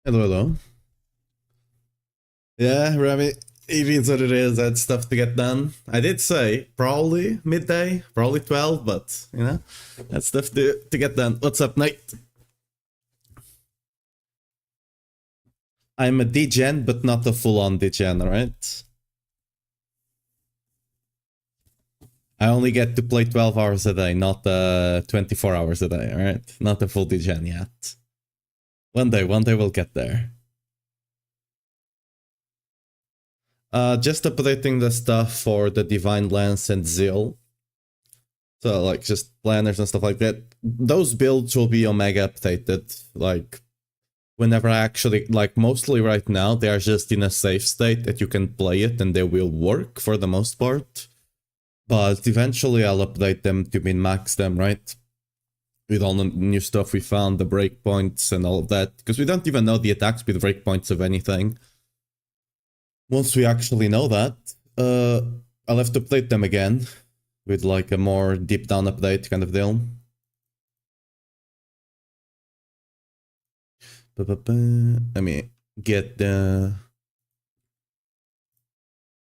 Hello, hello. Yeah, Remy, it is what it is. That's stuff to get done. I did say probably midday, probably 12, but you know, that's stuff to get done. What's up, Nate? I'm a degen, but not a full-on degen, right? I only get to play 12 hours a day, not 24 hours a day, alright? Not a full degen yet. One day we'll get there. Just updating the stuff for the Divine Lance and Zeal. So like just planners and stuff like that. Those builds will be Omega updated. Like whenever I actually, like mostly right now, they are just in a safe state that you can play it and they will work for the most part. But eventually I'll update them to min-max them, right? With all the new stuff we found, the breakpoints and all of that. Because we don't even know the attack speed breakpoints of anything. Once we actually know that, I'll have to update them again. With like a more deep down update kind of deal. Let me get the...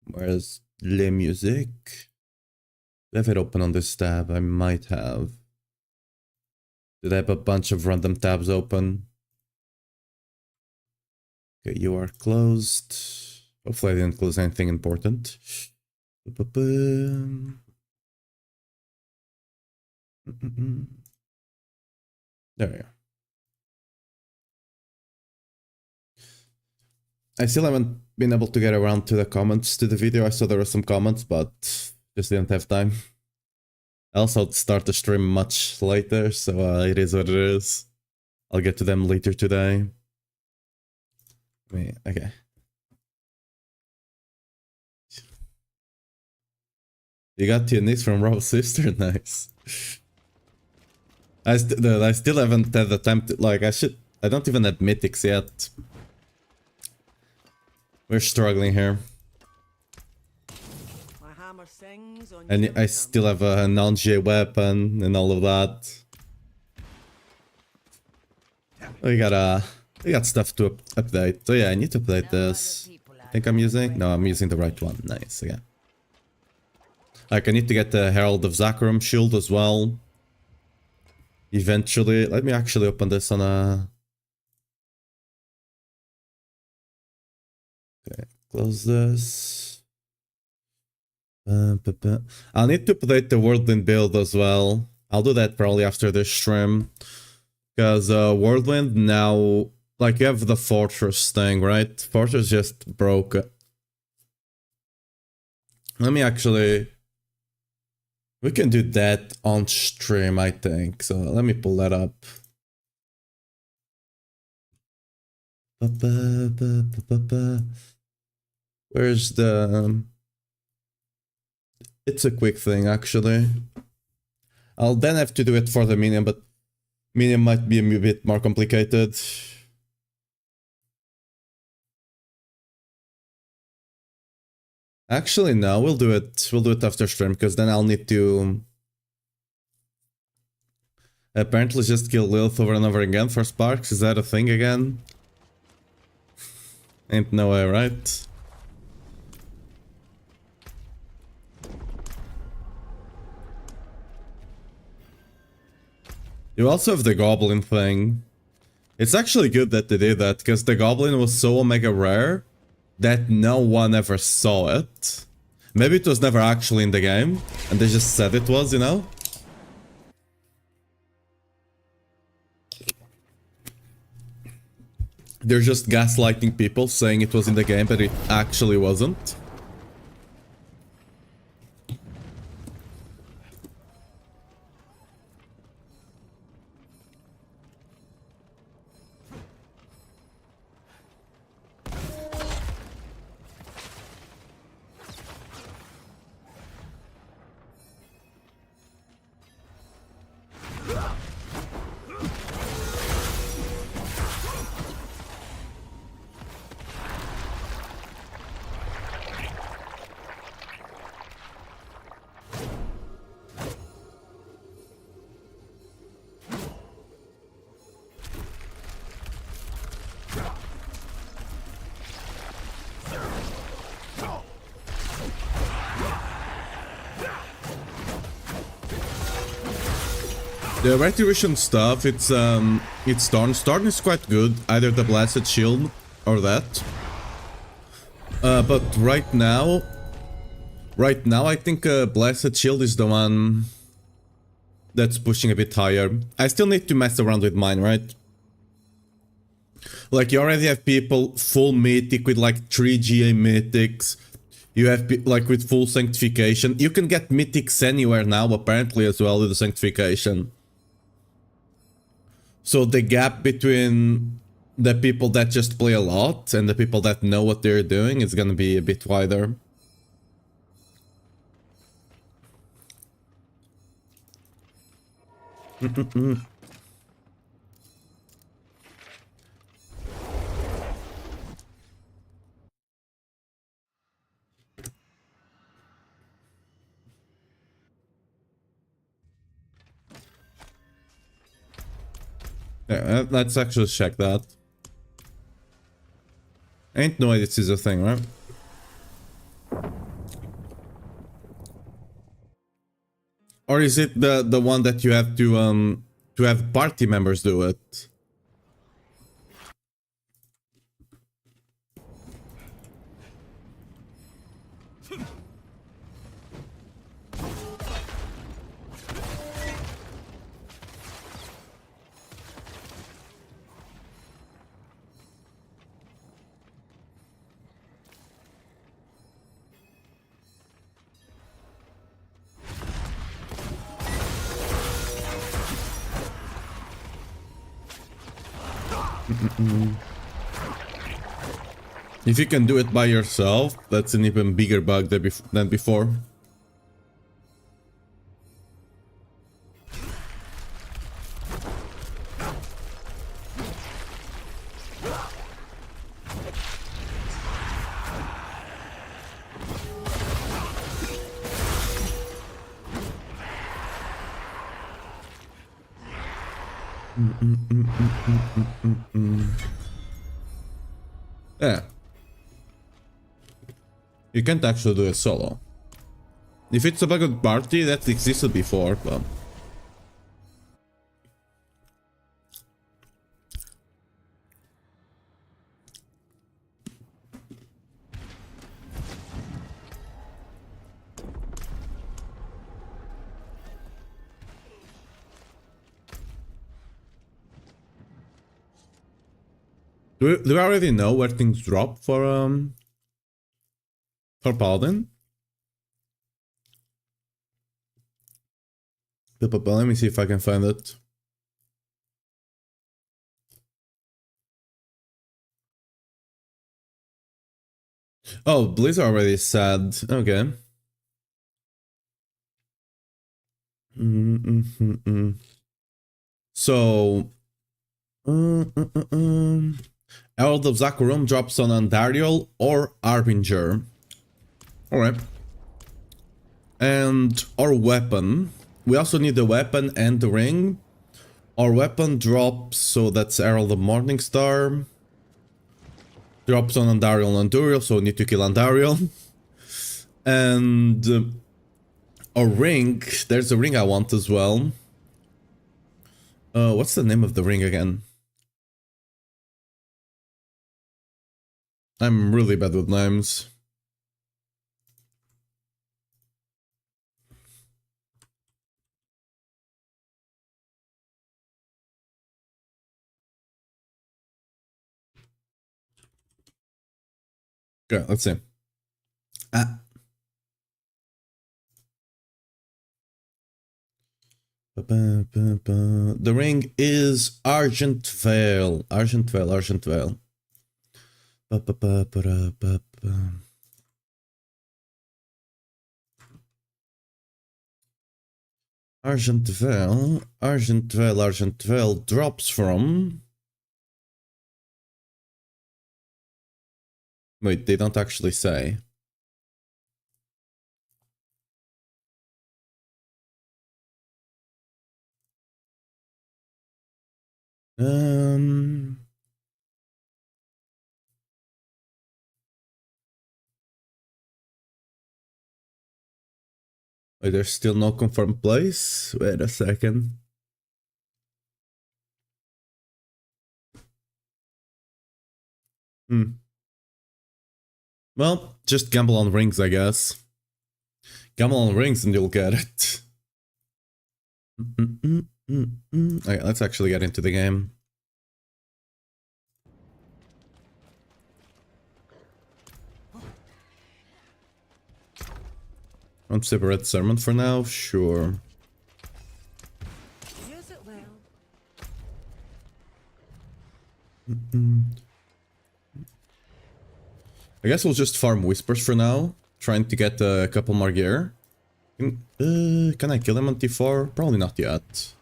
Where's Le Music? Do I have it open on this tab? I might have. Did I have a bunch of random tabs open? Okay, you are closed. Hopefully I didn't close anything important. There we are. I still haven't been able to get around to the comments to the video. I saw there were some comments, but just didn't have time. I also start the stream much later, so it is what it is. I'll get to them later today. Wait, okay. You got Tianis from Rob's sister? Nice. I still haven't had the time to, like, I don't even have mythics yet. We're struggling here. And I still have a non-G weapon and all of that. We got stuff to update. So yeah, I need to update this. I think I'm using... No, I'm using the right one. Nice, yeah. Like, I need to get the Herald of Zakarum shield as well. Eventually. Let me actually open this on a... Okay, close this. I'll need to update the Whirlwind build as well. I'll do that probably after this stream. Because Whirlwind now... Like, you have the Fortress thing, right? Fortress just broke. Let me actually... We can do that on stream, I think. So let me pull that up. Where's the... It's a quick thing, actually. I'll then have to do it for the minion, but minion might be a bit more complicated. Actually, no, we'll do it. We'll do it after stream, because then I'll need to... Apparently just kill Lilith over and over again for Sparks. Is that a thing again? Ain't no way, right? You also have the Goblin thing. It's actually good that they did that, because the Goblin was so Omega rare that no one ever saw it. Maybe it was never actually in the game, and they just said it was, you know? They're just gaslighting people, saying it was in the game, but it actually wasn't. The retribution stuff, it's Storm. Storm is quite good, either the Blasted Shield or that. But right now I think Blasted Shield is the one that's pushing a bit higher. I still need to mess around with mine, right? Like, you already have people full mythic with like 3 GA mythics. You have like with full sanctification. You can get mythics anywhere now, apparently, as well with the sanctification. So the gap between the people that just play a lot and the people that know what they're doing is gonna be a bit wider. Yeah, let's actually check that. Ain't no way this is a thing, right? Or is it the one that you have to have party members do it? If you can do it by yourself, that's an even bigger bug than before. Yeah. You can't actually do it solo. If it's a bugged party, that existed before, but... Do we already know where things drop for Paladin? Let me see if I can find it. Oh, Blizzard already said. Okay. So... Herald of Zakarum drops on Andariel or Harbinger. Alright. And our weapon. We also need the weapon and the ring. Our weapon drops, so that's Herald of Morningstar. Drops on Andariel and Anduriel, so we need to kill Andariel. And a ring, there's a ring I want as well. What's the name of the ring again? I'm really bad with names. Okay, let's see. The ring is Argent Veil. Argent Veil, Argent Veil. Argent Veil, Argent Veil, Argent Veil drops from... Wait, they don't actually say. Wait, there's still no confirmed place? Wait a second. Hmm. Well, just gamble on rings, I guess. Gamble on rings and you'll get it. Okay, let's actually get into the game. Want separate sermon for now? Sure. Use it well. I guess we'll just farm whispers for now, trying to get a couple more gear. Can I kill him on T4? Probably not yet.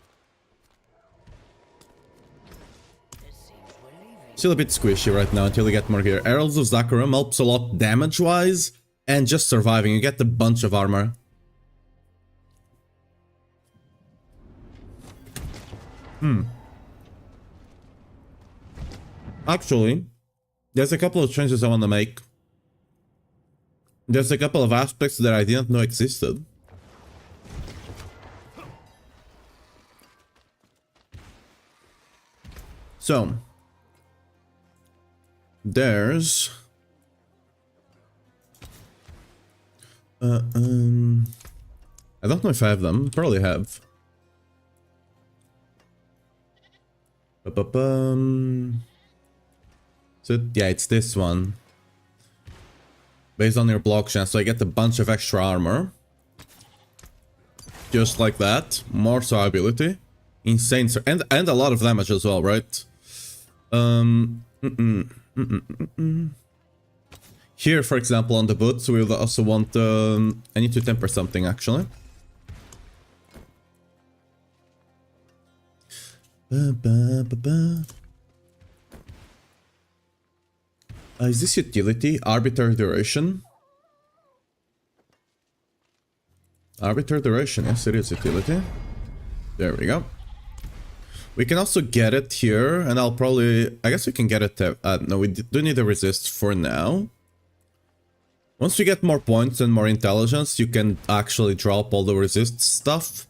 Still a bit squishy right now until we get more gear. Heralds of Zakarum helps a lot damage-wise, and just surviving. You get a bunch of armor. Actually, there's a couple of changes I want to make. There's a couple of aspects that I didn't know existed. So, there's... I don't know if I have them. Probably have. So, yeah, it's this one. Based on your block chance, so I get a bunch of extra armor. Just like that. More survivability. Insane, and a lot of damage as well, right? Here, for example, on the boots, we'll also want... I need to temper something, actually. Is this utility? Arbitrary duration? Arbitrary duration, yes, it is utility. There we go. We can also get it here, and I'll probably... I guess we can get it... no, we do need a resist for now. Once we get more points and more intelligence, you can actually drop all the resist stuff.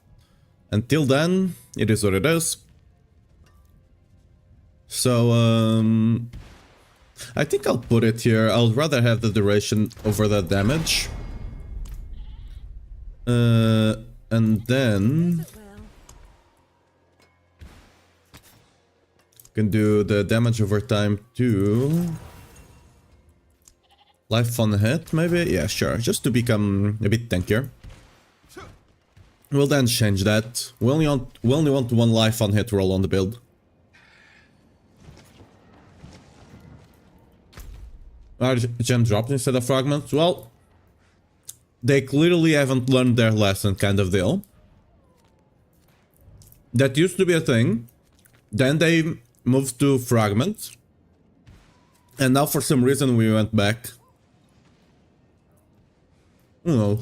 Until then, it is what it is. So, I think I'll put it here. I'll rather have the duration over the damage. And then... can do the damage over time too. Life on hit, maybe? Yeah, sure. Just to become a bit tankier. We'll then change that. We only want one life on hit roll on the build. Are gem dropped instead of fragments? Well, they clearly haven't learned their lesson, kind of deal. That used to be a thing. Then they moved to fragments. And now for some reason we went back. No.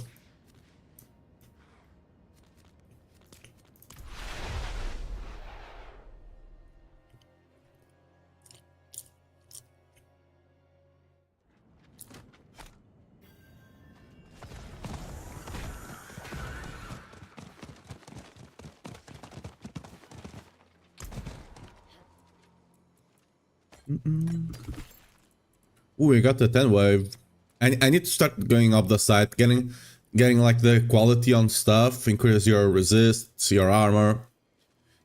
Ooh, we got the 10 wave. I need to start going up the side, getting like the quality on stuff, increase your resist, your armor,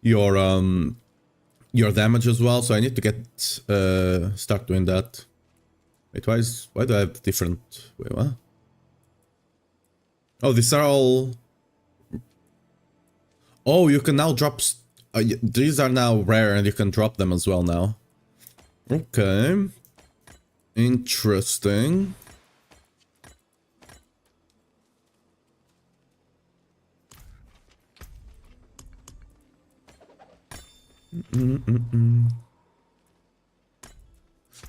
your damage as well. So I need to get start doing that. Wait, why do I have different? Wait, what? Oh, these are all. Oh, you can now drop. These are now rare, and you can drop them as well now. Okay. Interesting.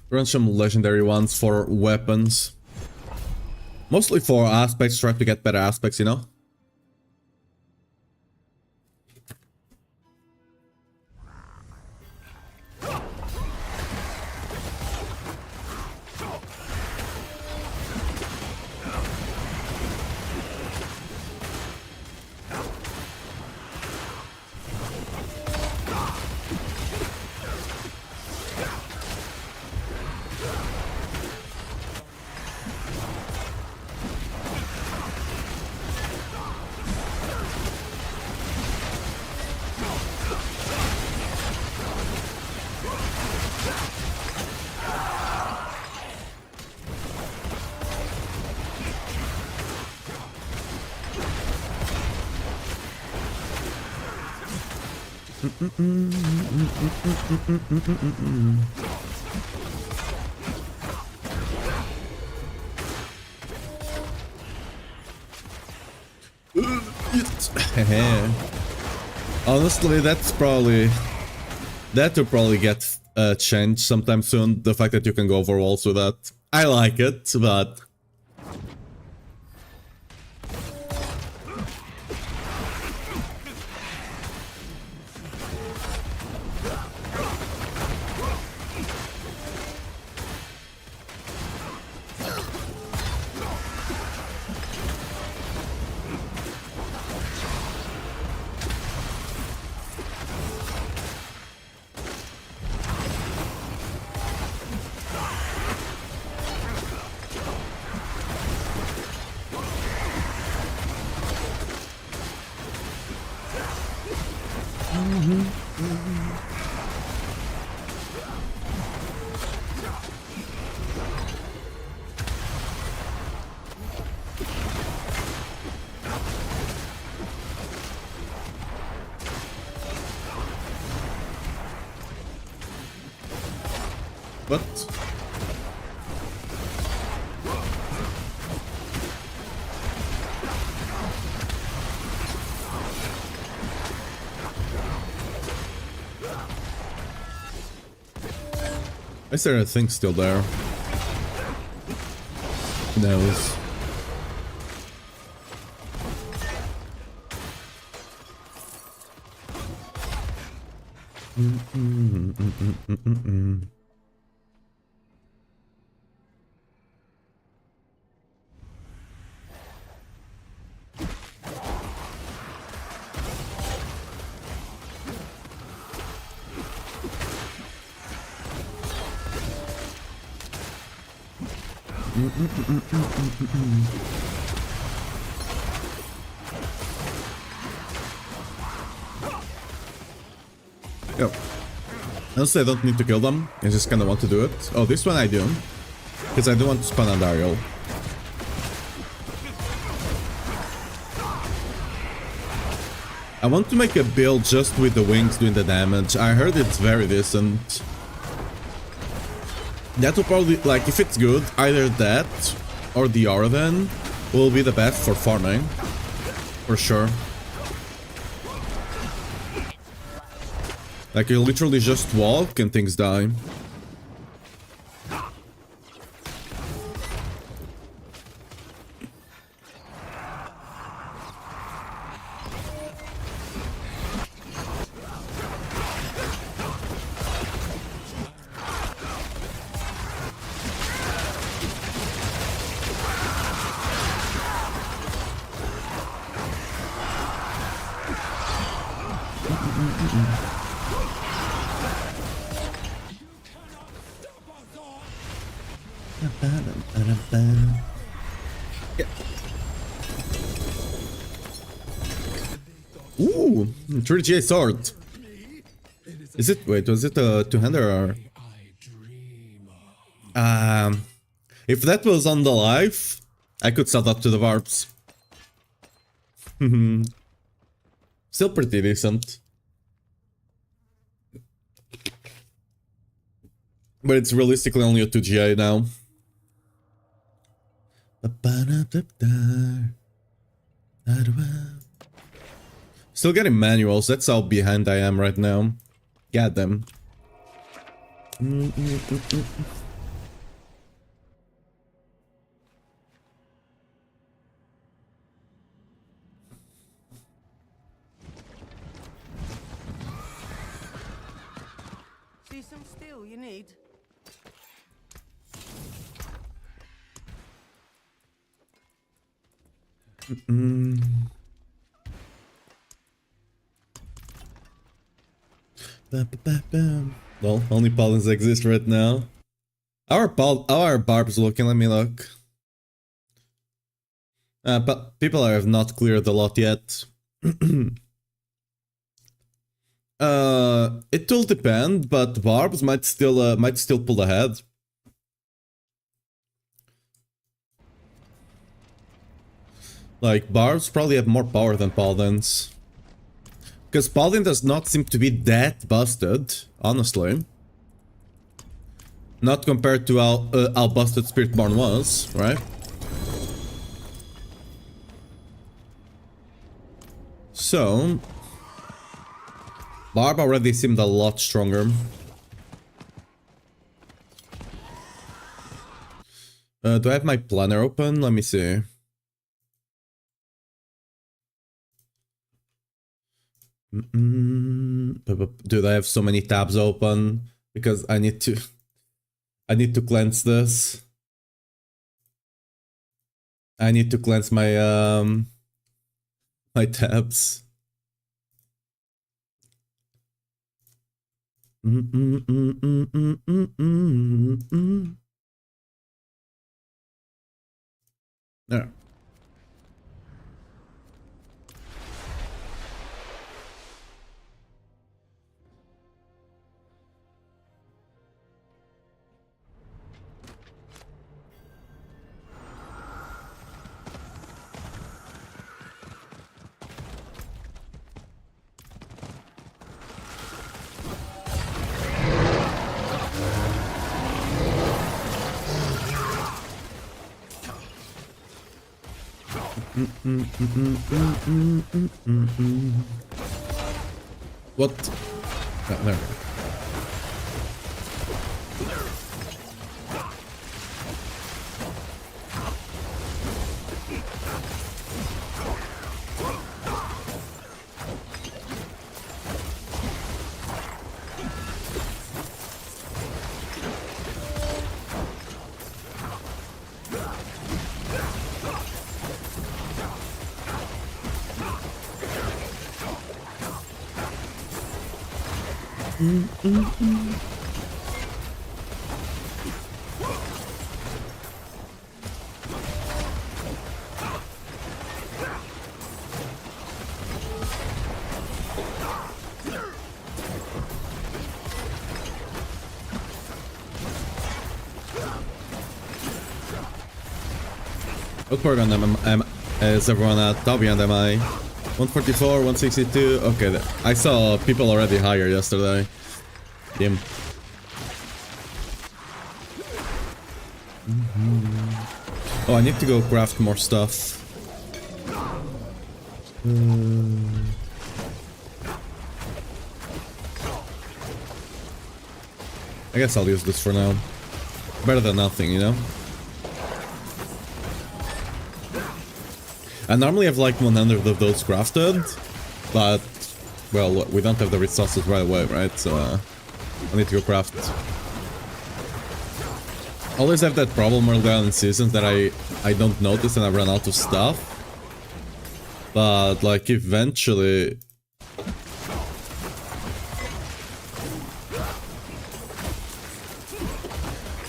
Run some legendary ones for weapons. Mostly for aspects, try to get better aspects, you know? Honestly, that will probably get changed sometime soon. The fact that you can go over walls with that, I like it, but what? Is there a thing still there? Who knows? Yep. Honestly, I don't need to kill them. I just kind of want to do it. Oh, this one I do. Because I do want to spawn on Daryl. I want to make a build just with the wings doing the damage. I heard it's very decent. That will probably, like, if it's good, either that or the Arden will be the best for farming. For sure. Like, you literally just walk and things die. Ooh, 3GA sword. Is it? Wait, was it a two-hander or? If that was on the live, I could sell that to the Varps. Still pretty decent. But it's realistically only a 2GA now. Still getting manuals, that's how behind I am right now. God damn. See some steel you need? Well, only Paladins exist right now. Our barbs looking, let me look. But people have not cleared a lot yet. It will depend, but barbs might still pull ahead. Like, barbs probably have more power than paladins. Because Paladin does not seem to be that busted, honestly. Not compared to how busted Spiritborn was, right? So... Barb already seemed a lot stronger. Do I have my planner open? Let me see. Dude, I have so many tabs open because I need to cleanse this. I need to cleanse my my tabs. There. What? Oh, there we go. What part on them is everyone at top end? Am I 144, 162? Okay, I saw people already higher yesterday. Damn. Oh, I need to go craft more stuff. I guess I'll use this for now. Better than nothing, you know? I normally have like 100 of those crafted, but, well, we don't have the resources right away, right? So, I need to go craft. Always have that problem early on in seasons that I don't notice and I run out of stuff. But, like, eventually...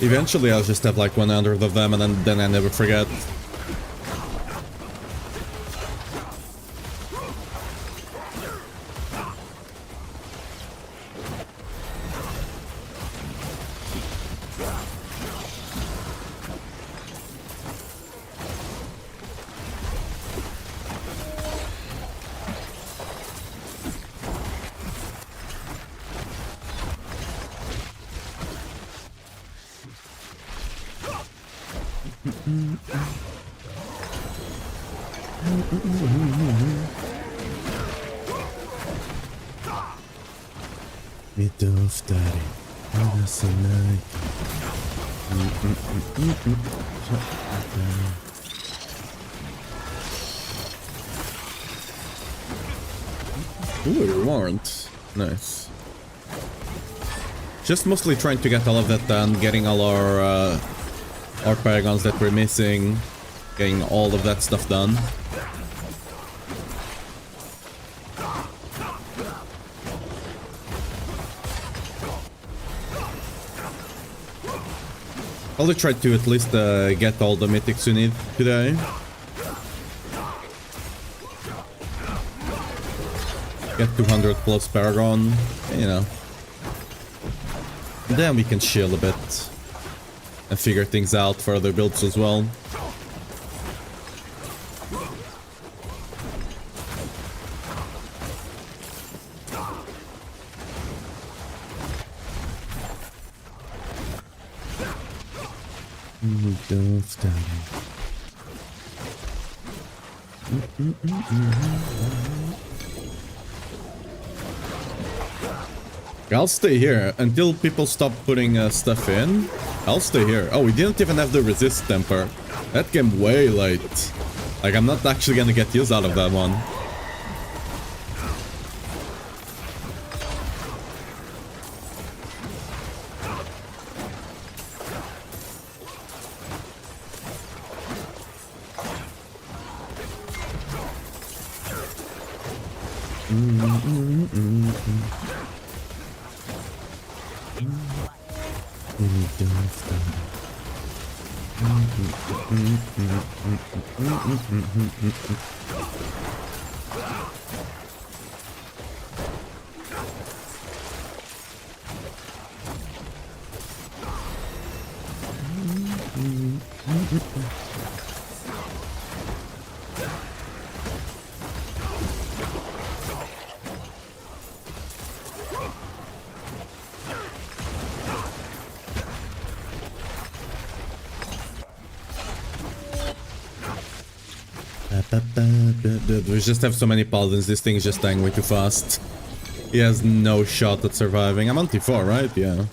Eventually I'll just have like 100 of them and then I never forget. Ooh, warrant. Nice. Just mostly trying to get all of that done, getting all our paragons that we're missing, getting all of that stuff done. I'll try to at least get all the mythics we need today. Get 200 plus Paragon, you know. Then we can chill a bit and figure things out for other builds as well. I'll stay here until people stop putting stuff in. I'll stay here. Oh, we didn't even have the resist temper. That came way late. Like, I'm not actually gonna get use out of that one. Dude, we just have so many paladins, this thing is just dying way too fast. He has no shot at surviving. I'm on T4, right? Yeah.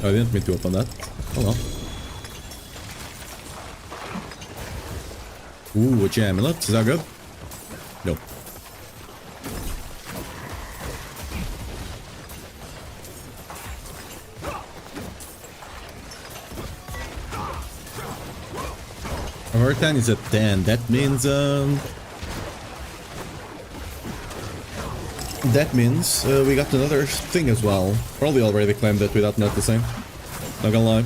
Oh, I didn't mean to open that. Oh well. Ooh, a amulet. Is that good? Nope. Our 10 is at 10. That means we got another thing as well. Probably already claimed it without noticing. Not gonna lie.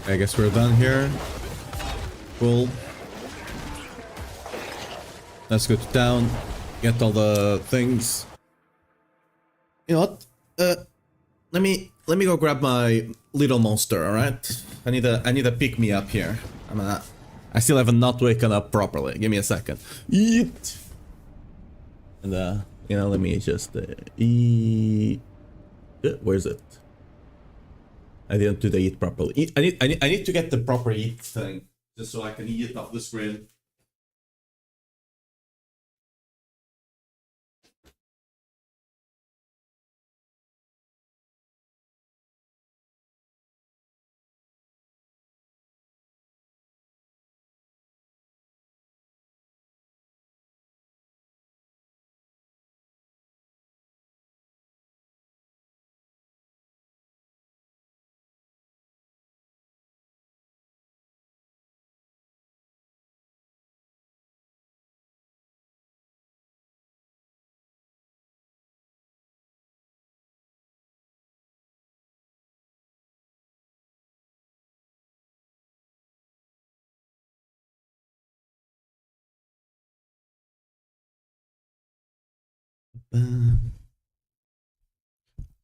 I guess we're done here. Cool. Let's go to town. Get all the things. You know what? Let me go grab my little monster. All right. I need a pick me up here. I still haven't not waken up properly. Give me a second. Eat. And you know, let me just eat. Where's it? I didn't do the eat properly. I need to get the proper eat thing just so I can eat it off the screen.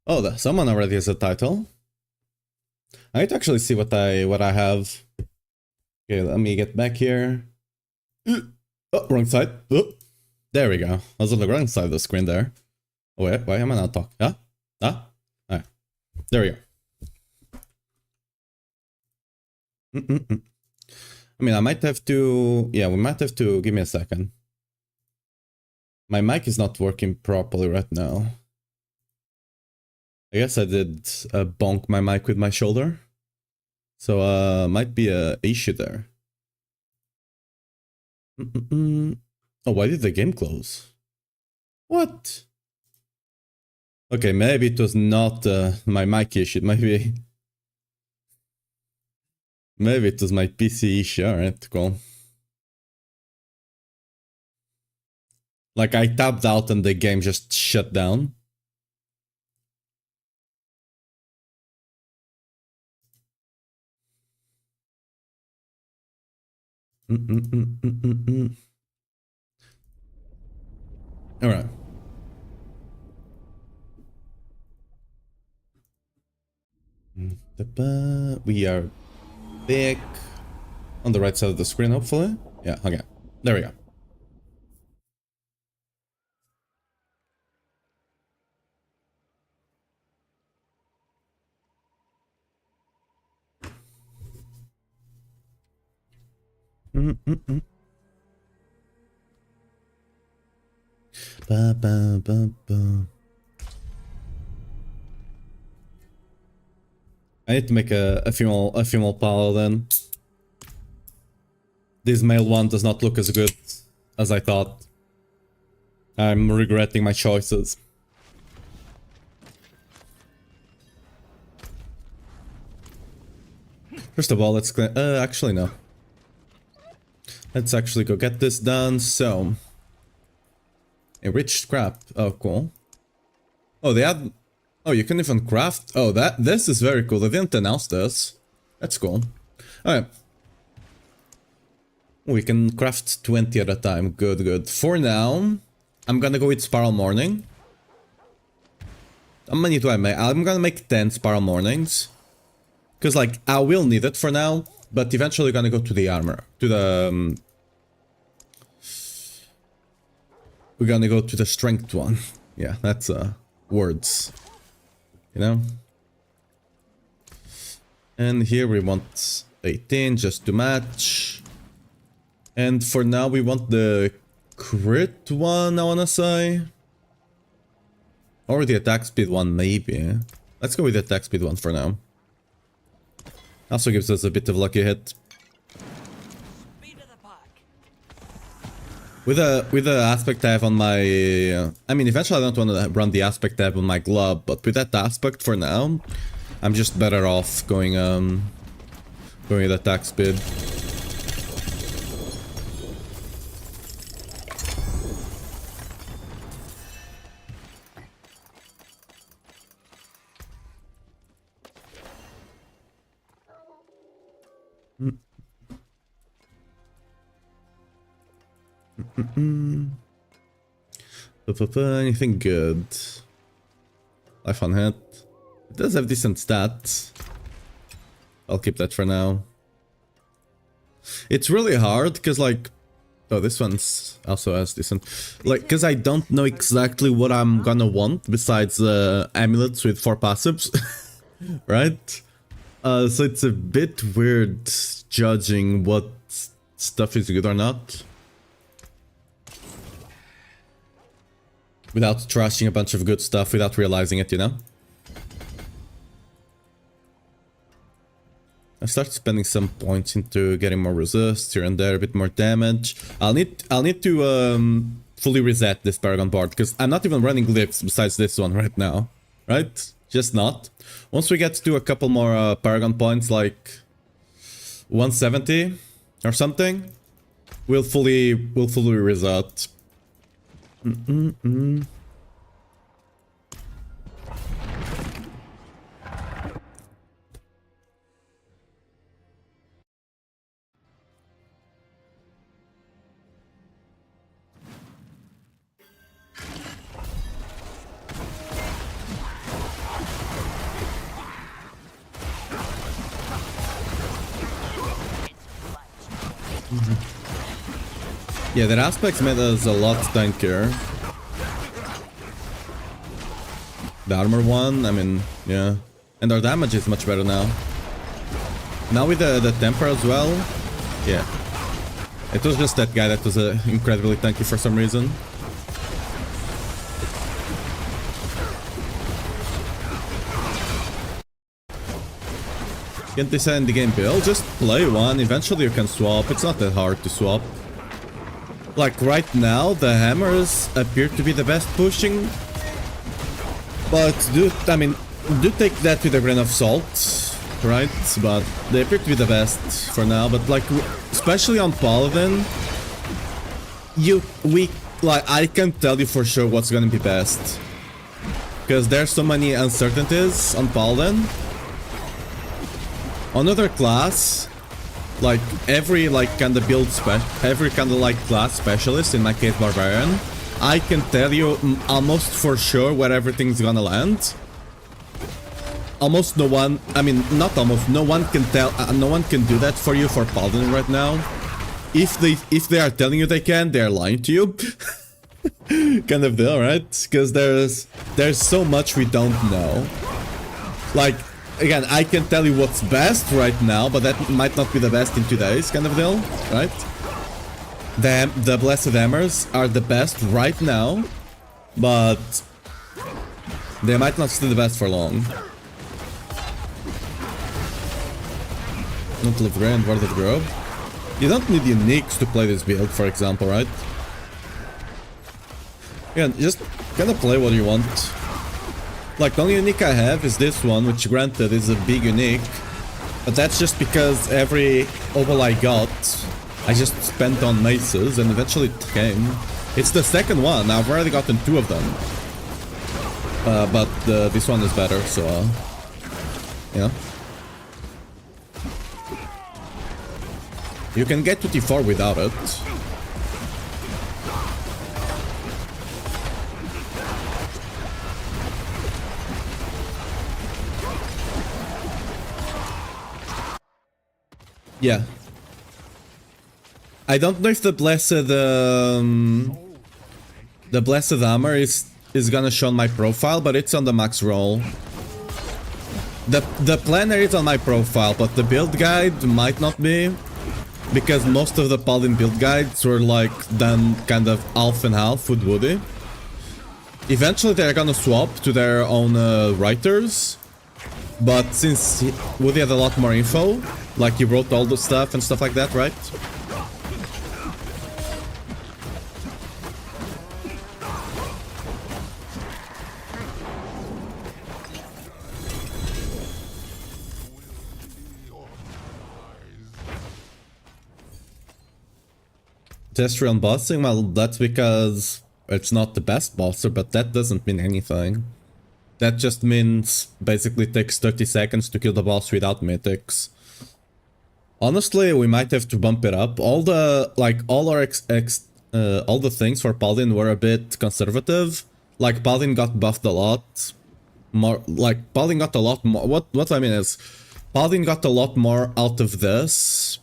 Oh, someone already has a title. I need to actually see what I have. Okay, let me get back here. Oh, wrong side. Oh, there we go. I was on the wrong side of the screen there. Oh, wait, why am I not talking? Huh? Huh? Alright. There we go. I mean, I might have to... Yeah, we might have to... Give me a second. My mic is not working properly right now. I guess I did bonk my mic with my shoulder. So, might be a issue there. Oh, why did the game close? What? Okay, maybe it was not my mic issue. It might be Maybe it was my PC issue, alright, cool. Like, I tapped out and the game just shut down. Alright. We are back on the right side of the screen, hopefully. Yeah, okay. There we go. Ba, ba, ba, ba. I need to make a female paladin. This male one does not look as good as I thought. I'm regretting my choices. First of all, let's actually no. Let's actually go get this done. So, enriched scrap. Oh, cool. Oh, they had. Oh, you can even craft. Oh, this is very cool. They didn't announce this. That's cool. Alright. We can craft 20 at a time. Good, good. For now, I'm gonna go with Spiral Morning. How many do I make? I'm gonna make 10 Spiral Mornings. Because, like, I will need it for now, but eventually gonna go to the armor. To the... we're gonna go to the strength one. Yeah, that's, words. You know? And here we want 18 just to match. And for now we want the crit one, I wanna say. Or the attack speed one, maybe. Let's go with the attack speed one for now. Also gives us a bit of lucky hit. With the aspect I have on my... I mean, eventually I don't want to run the aspect I have on my glove, but with that aspect for now, I'm just better off going with attack speed. Anything good? Life on hit. It does have decent stats. I'll keep that for now. It's really hard because, like, oh, this one's also has decent. Like, because I don't know exactly what I'm gonna want besides amulets with 4 passives, right? So it's a bit weird judging what stuff is good or not. Without trashing a bunch of good stuff without realizing it, you know? I start spending some points into getting more resist here and there, a bit more damage. I'll need to fully reset this Paragon board because I'm not even running glyphs besides this one right now, right? Just not. Once we get to a couple more Paragon points, like 170 or something, we'll fully reset. Yeah, that aspects made us a lot tankier. The armor one, I mean, yeah. And our damage is much better now. Now with the temper as well. Yeah. It was just that guy that was incredibly tanky for some reason. Can't decide in the game build, just play one, eventually you can swap, it's not that hard to swap. Like right now, the hammers appear to be the best pushing. But do take that with a grain of salt. right? But they appear to be the best for now. But like, especially on Paladin, I can tell you for sure what's gonna be best, because there's so many uncertainties on Paladin. On other class, like every kind of class specialist, in my case Barbarian, I can tell you almost for sure where everything's gonna land. Almost no one, I mean, not almost, no one can tell, no one can do that for you for Paladin right now. If they are telling you they can, they're lying to you. Kind of deal, right? Because there's so much we don't know. Like, again, I can tell you what's best right now, but that might not be the best in 2 days, kind of deal, right? The Blessed Hammers are the best right now, but they might not stay the best for long. Don't live Grey and Ward of Grove. You don't need uniques to play this build, for example, right? Yeah, just kind of play what you want. Like, the only unique I have is this one, which granted is a big unique, but that's just because every obol I got, I just spent on maces, and eventually it came. It's the second one, I've already gotten 2 of them. But this one is better, so, yeah. You can get to T4 without it. Yeah. I don't know if the Blessed Hammer is gonna show on my profile, but it's on the max roll. The planner is on my profile, but the build guide might not be, because most of the Paladin build guides were like done kind of half and half with Woody. Eventually they're gonna swap to their own writers, but since Woody had a lot more info, like he wrote all the stuff and stuff like that, right? Terrestrial bossing? Well, that's because it's not the best bosser, but that doesn't mean anything. That just means basically it takes 30 seconds to kill the boss without mythics. Honestly, we might have to bump it up. All the all the things for Paladin were a bit conservative. Like, Paladin got buffed a lot more. Like, Paladin got a lot more. What I mean is, Paladin got a lot more out of this.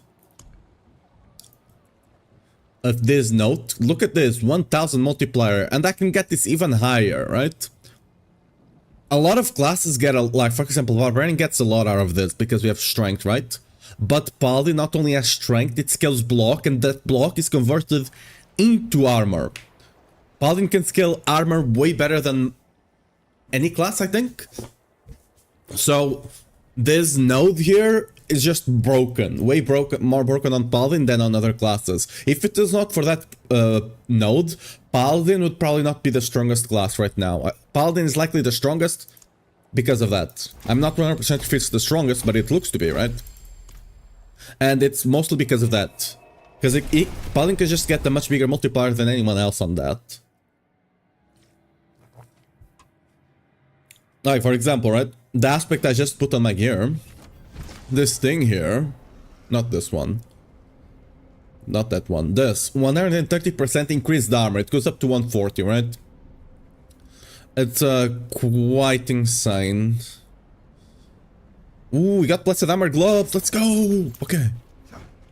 Of this note. Look at this, 1000 multiplier, and I can get this even higher, right? A lot of classes get like, for example, Barbarian gets a lot out of this because we have strength, right? But Paladin not only has strength, it scales block, and that block is converted into armor. Paladin can scale armor way better than any class, I think. So this node here is just broken, way broken, more broken on Paladin than on other classes. If it is not for that node, Paladin would probably not be the strongest class right now. Paladin is likely the strongest because of that. I'm not 100% if it's the strongest, but it looks to be, right? And it's mostly because of that. Because Paladin can just get a much bigger multiplier than anyone else on that. Like, for example, right? The aspect I just put on my gear. This thing here. Not this one. Not that one. This. 130% increased armor. It goes up to 140, right? It's quite insane. Ooh, we got Blessed Hammer gloves. Let's go. Okay.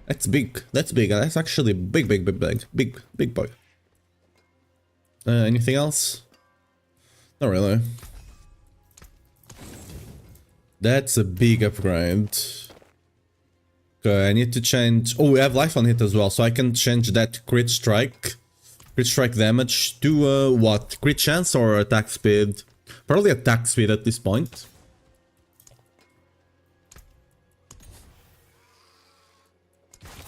That's big. That's big. That's actually big boy. Anything else? Not really. That's a big upgrade. Okay, I need to change... Oh, we have life on hit as well, so I can change that crit strike damage to, what? Crit chance or attack speed? Probably attack speed at this point.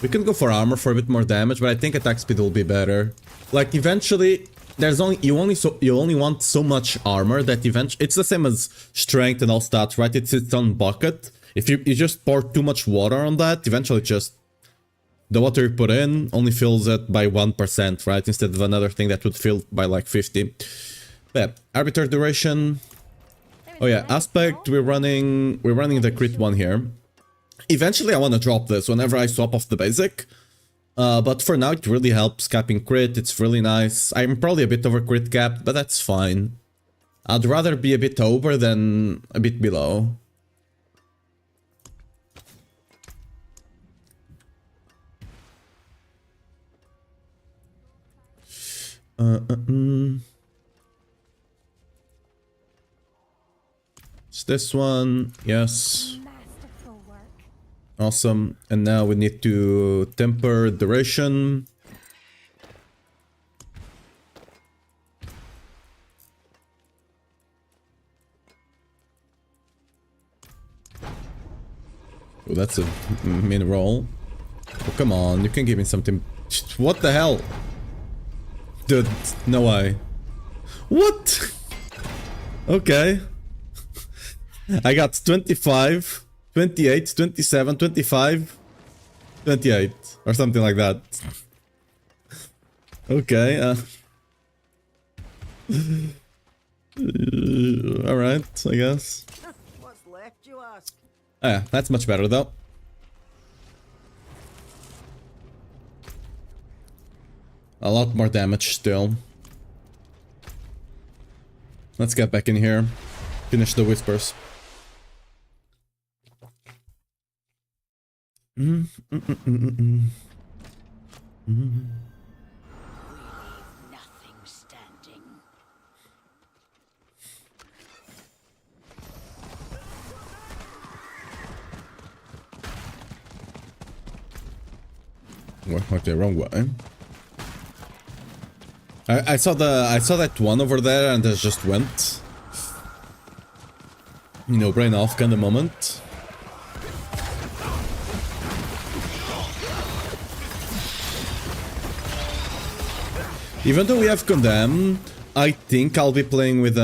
We can go for armor for a bit more damage, but I think attack speed will be better. Like, eventually... you only want so much armor that eventually it's the same as strength and all stats, right? It's its own bucket. If you just pour too much water on that, eventually just the water you put in only fills it by 1%, right? Instead of another thing that would fill by like 50. But yeah, arbiter duration. Oh yeah, aspect, we're running the crit one here. Eventually I want to drop this whenever I swap off the basic. But for now it really helps capping crit, it's really nice. I'm probably a bit over crit capped, but that's fine. I'd rather be a bit over than a bit below. It's this one, yes. Awesome, and now we need to temper duration. Oh, that's a min-roll. Oh, come on, you can give me something. What the hell? Dude, no way. What? Okay. I got 25, 28, 27, 25, 28, or something like that. Okay, alright, I guess. What's left, you ask? Yeah, that's much better though. A lot more damage still. Let's get back in here. Finish the whispers. Nothing standing. Okay, wrong way. I saw that one over there and it just went. You know, brain off kind of moment. Even though we have Condemn, I think I'll be playing with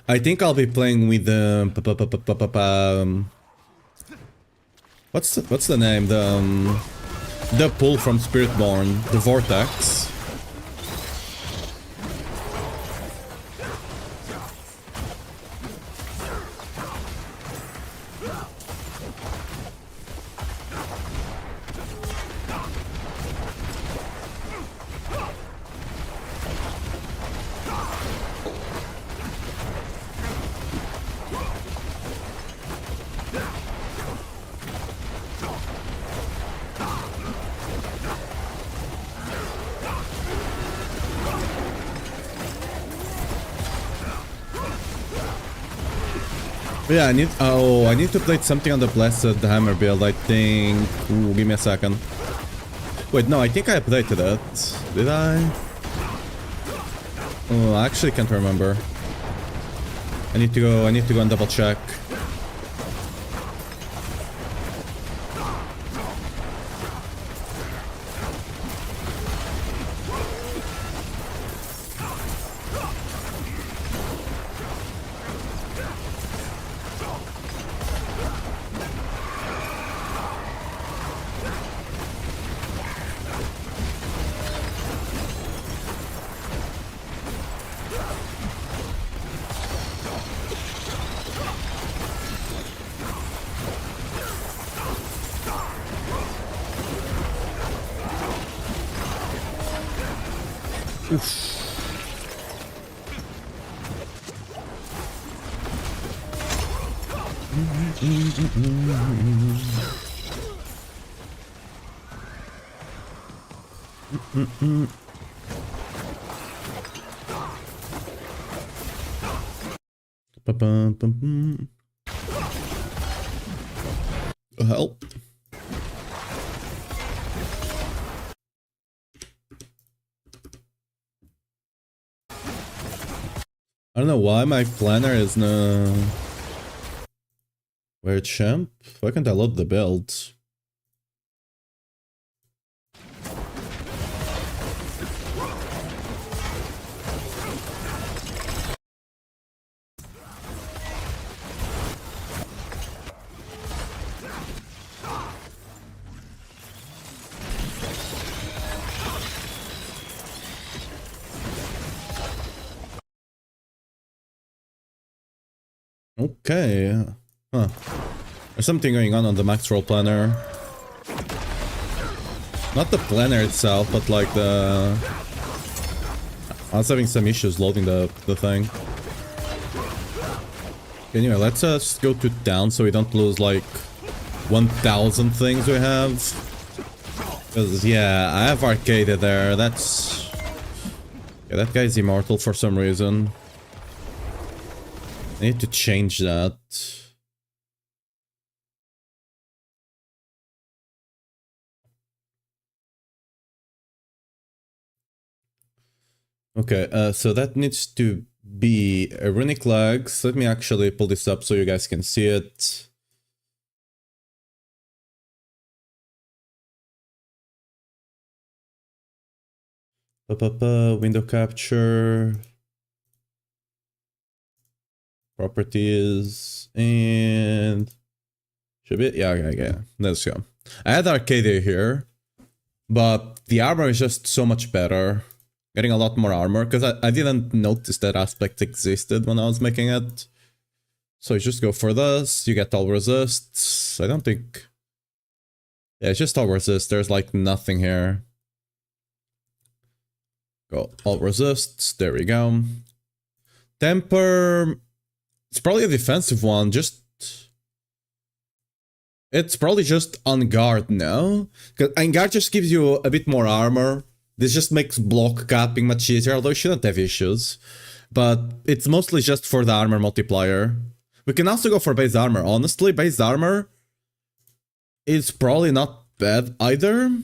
I think I'll be playing with what's the name? The pull from Spiritborn, the Vortex. Yeah, I need to play something on the Blessed Hammer build, I think. Ooh, give me a second. Wait, no, I think I played that. Did I? Oh, I actually can't remember. I need to go and double check. Help. I don't know why my planner is no. Where champ? Why can't I load the build? Okay. Huh. There's something going on the max roll planner. Not the planner itself, but like the... I was having some issues loading the thing. Anyway, let's just go to down so we don't lose like 1,000 things we have. Because, yeah, I have Arcade there. That's... Yeah, that guy's immortal for some reason. I need to change that. Okay, so that needs to be a runic legs. Let me actually pull this up so you guys can see it. Window capture. Properties. And... should be... yeah. Let's go. I had Arcadia here. But the armor is just so much better. Getting a lot more armor, because I didn't notice that aspect existed when I was making it. So you just go for this, you get all resists. I don't think... yeah, it's just all resist, there's like nothing here. Go all resists, there we go. Temper... it's probably a defensive one, just... it's probably just on guard now. Because on guard just gives you a bit more armor. This just makes block capping much easier, although you shouldn't have issues. But it's mostly just for the armor multiplier. We can also go for base armor. Honestly, base armor is probably not bad either.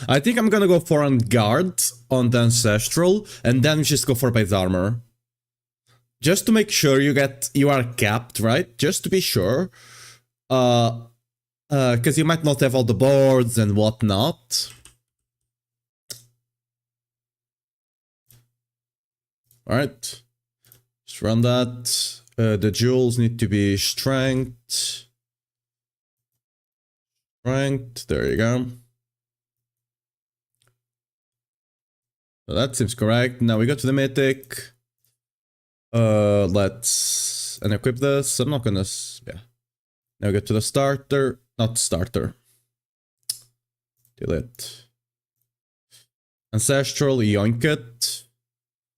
I think I'm gonna go for on guard on the Ancestral, and then just go for base armor. Just to make sure you are capped, right? Just to be sure. Because you might not have all the boards and whatnot. Alright. Just run that. The jewels need to be strength. Strength, there you go. So that seems correct. Now we go to the mythic. Let's unequip this. I'm not gonna... yeah. Now we go to the starter. Not starter. Delete. Ancestral, yoink it.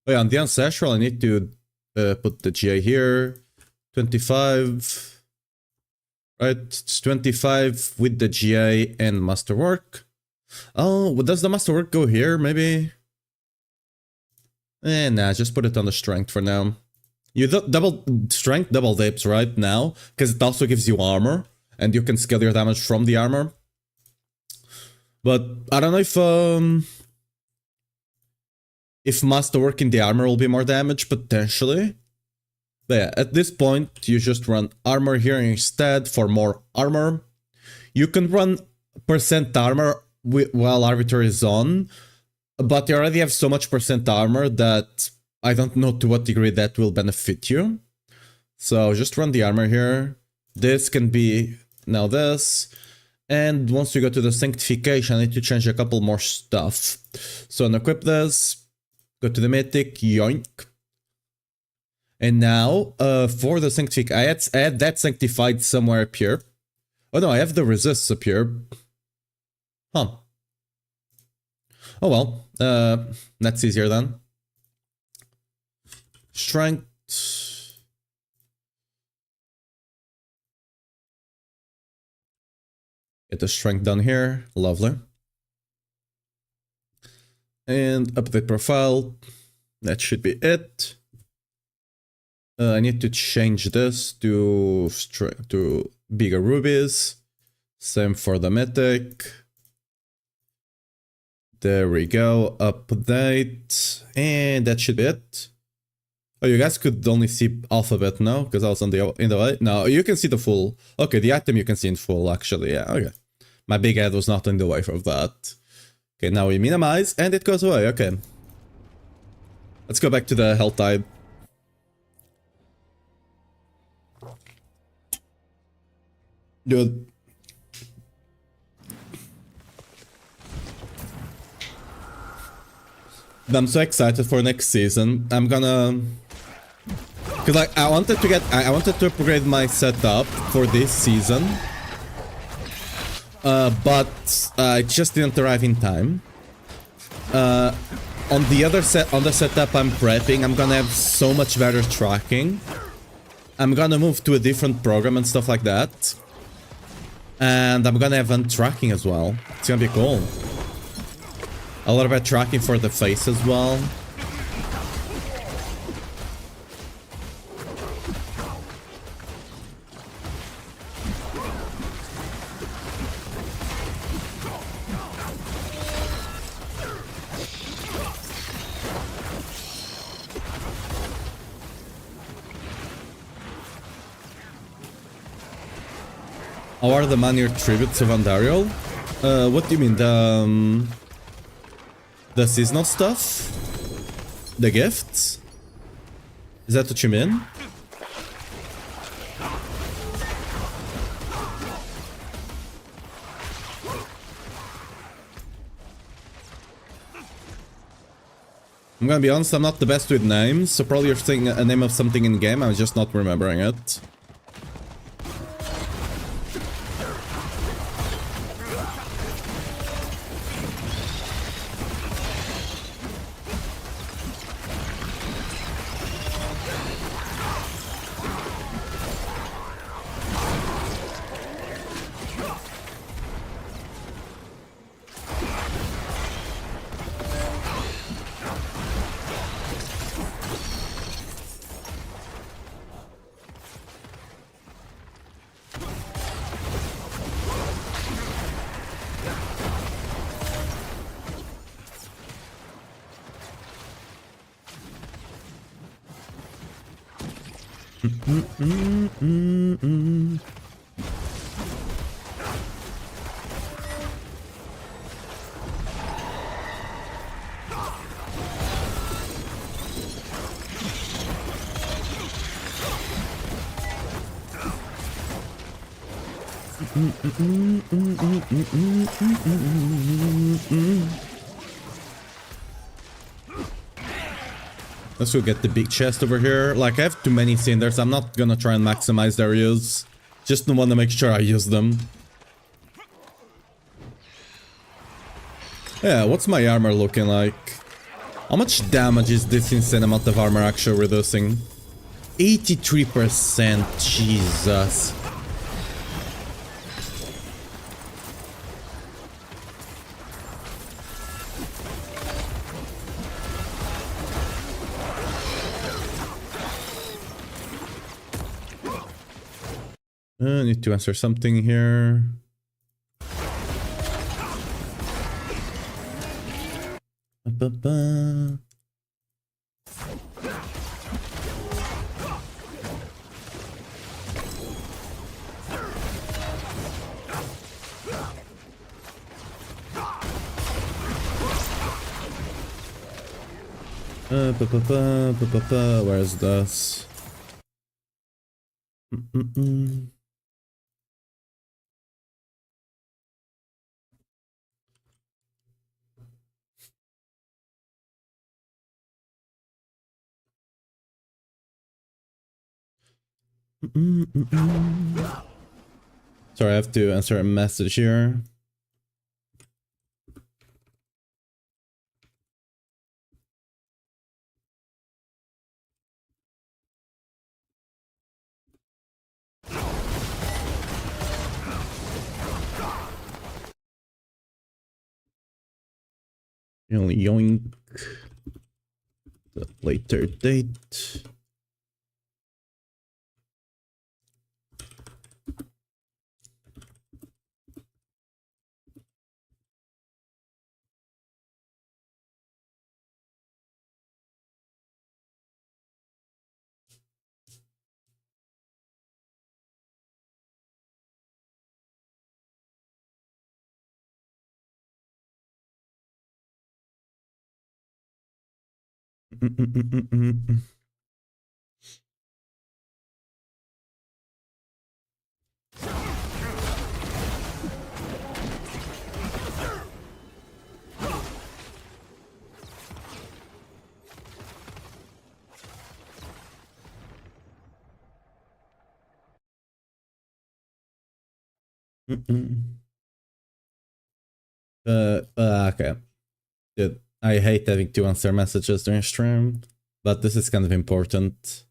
Oh yeah, on the Ancestral I need to put the GA here. 25. Right, it's 25 with the GA and Masterwork. Oh, does the Masterwork go here, maybe? Nah, just put it on the Strength for now. You double strength, double dips right now, because it also gives you armor, and you can scale your damage from the armor. But I don't know if Masterwork in the armor will be more damage, potentially. But yeah, at this point, you just run armor here instead for more armor. You can run percent armor while Arbiter is on, but you already have so much percent armor that I don't know to what degree that will benefit you. So just run the armor here. This can be now this. And once we go to the sanctification, I need to change a couple more stuff. So unequip this. Go to the mythic, yoink. And now, for the sanctification, I had that sanctified somewhere up here. Oh no, I have the resists up here. Huh. Oh well, that's easier then. Strength. Get the strength done here. Lovely. And update profile. That should be it. I need to change this to bigger rubies. Same for the mythic. There we go. Update. And that should be it. Oh, you guys could only see alphabet now because I was in the way. No, you can see the full. Okay, the item you can see in full actually. Yeah, okay. My big head was not in the way of that. Okay, now we minimize and it goes away. Okay. Let's go back to the health tide. Good. I'm so excited for next season. I'm gonna... Cause like I wanted to upgrade my setup for this season. But it just didn't arrive in time. On the setup I'm prepping, I'm gonna have so much better tracking. I'm gonna move to a different program and stuff like that. And I'm gonna have untracking as well. It's gonna be cool. A lot of better tracking for the face as well. How are the minor tributes of Andariel? What do you mean? The seasonal stuff? The gifts? Is that what you mean? I'm gonna be honest, I'm not the best with names, so probably you're saying a name of something in game, I'm just not remembering it. Let's go get the big chest over here. Like, I have too many cinders. I'm not gonna try and maximize their use. Just want to make sure I use them. Yeah, what's my armor looking like? How much damage is this insane amount of armor actually reducing? 83%, Jesus. I need to answer something here. Ba-ba-ba. Ba-ba-ba, where is this? Sorry, I have to answer a message here. Yoink. The later date. Okay. Dude, I hate having to answer messages during stream, but this is kind of important.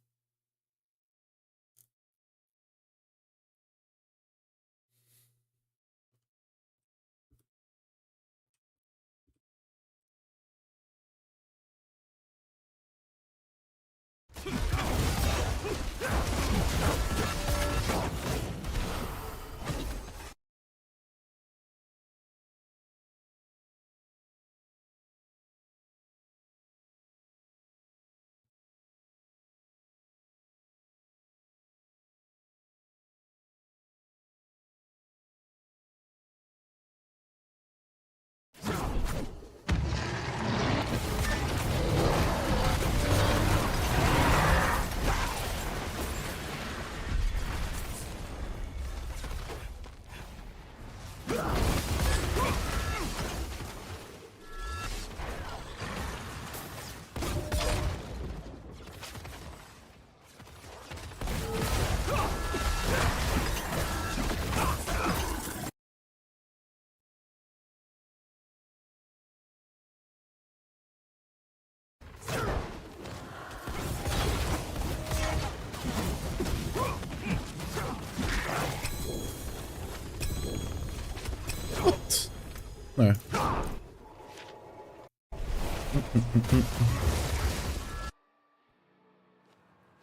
What?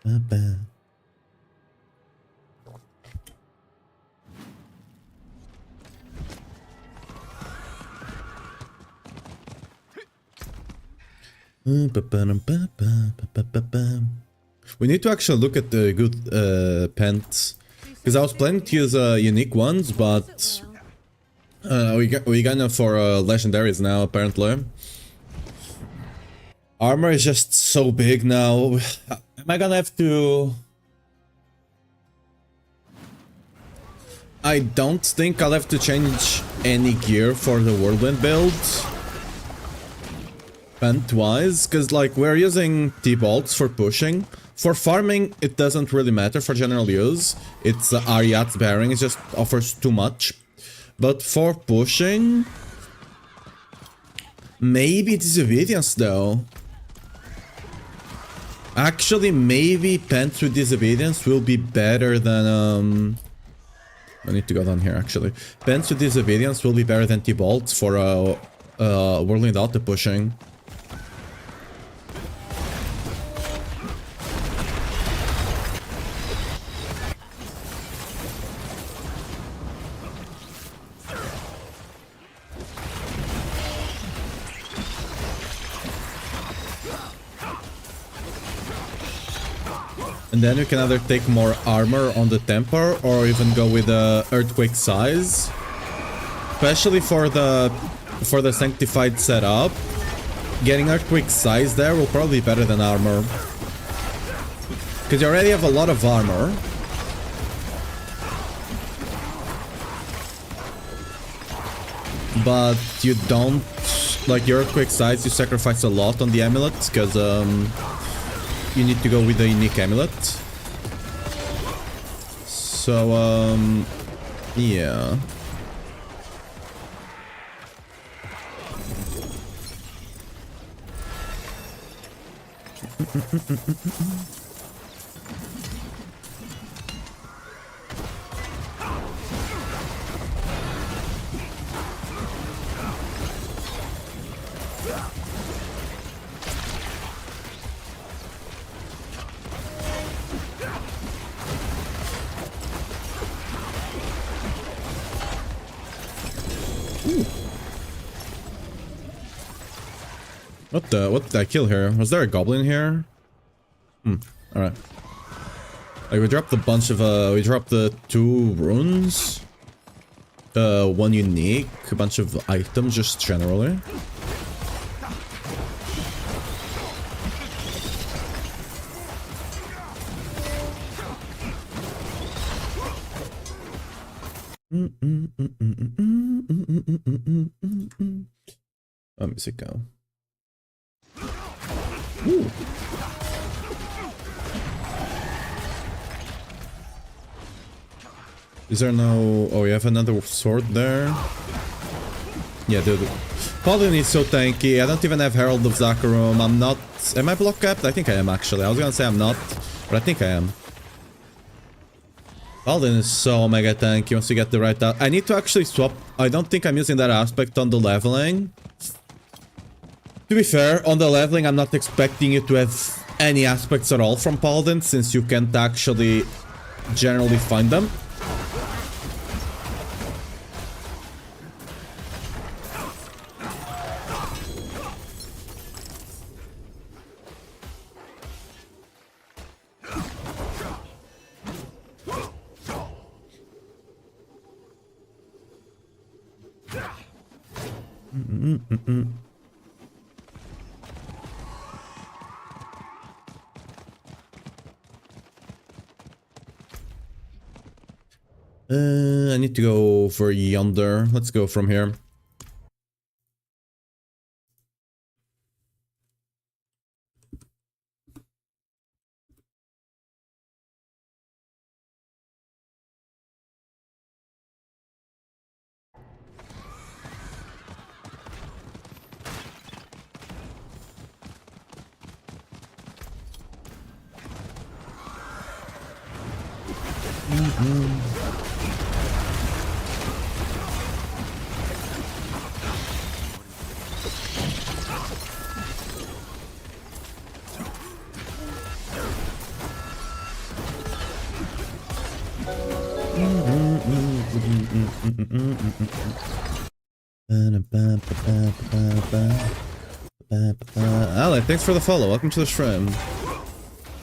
No. We need to actually look at the good pants. Because I was planning to use unique ones, but we got enough for legendaries now, apparently. Armor is just so big now. Am I gonna have to... I don't think I'll have to change any gear for the Whirlwind build. Pant-wise, because like we're using T-bolts for pushing. For farming, it doesn't really matter for general use. It's Ariat's bearing, it just offers too much. But for pushing... Maybe Disobedience though. Actually, maybe Pants with Disobedience will be better than... I need to go down here actually. Pants with Disobedience will be better than T-bolts for Whirlwind auto pushing. And then you can either take more armor on the temper or even go with the earthquake size. Especially for the sanctified setup, getting earthquake size there will probably be better than armor. Because you already have a lot of armor. But you don't, like your earthquake size, you sacrifice a lot on the amulets because you need to go with the unique amulet. So, yeah. What did I kill here? Was there a goblin here? Alright. Like we dropped a bunch of we dropped the 2 runes. 1 unique, a bunch of items just generally. Oh, music go. Ooh. Is there no... Oh, you have another sword there? Yeah, dude. Paladin is so tanky. I don't even have Herald of Zakarum. I'm not... Am I block capped? I think I am, actually. I was gonna say I'm not, but I think I am. Paladin is so mega tanky once you get the right... I need to actually swap... I don't think I'm using that aspect on the leveling. To be fair, on the leveling, I'm not expecting you to have any aspects at all from Paladin, since you can't actually generally find them. I need to go for yonder. Let's go from here. Alec, thanks for the follow. Welcome to the stream.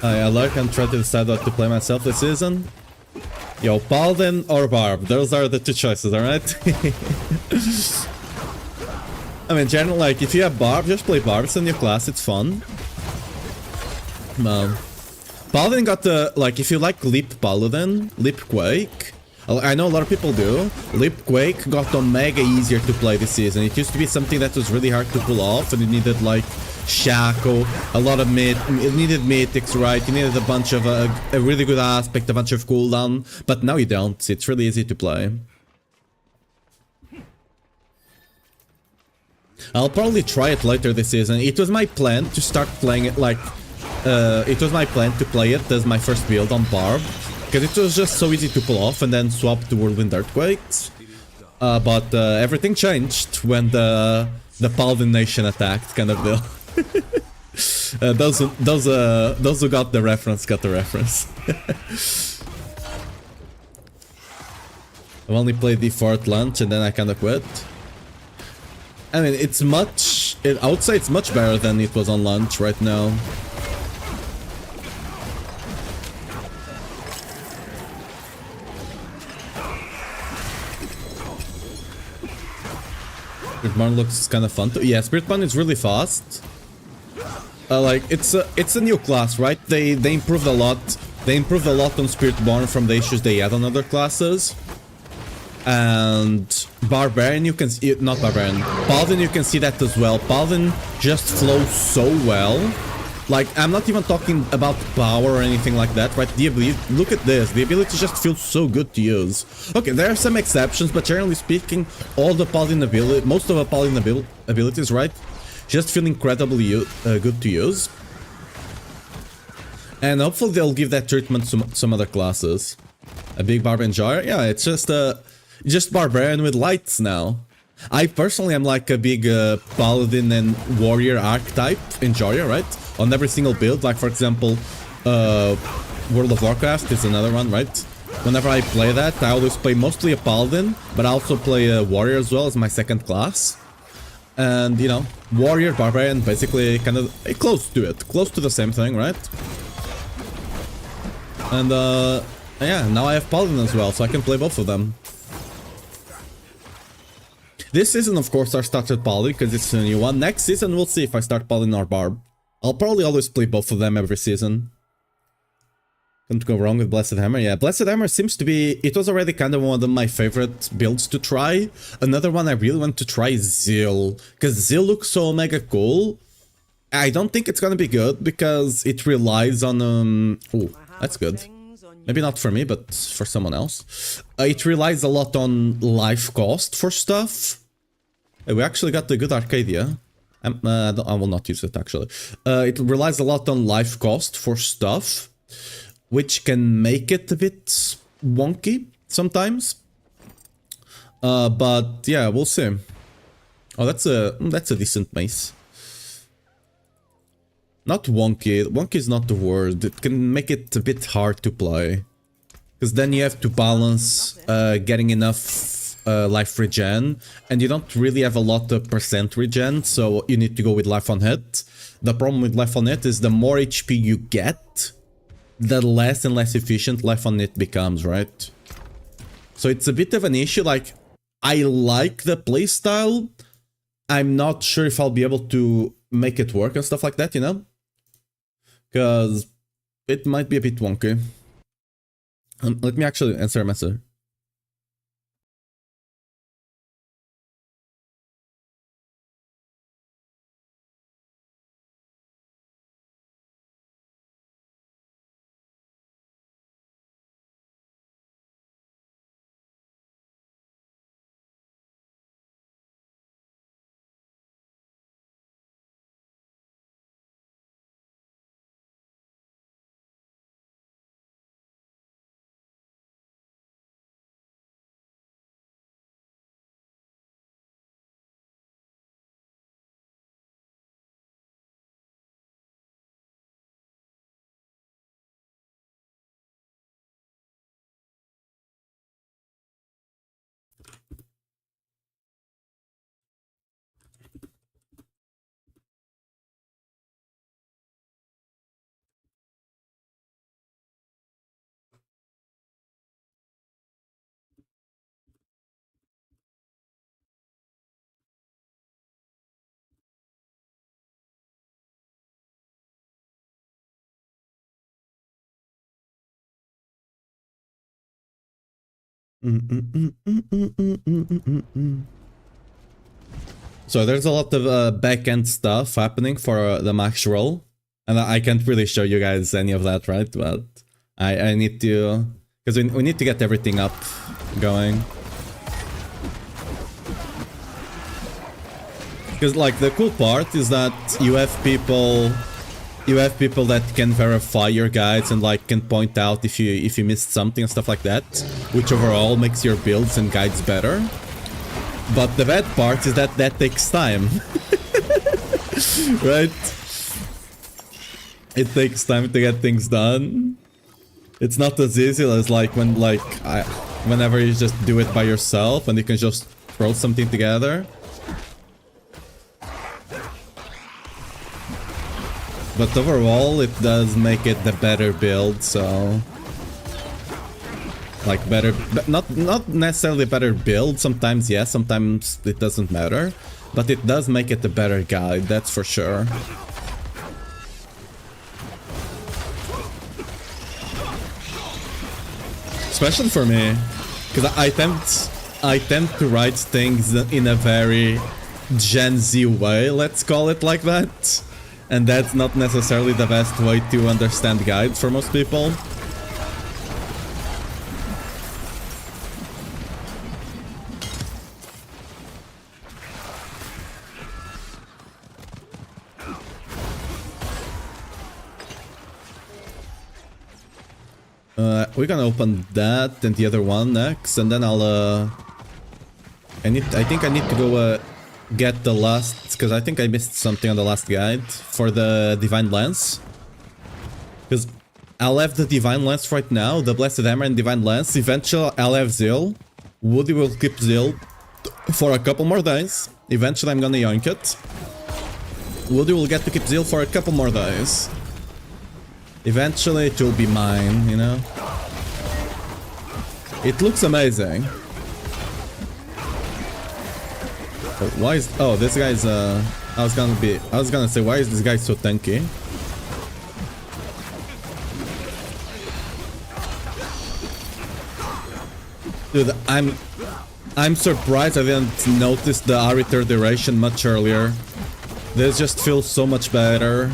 Hi, Alec. I'm trying to decide what to play myself this season. Yo, Paladin or Barb. Those are the two choices, alright? I mean, generally, like, if you have Barb, just play Barb. It's a new class. It's fun. Paladin got the... Like, if you like Leap Paladin, Leap Quake... I know a lot of people do. Leap Quake got Omega easier to play this season. It used to be something that was really hard to pull off, and it needed like Shaco, a lot of it needed mythics, right? You needed a bunch of a really good aspect, a bunch of cooldown, but now you don't. It's really easy to play. I'll probably try it later this season. It was my plan to start playing it like... it was my plan to play it as my first build on Barb. Because it was just so easy to pull off and then swap to Whirlwind Earthquakes. But everything changed when the Paladin Nation attacked, kind of deal. Those who got the reference got the reference. I've only played the fourth launch and then I kinda quit. I mean, it's much... I would say it's much better than it was on launch right now. Spirit Barn looks kind of fun too. Yeah, Spirit Barn is really fast. Like it's a new class, right? They improved a lot. They improved a lot on Spirit Barn from the issues they had on other classes. And Barbarian, you can see, not Barbarian, Paladin, you can see that as well. Paladin just flows so well. Like, I'm not even talking about power or anything like that, right? The ability, look at this, the ability just feels so good to use. Okay, there are some exceptions, but generally speaking, all the Paladin ability, most of the Paladin abilities, right, just feel incredibly good to use. And hopefully they'll give that treatment to some other classes. A big Barbarian Jar? Yeah, it's just Barbarian with lights now. I personally am like a big Paladin and Warrior archetype in Joria, right? On every single build, like for example, World of Warcraft is another one, right? Whenever I play that, I always play mostly a Paladin, but I also play a Warrior as well as my second class. And, you know, Warrior, Barbarian, basically kind of close to it. Close to the same thing, right? And, yeah, now I have Paladin as well, so I can play both of them. This season, of course, I started Paladin because it's a new one. Next season, we'll see if I start Paladin or Barb. I'll probably always play both of them every season. Can't go wrong with Blessed Hammer. Yeah, Blessed Hammer seems to be... It was already kind of one of my favorite builds to try. Another one I really want to try is Zeal. Because Zeal looks so mega cool. I don't think it's gonna be good because it relies on... Ooh, that's good. Maybe not for me, but for someone else. It relies a lot on life cost for stuff. We actually got the good Arcadia. I will not use it, actually. It relies a lot on life cost for stuff, which can make it a bit wonky sometimes. But yeah, we'll see. Oh, that's a decent mace. Not wonky. Wonky is not the word. It can make it a bit hard to play. Because then you have to balance getting enough life regen. And you don't really have a lot of percent regen, so you need to go with life on hit. The problem with life on hit is the more HP you get, the less and less efficient life on hit becomes, right? So it's a bit of an issue. Like, I like the playstyle. I'm not sure if I'll be able to make it work and stuff like that, you know? Because it might be a bit wonky. Let me actually answer a message. So there's a lot of back-end stuff happening for the max roll. And I can't really show you guys any of that, right? But I need to... Because we need to get everything up going. Because, like, the cool part is that you have people... You have people that can verify your guides and, like, can point out if you missed something and stuff like that. Which overall makes your builds and guides better. But the bad part is that takes time. Right? It takes time to get things done. It's not as easy as like when whenever you just do it by yourself and you can just throw something together. But overall it does make it the better build, so like better, not necessarily better build. Sometimes yes, sometimes it doesn't matter, but it does make it a better guide, that's for sure. Especially for me, because I tend to write things in a very Gen Z way, let's call it like that. And that's not necessarily the best way to understand guides for most people. We're gonna open that and the other one next, and then I'll I think I need to go get the last, because I think I missed something on the last guide for the Divine Lance. Because I'll have the Divine Lance right now, the Blessed Hammer and Divine Lance. Eventually I'll have Zeal. Woody will keep Zeal for a couple more days. Eventually I'm gonna yoink it. Woody will get to keep Zeal for a couple more days. Eventually it will be mine, you know? It looks amazing. Why is... Oh, this guy's... I was gonna say, why is this guy so tanky? Dude, I'm surprised I didn't notice the Arbiter duration much earlier. This just feels so much better.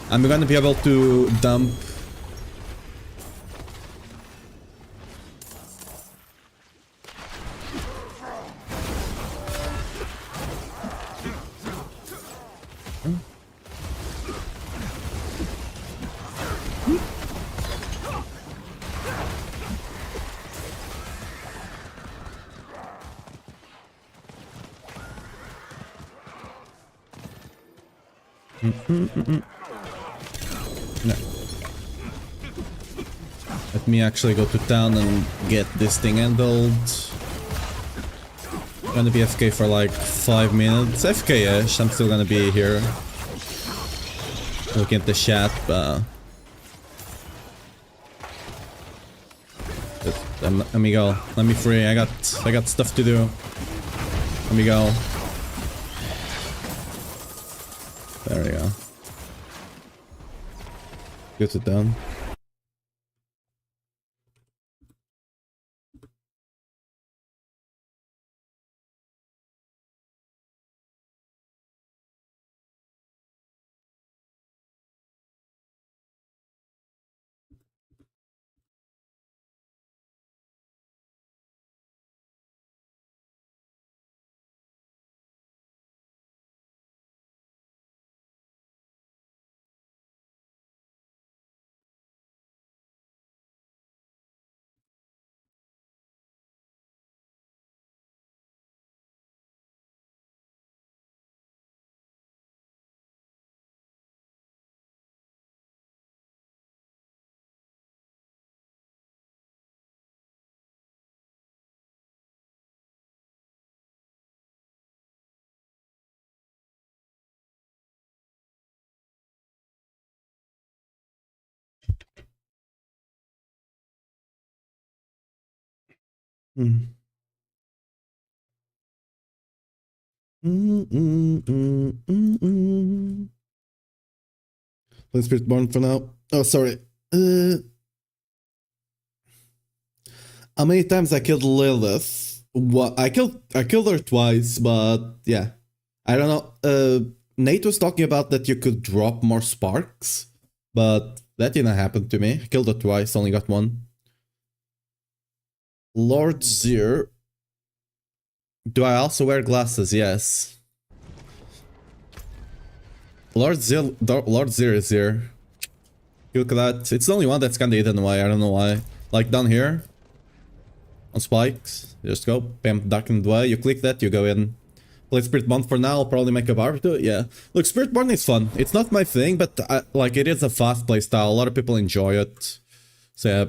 I'm gonna be able to dump... No. Let me actually go to town and get this thing handled. Gonna be FK for like 5 minutes. FK-ish, I'm still gonna be here. Looking at the chat, let me go. Let me free. I got stuff to do. Let me go. There we go. Get it done. Mm. Let's Spirit Born for now. Oh, sorry. How many times I killed Lilith? What I killed her twice, but yeah. I don't know. Nate was talking about that you could drop more sparks, but that didn't happen to me. I killed her twice, only got one. Lord Zir. Do I also wear glasses? Yes. Lord Zir is here. Look at that. It's the only one that's kinda hidden away. I don't know why. Like down here. On spikes. You just go. Bam, darken the way. You click that, you go in. Play Spirit Bond for now. I'll probably make a bar to it. Yeah. Look, Spirit Bond is fun. It's not my thing, but like it is a fast play style. A lot of people enjoy it. So yeah.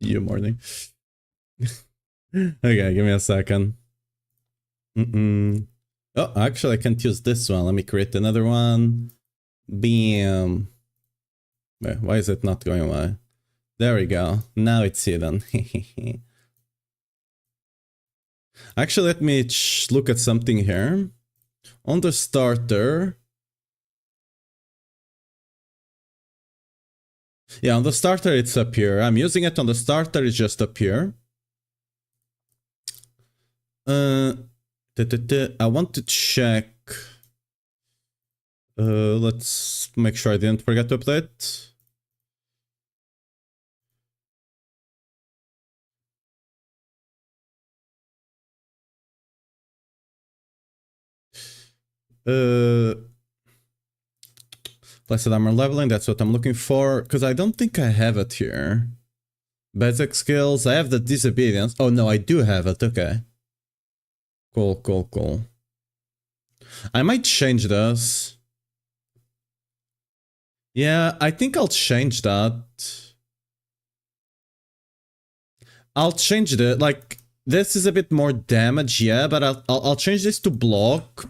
You morning. Okay, give me a second. Oh, actually, I can't use this one. Let me create another one. Bam. Wait, why is it not going away? There we go. Now it's hidden. Actually, let me look at something here. On the starter. Yeah, on the starter it's up here. I'm using it on the starter, it's just up here. I want to check. Let's make sure I didn't forget to update. Blessed armor leveling, that's what I'm looking for. Because I don't think I have it here. Basic skills, I have the disobedience. Oh no, I do have it, okay. Cool. I might change this. Yeah, I think I'll change that. I'll change it. Like, this is a bit more damage, yeah, but I'll change this to block.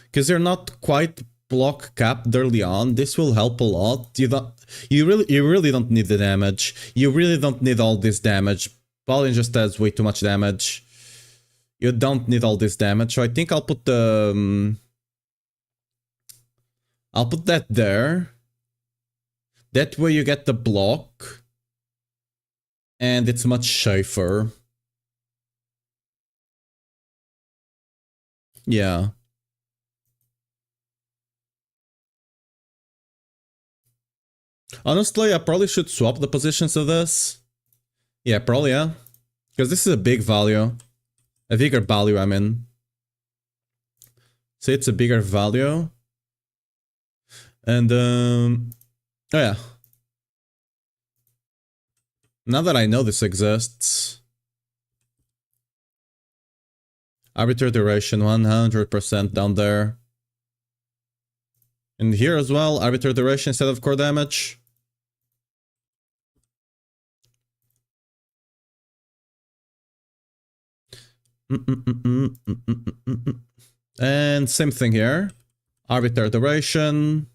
Because you're not quite block capped early on. This will help a lot. You really don't need the damage. You really don't need all this damage. Paladin just does way too much damage. You don't need all this damage. So I think I'll put the I'll put that there. That way you get the block. And it's much safer. Yeah. Honestly, I probably should swap the positions of this. Yeah, probably, yeah. Because this is a big value. A bigger value, I mean. So it's a bigger value. And, oh yeah. Now that I know this exists. Arbitrary duration, 100% down there. And here as well, arbitrary duration instead of core damage. And same thing here. Arbitrary duration.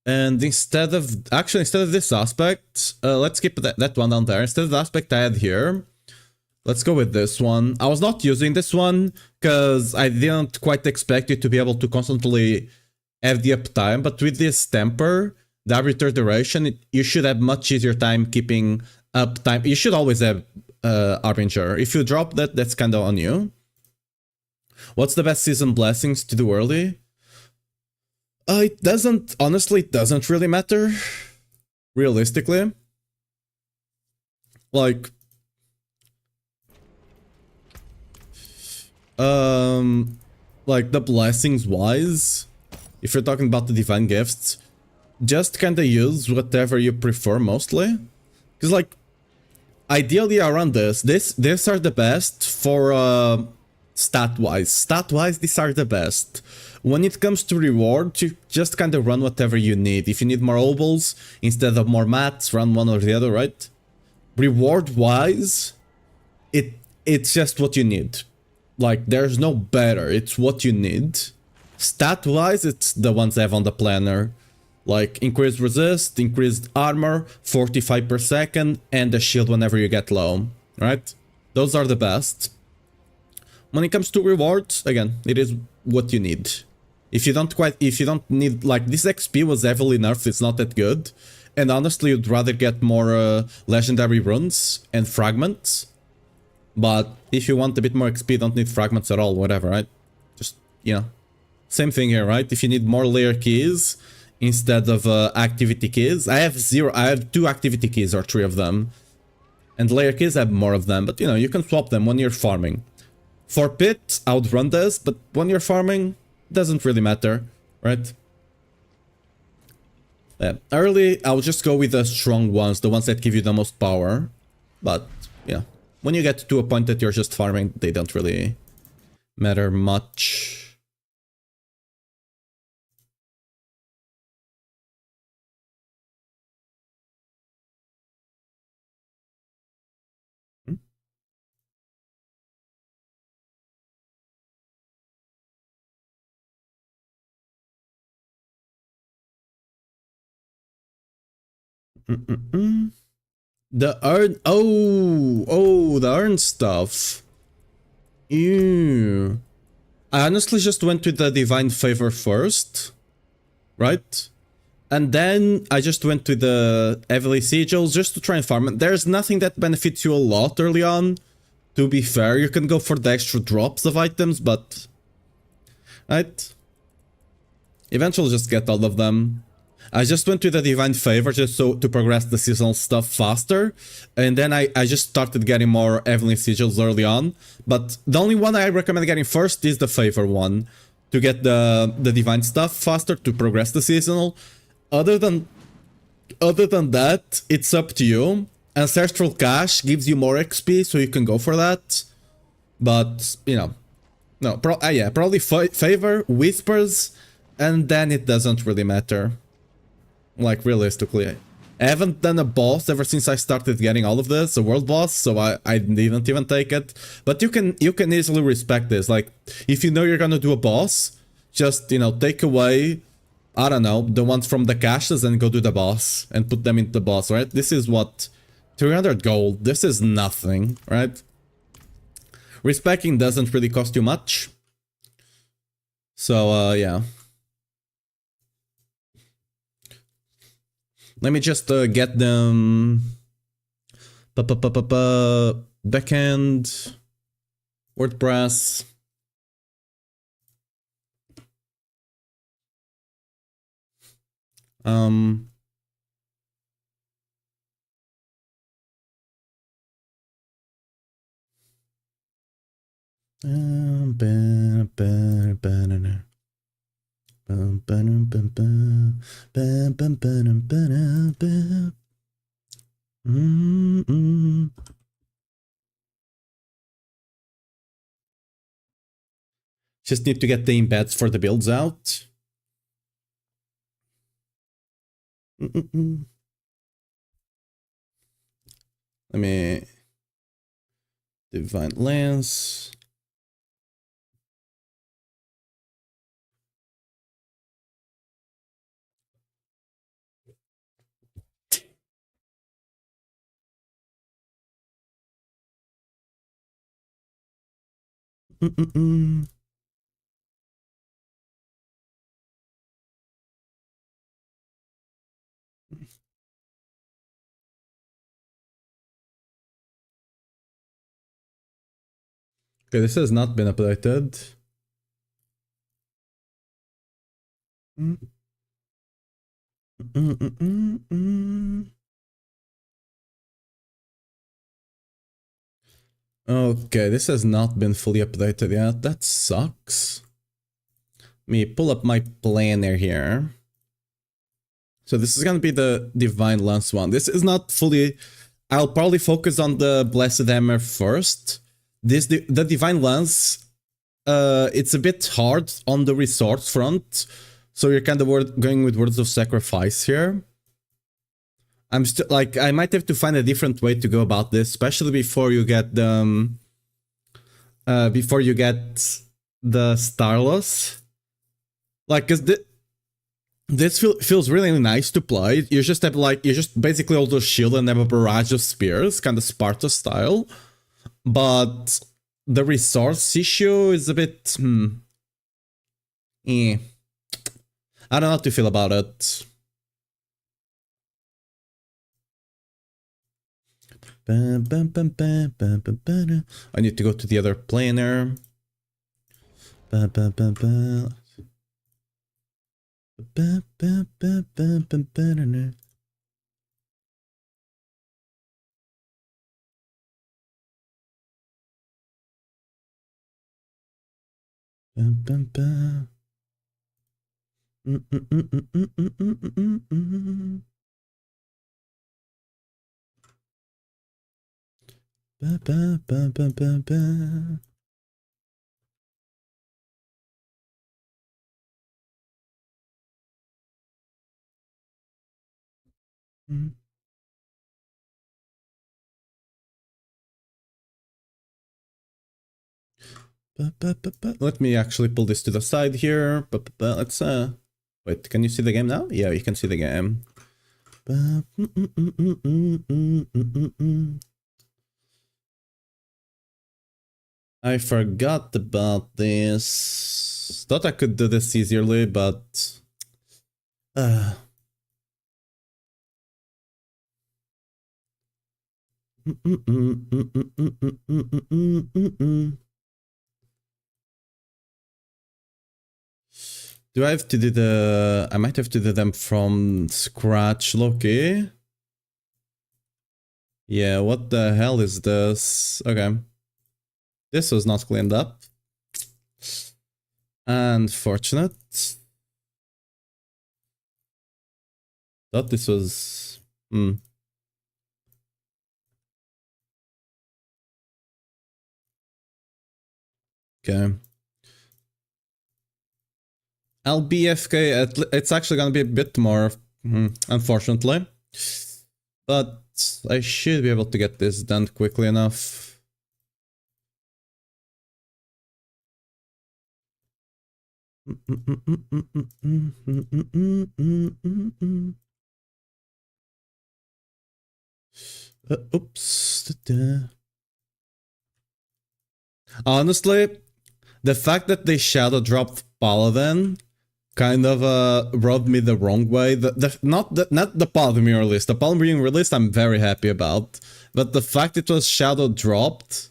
And instead of this aspect, let's keep that one down there. Instead of the aspect I had here, let's go with this one. I was not using this one because I didn't quite expect it to be able to constantly have the uptime. But with this temper, the arbitrary duration, you should have much easier time keeping uptime. You should always have Harbinger. If you drop that, that's kind of on you. What's the best season blessings to do early? It doesn't, honestly, it doesn't really matter. Realistically. Like, the blessings wise, if you're talking about the divine gifts, just kind of use whatever you prefer mostly. Because, like, ideally around these are the best for stat-wise. Stat-wise, these are the best. When it comes to reward, you just kind of run whatever you need. If you need more obols instead of more mats, run one or the other, right? Reward-wise, it's just what you need. Like, there's no better, it's what you need. Stat-wise, it's the ones I have on the planner. Like, increased resist, increased armor, 45 per second, and the shield whenever you get low, right? Those are the best. When it comes to rewards, again, it is what you need. If you don't need, like, this XP was heavily nerfed, it's not that good. And honestly, you'd rather get more legendary runes and fragments. But if you want a bit more XP, you don't need fragments at all, whatever, right? Just, you know, same thing here, right? If you need more layer keys instead of activity keys, I have 2 activity keys or 3 of them. And layer keys, I have more of them, but you know, you can swap them when you're farming. For pit, I would run this, but when you're farming, doesn't really matter, right? Early, I'll just go with the strong ones, the ones that give you the most power. But, yeah, when you get to a point that you're just farming, they don't really matter much. The urn. Oh, the urn stuff. Ew. I honestly just went with the divine favor first, right? And then I just went to the heavily sigils just to try and farm it. There's nothing that benefits you a lot early on. To be fair, you can go for the extra drops of items, but right? Eventually just get all of them. I just went to the divine favor just so to progress the seasonal stuff faster, and then I just started getting more heavenly sigils early on. But the only one I recommend getting first is the favor one, to get the divine stuff faster to progress the seasonal. Other than that, it's up to you. Ancestral Cache gives you more XP, so you can go for that. But, you know, No, yeah, probably favor, whispers, and then it doesn't really matter. Like, realistically. I haven't done a boss ever since I started getting all of this, a world boss, so I didn't even take it. But you can easily respect this. Like, if you know you're gonna do a boss, just, you know, take away, I don't know, the ones from the caches and go do the boss and put them into the boss, right? This is what, 300 gold, this is nothing, right? Respecking doesn't really cost you much. So, yeah. Let me just get them. Backend. WordPress. Just need to get the embeds for the builds out. Let me... Divine Lance. Okay, this has not been updated. Okay, this has not been fully updated yet. That sucks. Let me pull up my planner here. So this is gonna be the Divine Lance one. This is not fully... I'll probably focus on the Blessed Hammer first. The Divine Lance, it's a bit hard on the resource front. So you're kind of going with Words of Sacrifice here. I'm still like, I might have to find a different way to go about this, especially before you get the Starless. Like, cause this feels really nice to play. You just have like, you just basically hold a shield and have a barrage of spears, kind of Sparta style. But the resource issue is a bit, I don't know how to feel about it. I need to go to the other planner. Let me actually pull this to the side here. Let's wait, can you see the game now? Yeah, you can see the game. I forgot about this. Thought I could do this easily, but do I have to do the... I might have to do them from scratch, Loki. Yeah, what the hell is this? Okay. This was not cleaned up. Unfortunate. Thought this was... Okay. I'll be FK. It's actually gonna be a bit more, unfortunately. But I should be able to get this done quickly enough. Oops. Honestly, the fact that they shadow dropped Paladin kind of rubbed me the wrong way. Not the Paladin release. The Paladin being released, I'm very happy about. But the fact it was shadow dropped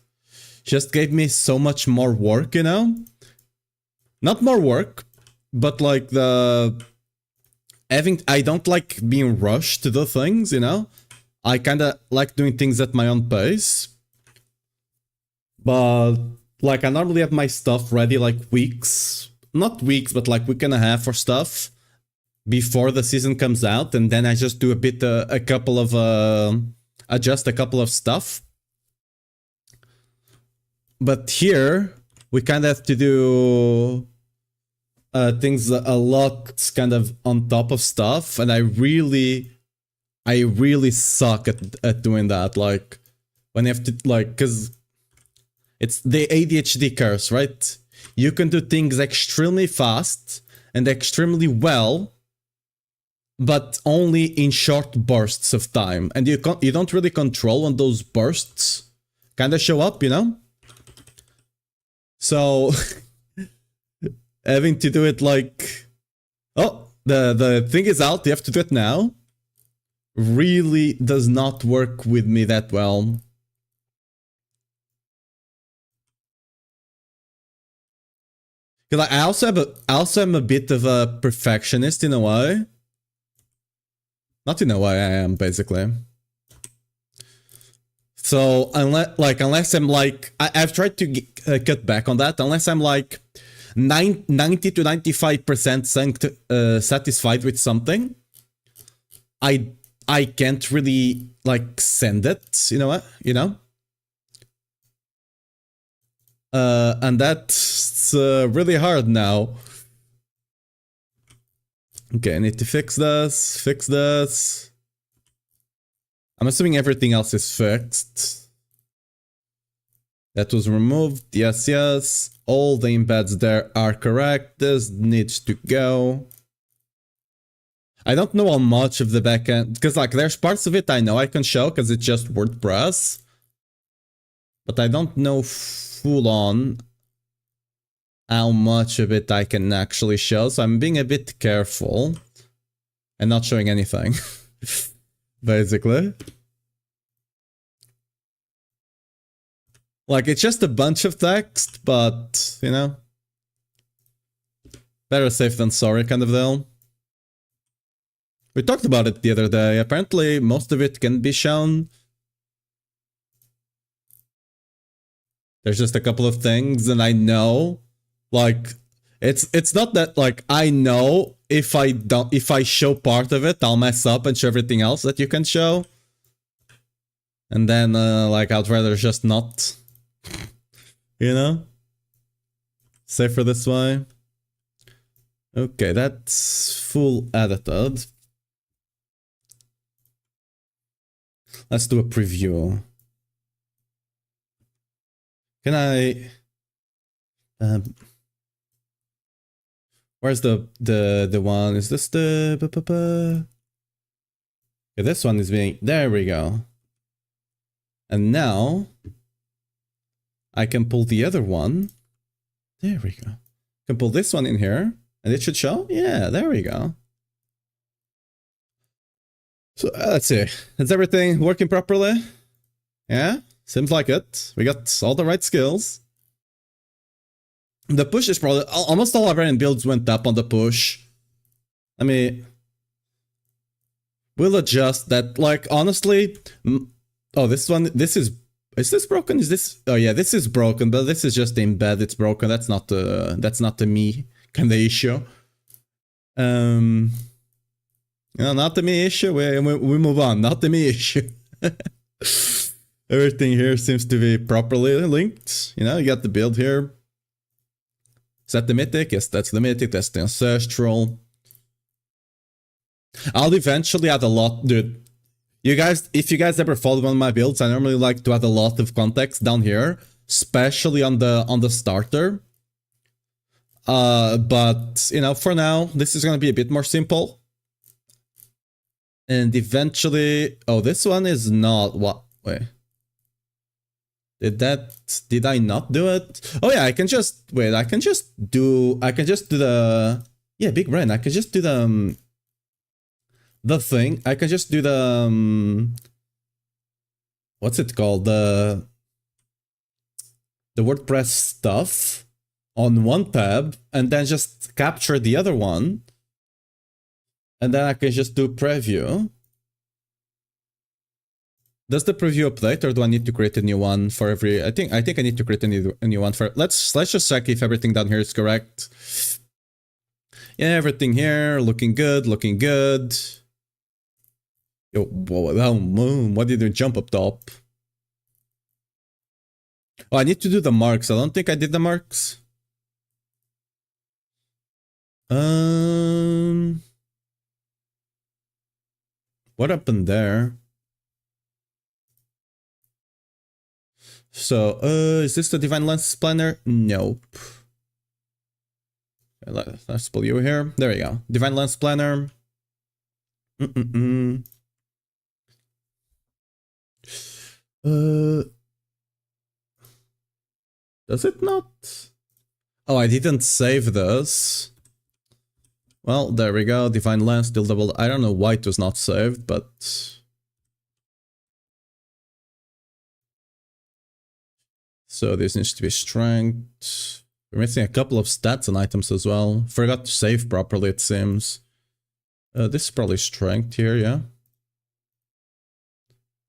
just gave me so much more work, you know? Not more work, but like I don't like being rushed to do things, you know? I kinda like doing things at my own pace. But like I normally have my stuff ready like weeks. Not weeks, but like week and a half or stuff before the season comes out, and then I just do adjust a couple of stuff. But here we kind of have to do things a lot kind of on top of stuff, and I really suck at doing that. Like when you have to because it's the ADHD curse, right? You can do things extremely fast and extremely well, but only in short bursts of time, and you don't really control when those bursts kind of show up, you know? So having to do it like, oh, the thing is out, you have to do it now, really does not work with me that well. Because I also am a bit of a perfectionist in a way. Not in a way, I am basically. So unless I'm like, I've tried to cut back on that. Unless I'm like 90 to 95% satisfied with something, I can't really like send it. You know what? You know. And that's really hard now. Okay, I need to fix this. I'm assuming everything else is fixed. That was removed. Yes, yes. All the embeds there are correct. This needs to go. I don't know how much of the backend, because like there's parts of it I know I can show because it's just WordPress. But I don't know full on how much of it I can actually show, so I'm being a bit careful and not showing anything. Basically. Like, it's just a bunch of text, but, you know, better safe than sorry kind of deal. We talked about it the other day. Apparently, most of it can be shown. There's just a couple of things, and I know, like, it's not that, like, I know if I show part of it, I'll mess up and show everything else that you can show. And then, like, I'd rather just not, you know? Safer this way. Okay, that's full edited. Let's do a preview. Can I... where's the one? Is this the... Okay, this one is being... There we go. And now... I can pull the other one. There we go. I can pull this one in here. And it should show? Yeah, there we go. So, let's see. Is everything working properly? Yeah? Seems like it. We got all the right skills. The push is probably... Almost all our builds went up on the push. I mean... We'll adjust that. Like, honestly... Oh, this one... This is... Is this broken? Is this... Oh, yeah, this is broken, but this is just the embed. It's broken. That's not the me kind of issue. You know, not the me issue. We move on. Not the me issue. Everything here seems to be properly linked. You know, you got the build here. Is that the mythic? Yes, that's the mythic. That's the ancestral. I'll eventually add a lot, dude. You guys, if you guys ever follow one of my builds, I normally like to add a lot of context down here, especially on the starter. But you know, for now, this is gonna be a bit more simple. And eventually, oh, this one is not what? Wait, did I not do it? Oh yeah, I can just wait. I can just do the big brain. I can just do the thing. I can just do the what's it called, the WordPress stuff on one tab, and then just capture the other one, and then I can just do preview. Does the preview update, or do I need to create a new one for every? I think I need to create a new one for. Let's just check if everything down here is correct. Yeah, everything here looking good, looking good. Yo, why did you jump up top? Oh, I need to do the marks. I don't think I did the marks. What happened there? So, is this the Divine Lens Planner? Nope. Let's pull you here. There we go. Divine Lens Planner. Does it not? Oh, I didn't save this. Well, there we go. Divine Lens, still double. I don't know why it was not saved, but... So this needs to be strength. We're missing a couple of stats and items as well. Forgot to save properly, it seems. This is probably strength here, yeah.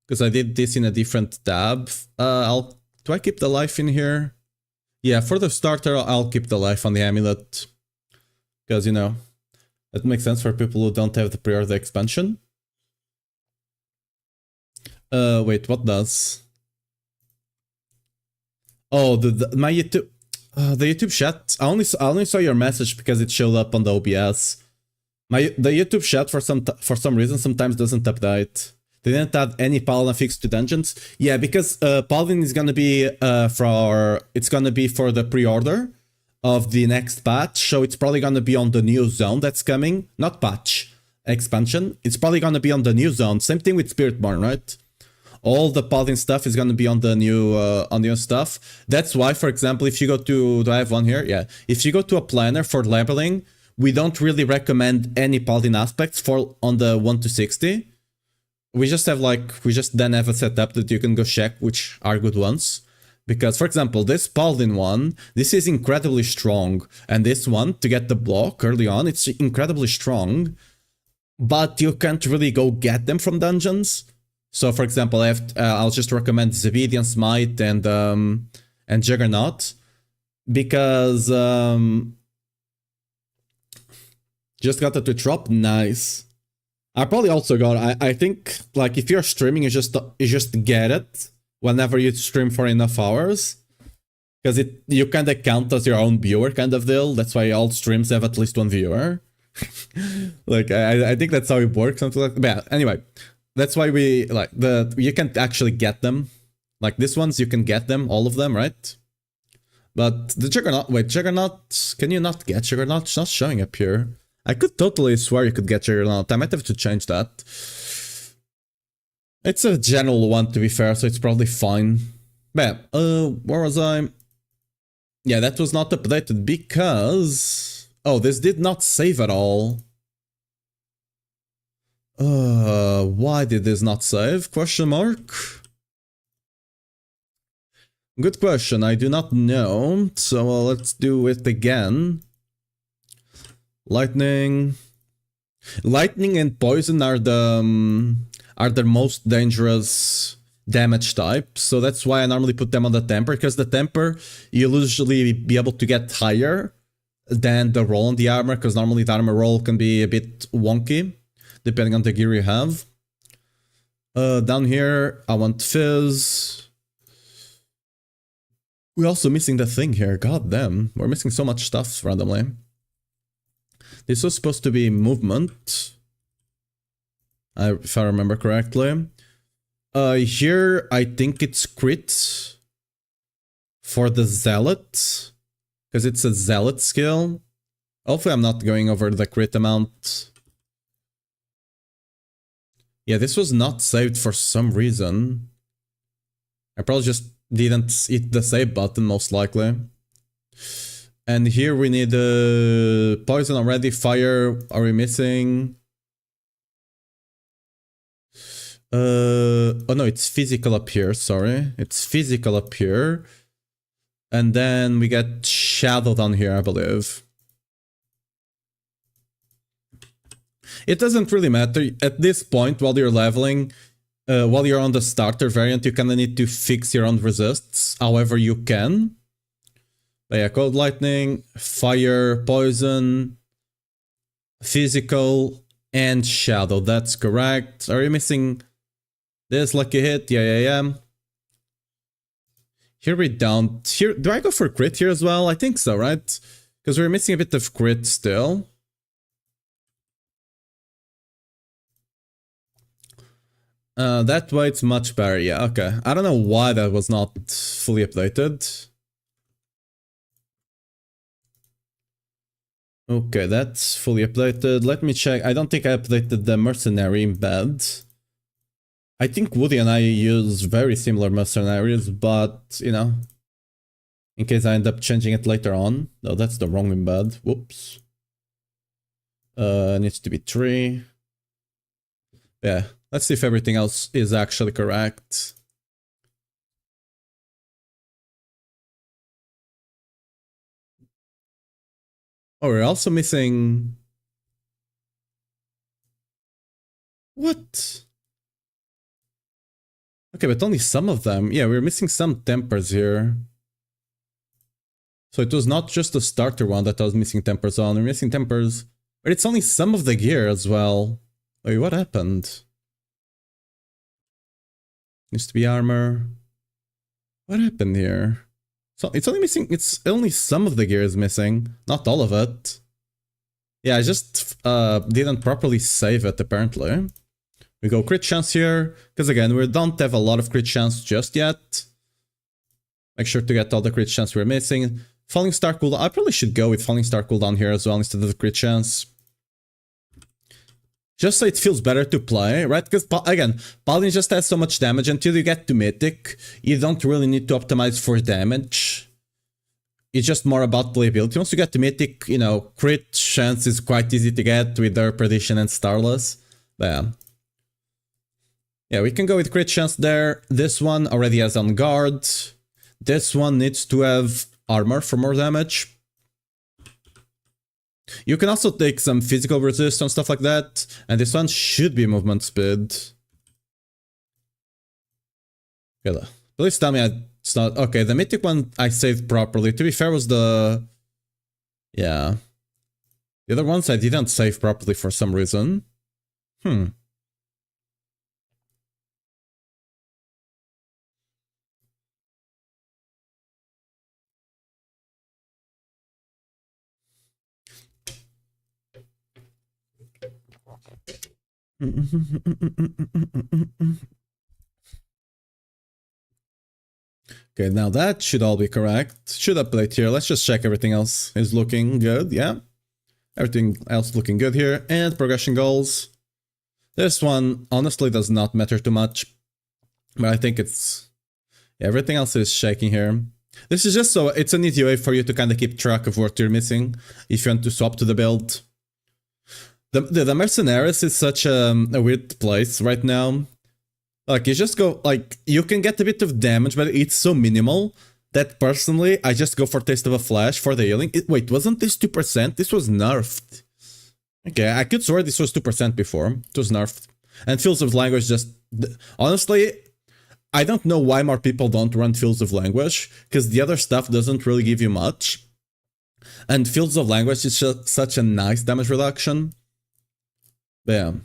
Because I did this in a different tab. Do I keep the life in here? Yeah, for the starter, I'll keep the life on the amulet. Because, you know, that makes sense for people who don't have the pre-order expansion. Wait, what does? Oh, my YouTube, the YouTube chat. I only saw your message because it showed up on the OBS. The YouTube chat for some reason sometimes doesn't update. They didn't add any Paladin fix to dungeons. Yeah, because Paladin is gonna be for the pre-order of the next patch, so it's probably gonna be on the new zone that's coming. Not patch, expansion. It's probably gonna be on the new zone. Same thing with Spiritborn, right? All the Paladin stuff is gonna be on the new stuff. That's why, for example, if you go to, do I have one here? Yeah. If you go to a planner for leveling, we don't really recommend any Paladin aspects for on the 1 to 60. We just then have a setup that you can go check which are good ones. Because, for example, this Paladin one, this is incredibly strong. And this one, to get the block early on, it's incredibly strong. But you can't really go get them from dungeons. So, for example, I'll just recommend Zabedian Smite and Juggernaut. Because, just got it to drop, nice. I probably also got, I think, like, if you're streaming, you just get it whenever you stream for enough hours. Because you kind of count as your own viewer kind of deal. That's why all streams have at least one viewer. Like, I think that's how it works, something like that. But yeah, anyway, that's why we, like, you can actually get them. Like, these ones, you can get them, all of them, right? But the Juggernaut, wait, Juggernaut, can you not get Juggernaut? It's not showing up here. I could totally swear you could get Juggernaut. I might have to change that. It's a general one, to be fair, so it's probably fine. But yeah, where was I? Yeah, that was not updated because... Oh, this did not save at all. Why did this not save? Question mark? Good question, I do not know. So let's do it again. Lightning and poison are the most dangerous damage types, so that's why I normally put them on the temper, because the temper you'll usually be able to get higher than the roll on the armor, because normally the armor roll can be a bit wonky depending on the gear you have. Down here I want Fizz. We're also missing the thing here. God damn. We're missing so much stuff randomly. This was supposed to be movement. If I remember correctly. Here, I think it's crit for the zealot. Because it's a zealot skill. Hopefully I'm not going over the crit amount. Yeah, this was not saved for some reason. I probably just didn't hit the save button, most likely. And here we need poison already. Fire, are we missing? Oh no, it's physical up here, sorry. It's physical up here. And then we get shadow down here, I believe. It doesn't really matter. At this point, while you're leveling, while you're on the starter variant, you kinda need to fix your own resists however you can. But yeah, cold lightning, fire, poison, physical, and shadow. That's correct. Are you missing this lucky hit? Yeah. Here we don't. Here, do I go for crit here as well? I think so, right? Because we're missing a bit of crit still. That way it's much better. Yeah, okay. I don't know why that was not fully updated. Okay, that's fully updated. Let me check. I don't think I updated the mercenary embed. I think Woody and I use very similar mercenaries, but, you know, in case I end up changing it later on. No, that's the wrong embed. Whoops. Needs to be 3. Yeah, let's see if everything else is actually correct. Oh, we're also missing... What? Okay, but only some of them. Yeah, we're missing some tempers here. So it was not just the starter one that I was missing tempers on. We're missing tempers. But it's only some of the gear as well. Wait, what happened? Needs to be armor. What happened here? So it's only missing, it's only some of the gear is missing, not all of it. Yeah, I just didn't properly save it apparently. We go crit chance here, because again, we don't have a lot of crit chance just yet. Make sure to get all the crit chance we're missing. Falling Star cooldown, I probably should go with Falling Star cooldown here as well instead of the crit chance. Just so it feels better to play, right? Because, again, Paladin just has so much damage. Until you get to Mythic, you don't really need to optimize for damage. It's just more about playability. Once you get to Mythic, you know, crit chance is quite easy to get with their Perdition and Starless. But yeah, we can go with crit chance there. This one already has on guard. This one needs to have armor for more damage. You can also take some physical resist and stuff like that. And this one should be movement speed. Okay, please tell me it's not. Okay, the mythic one I saved properly. To be fair, was the... Yeah. The other ones I didn't save properly for some reason. Okay, now that should all be correct. Should update here. Let's just check everything else is looking good. Yeah. Everything else looking good here. And progression goals. This one honestly does not matter too much. But I think it's... Everything else is shaking here. This is just so... It's an easy way for you to kind of keep track of what you're missing. If you want to swap to the build. The Mercenaries is such a weird place right now. Like, you just go, like, you can get a bit of damage, but it's so minimal that personally, I just go for Taste of a Flash for the healing. Wait, wasn't this 2%? This was nerfed. Okay, I could swear this was 2% before. It was nerfed. And Fields of Language just... Honestly, I don't know why more people don't run Fields of Language, because the other stuff doesn't really give you much. And Fields of Language is just such a nice damage reduction. Bam.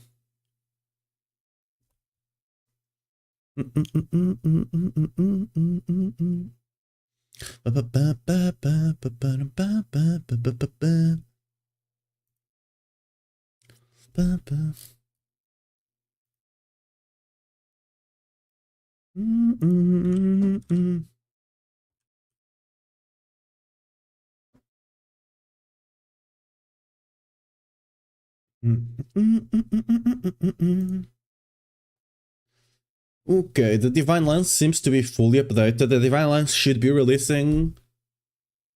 Okay, the Divine Lance seems to be fully updated. The Divine Lance should be releasing.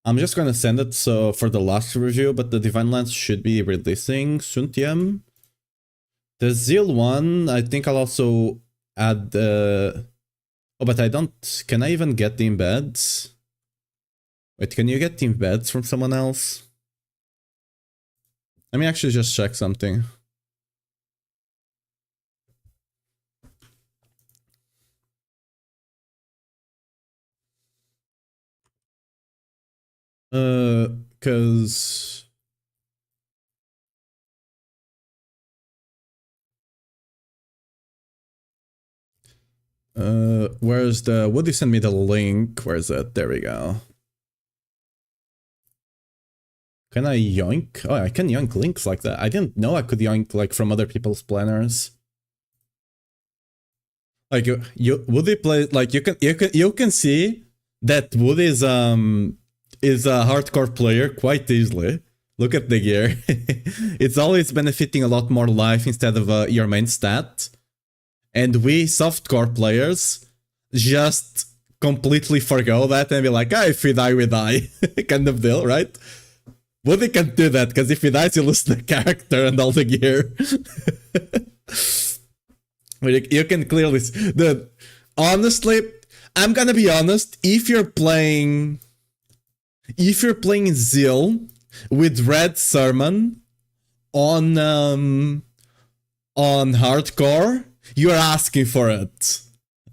I'm just gonna send it so for the last review, but the Divine Lance should be releasing soon. TM. The Zeal one, I think I'll also add the. Oh, but I don't. Can I even get the embeds? Wait, can you get the embeds from someone else? Let me actually just check something. Cause where's the, would you send me the link? Where's it? There we go. Can I yoink? Oh, I can yoink links like that. I didn't know I could yoink like from other people's planners. Like you Woody play, like you can see that Woody is a hardcore player quite easily. Look at the gear. It's always benefiting a lot more life instead of your main stat. And we softcore players just completely forgo that and be like, ah, if we die, we die. Kind of deal, right? Woody can't do that, because if he dies, you lose the character and all the gear. You can clearly see. Dude, honestly, I'm gonna be honest, if you're playing Zeal with Red Sermon on hardcore, you're asking for it.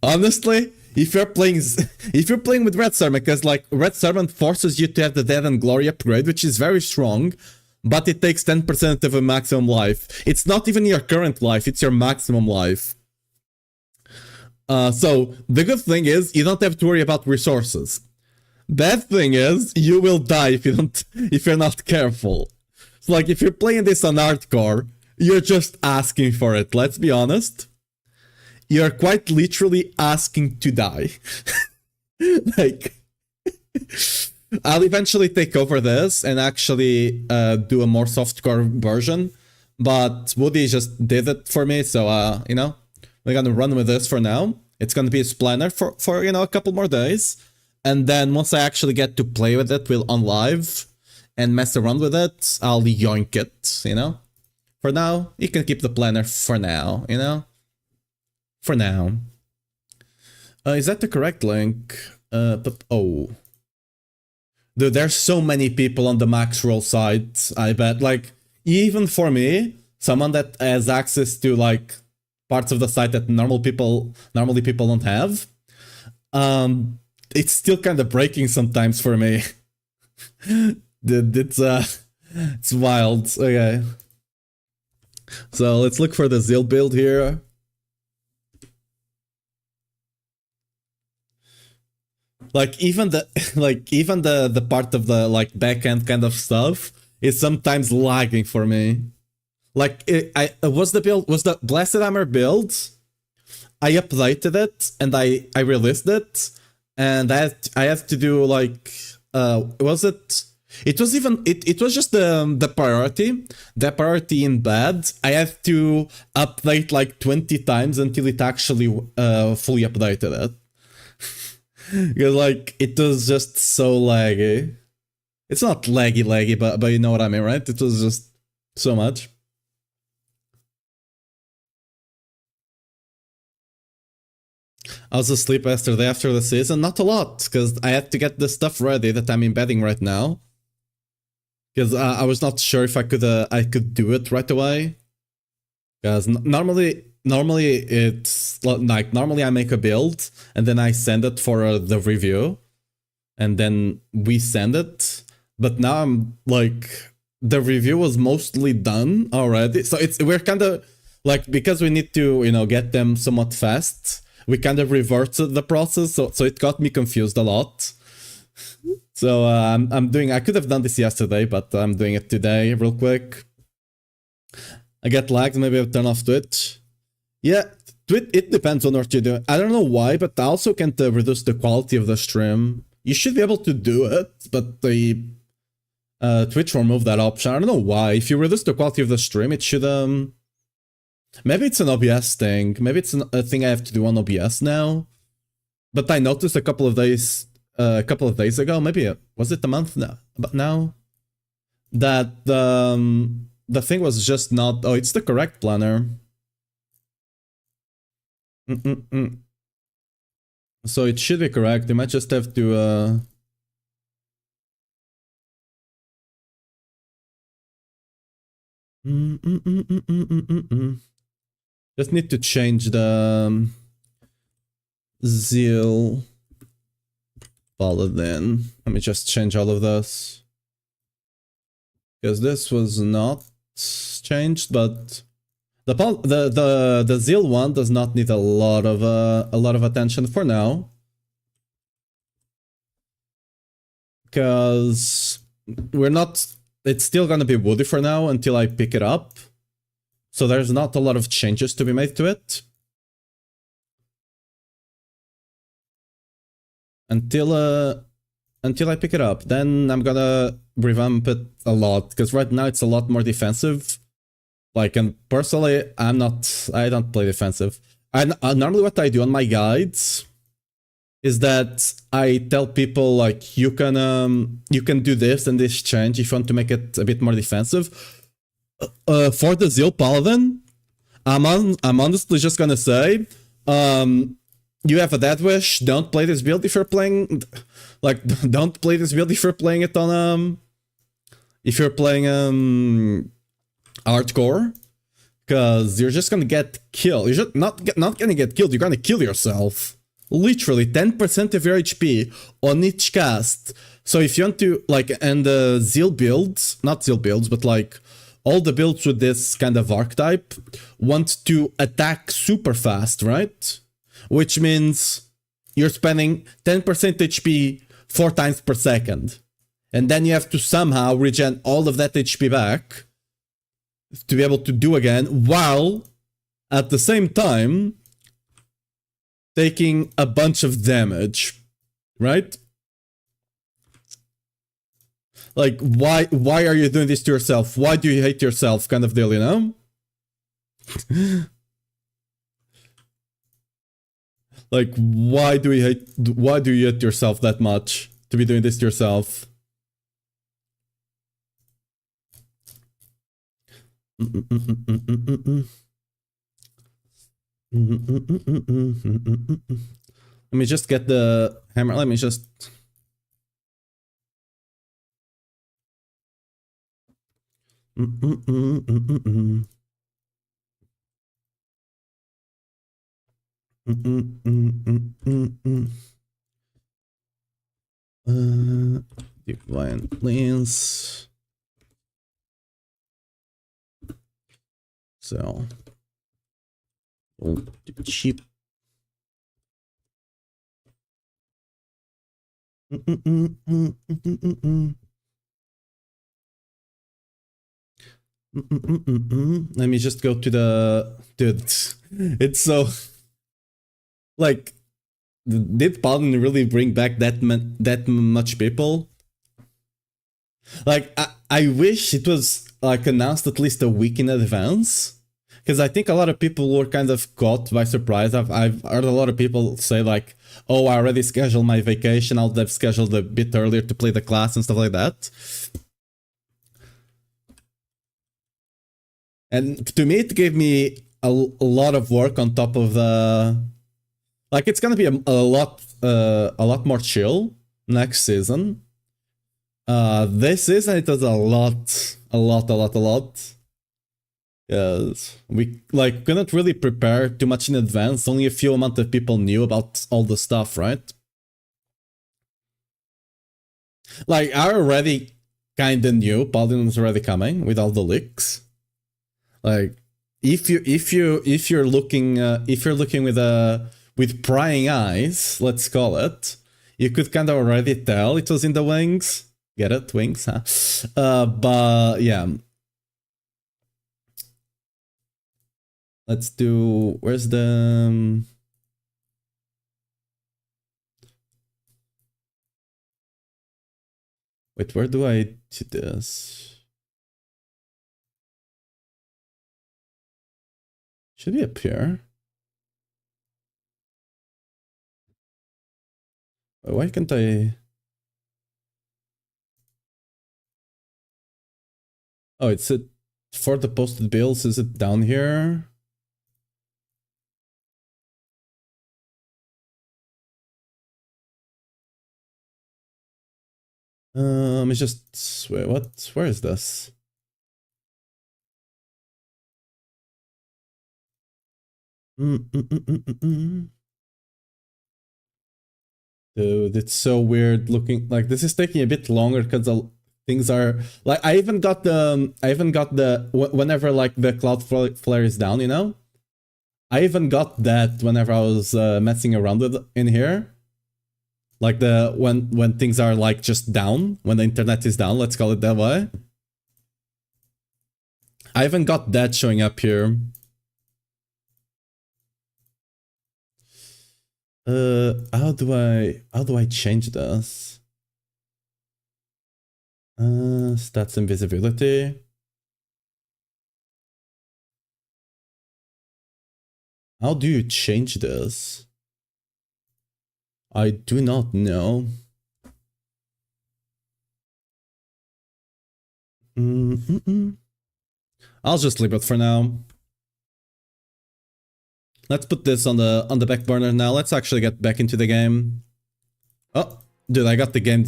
Honestly, if you're playing with Red Sermon, because like Red Sermon forces you to have the Dead and Glory upgrade, which is very strong, but it takes 10% of a maximum life. It's not even your current life, it's your maximum life. So the good thing is you don't have to worry about resources. Bad thing is you will die if you're not careful. So like if you're playing this on hardcore, you're just asking for it. Let's be honest. You're quite literally asking to die. Like, I'll eventually take over this and actually do a more softcore version, but Woody just did it for me, so you know, we're gonna run with this for now. It's gonna be a planner for you know, a couple more days, and then once I actually get to play with it, we'll on live and mess around with it. I'll yoink it, you know. For now, you can keep the planner for now, you know. For now. Is that the correct link? Oh. Dude, there's so many people on the max roll side, I bet. Like, even for me, someone that has access to, like, parts of the site that normally people don't have, it's still kind of breaking sometimes for me. Dude, it's wild. Okay. So let's look for the Zeal build here. Like even the part of the like backend kind of stuff is sometimes lagging for me. Like was the Blessed Hammer build? I updated it and I released it, and I had to do like was it? It was just the priority. The priority in bad, I had to update like 20 times until it actually fully updated it. Because like it was just so laggy. It's not laggy, but you know what I mean, right? It was just so much. I was asleep yesterday after the season. Not a lot, because I had to get the stuff ready that I'm embedding right now. Because I was not sure if I could do it right away. Because normally it's like normally I make a build and then I send it for the review, and then we send it. But now I'm like, the review was mostly done already, so we're kind of like, because we need to, you know, get them somewhat fast, we kind of reverted the process, so it got me confused a lot. So I'm doing. I could have done this yesterday, but I'm doing it today, real quick. I get lagged. Maybe I'll turn off Twitch. Yeah, it depends on what you do. I don't know why, but I also can't reduce the quality of the stream. You should be able to do it, but the Twitch removed that option. I don't know why. If you reduce the quality of the stream, it should maybe it's an OBS thing. Maybe it's a thing I have to do on OBS now. But I noticed a couple of days ago, maybe was it a month now? But now that the thing was just not. Oh, it's the correct planner. So it should be correct. You might just have to just need to change the Zeal Paladin. Let me just change all of this, because this was not changed, but the Zeal one does not need a lot of attention for now, because we're not. It's still gonna be woody for now until I pick it up, so there's not a lot of changes to be made to it until I pick it up. Then I'm gonna revamp it a lot, because right now it's a lot more defensive. Like, and personally, I don't play defensive. Normally what I do on my guides is that I tell people, like, you can do this and this change if you want to make it a bit more defensive. For the Zeal Paladin, I'm honestly just gonna say, you have a death wish. Don't play this build if you're playing, like, don't play this build if you're playing it on if you're playing hardcore, because you're just gonna get killed. You're just not gonna get killed. You're gonna kill yourself. Literally 10% of your HP on each cast. So if you want to, like, and the Zeal builds, not Zeal builds, but like all the builds with this kind of archetype want to attack super fast, right? Which means you're spending 10% HP 4 times per second. And then you have to somehow regen all of that HP back to be able to do again, while at the same time taking a bunch of damage, right? Like, why are you doing this to yourself? Why do you hate yourself, kind of deal, you know? Like, why do you hate yourself that much to be doing this to yourself? Let me just get the hammer. Let me just. Divine lens. So. Cheap. Let me just go to the. Dude, it's so. Like, did Paladin really bring back that much people? Like, I wish it was like announced at least a week in advance, because I think a lot of people were kind of caught by surprise. I've heard a lot of people say, like, oh, I already scheduled my vacation, I'll have scheduled a bit earlier to play the class and stuff like that. And to me, it gave me a lot of work on top of the. Like, it's gonna be a lot more chill next season. This season it was a lot. Yes, we like couldn't really prepare too much in advance. Only a few amount of people knew about all the stuff, right? Like, I already kinda knew Paladin was already coming with all the leaks. Like, if you're looking with prying eyes, let's call it, You could kind of already tell it was in the wings. Get it? Wings, huh? But yeah. Let's do... Where's the... Wait, where do I do this? Should be up here. Why can't I... Oh, it's it for the posted bills. Is it down here? It's just... Wait, what? Where is this? Dude, it's so weird looking. Like, this is taking a bit longer because things are like I even got the whenever like the cloud flare is down, you know. I even got that whenever I was messing around with in here. Like the when things are like just down, when the internet is down, let's call it that way. I even got that showing up here. How do I change this? Stats and visibility. How do you change this? I do not know. I'll just leave it for now. Let's put this on the back burner now. Let's actually get back into the game. Oh, dude, I got the game.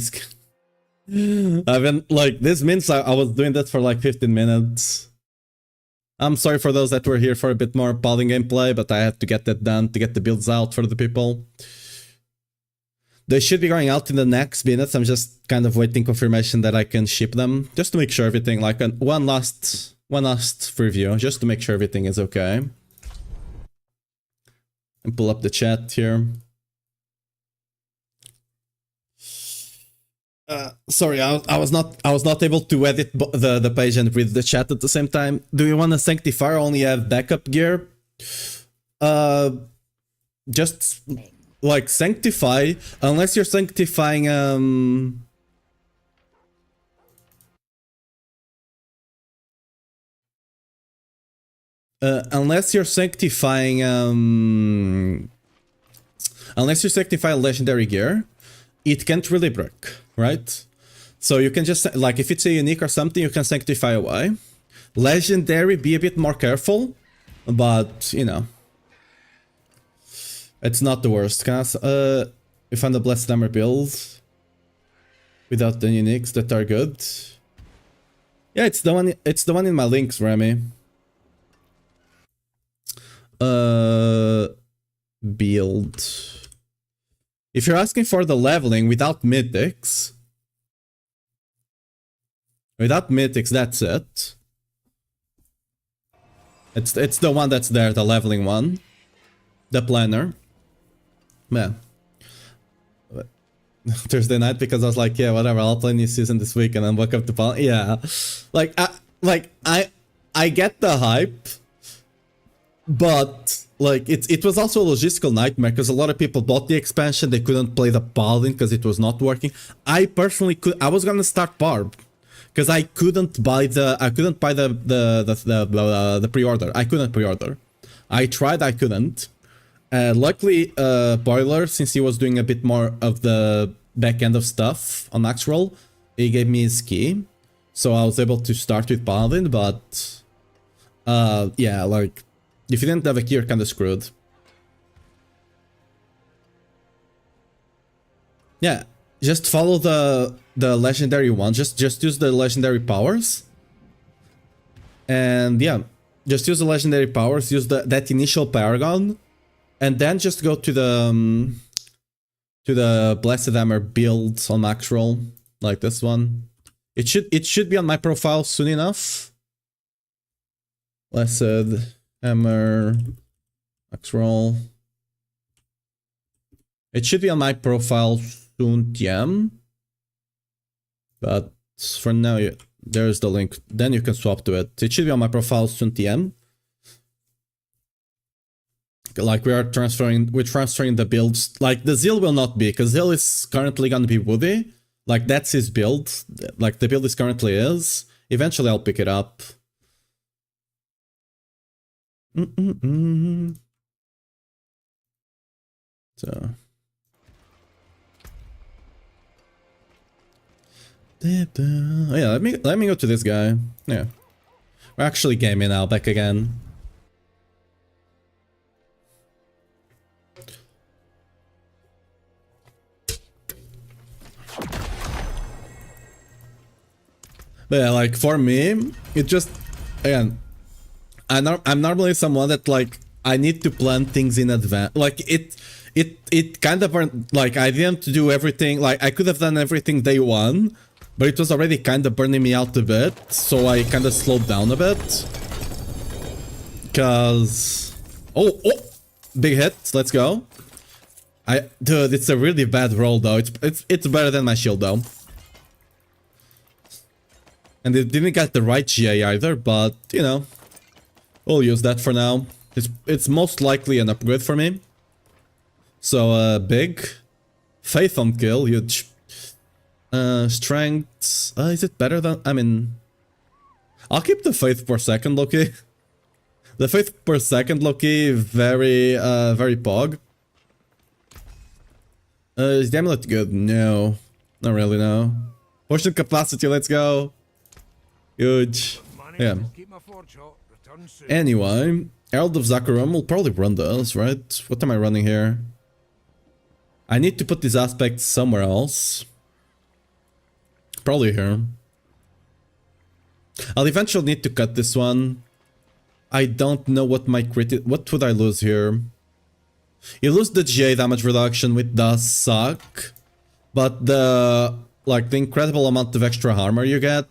I've been like, this means I was doing that for like 15 minutes. I'm sorry for those that were here for a bit more Paladin gameplay, but I had to get that done to get the builds out for the people. They should be going out in the next minutes. I'm just kind of waiting confirmation that I can ship them, just to make sure everything, like one last preview, just to make sure everything is okay. And pull up the chat here. Sorry, I was not able to edit the page and read the chat at the same time. Do you want to sanctify or only have backup gear? Just like sanctify, unless you're sanctifying unless you're sanctifying legendary gear, it can't really break, right? So you can just, like, if it's a unique or something, you can sanctify away. Legendary, be a bit more careful, but you know, it's not the worst. Can we find the Blessed Hammer build without the uniques that are good? Yeah, it's the one. It's the one in my links, Remy. Build. If you're asking for the leveling without mythics, that's it. It's the one that's there, the leveling one, the planner. Man, Thursday night, because I was like, yeah, whatever, I'll play new season this week, and then woke up to Paladin. Yeah, I get the hype, but like it was also a logistical nightmare because a lot of people bought the expansion, they couldn't play the Paladin because it was not working. I personally I was gonna start Barb because I couldn't buy the pre-order. I couldn't pre-order. I tried, I couldn't. Luckily, Boiler, since he was doing a bit more of the back end of stuff on Maxroll, he gave me his key, so I was able to start with Paladin. But yeah, like if you didn't have a key, you're kind of screwed. Yeah, just follow the legendary one. Just use the legendary powers, and yeah, just use the legendary powers. Use that initial Paragon. And then just go to the Blessed Hammer build on Maxroll, like this one. It should be on my profile soon enough. Blessed Hammer Maxroll. It should be on my profile Soon TM. But for now, there's the link. Then you can swap to it. It should be on my profile soon TM. Like we're transferring the builds. Like the Zeal will not be, because Zeal is currently gonna be Woody. Like that's his build. Like the build is currently is. Eventually I'll pick it up. So yeah, let me go to this guy. Yeah. We're actually gaming now, back again. But yeah, like for me, it just, again, I'm normally someone that like I need to plan things in advance. Like it kind of like I didn't do everything. Like I could have done everything day one, but it was already kind of burning me out a bit. So I kind of slowed down a bit. Cause oh, big hit. Let's go. Dude, it's a really bad roll though. It's better than my shield though. And it didn't get the right GA either, but you know, we'll use that for now. It's most likely an upgrade for me. So big faith on kill, huge. Strength. Is it better than? I mean, I'll keep the faith per second, Loki. The faith per second, Loki, very pog. Is the amulet good? No, not really. No. Potion capacity. Let's go. Huge. Yeah. Anyway, Herald of Zakarum will probably run those, right? What am I running here? I need to put these aspects somewhere else. Probably here. I'll eventually need to cut this one. I don't know what my crit... What would I lose here? You lose the GA damage reduction, which does suck. But the... like, the incredible amount of extra armor you get...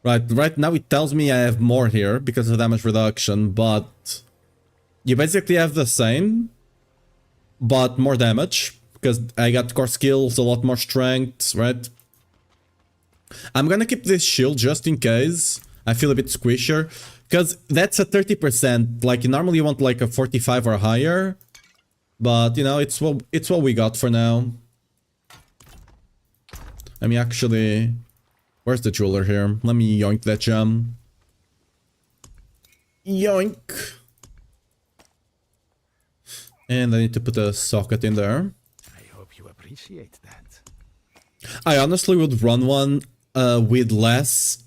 Right now it tells me I have more here because of damage reduction, but you basically have the same, but more damage because I got core skills, a lot more strength, right? I'm gonna keep this shield just in case I feel a bit squishier, because that's a 30%. Like normally you want like a 45 or higher, but you know it's what we got for now. Let me actually. Where's the jeweler here? Let me yoink that gem. Yoink. And I need to put a socket in there. I hope you appreciate that. I honestly would run one with less,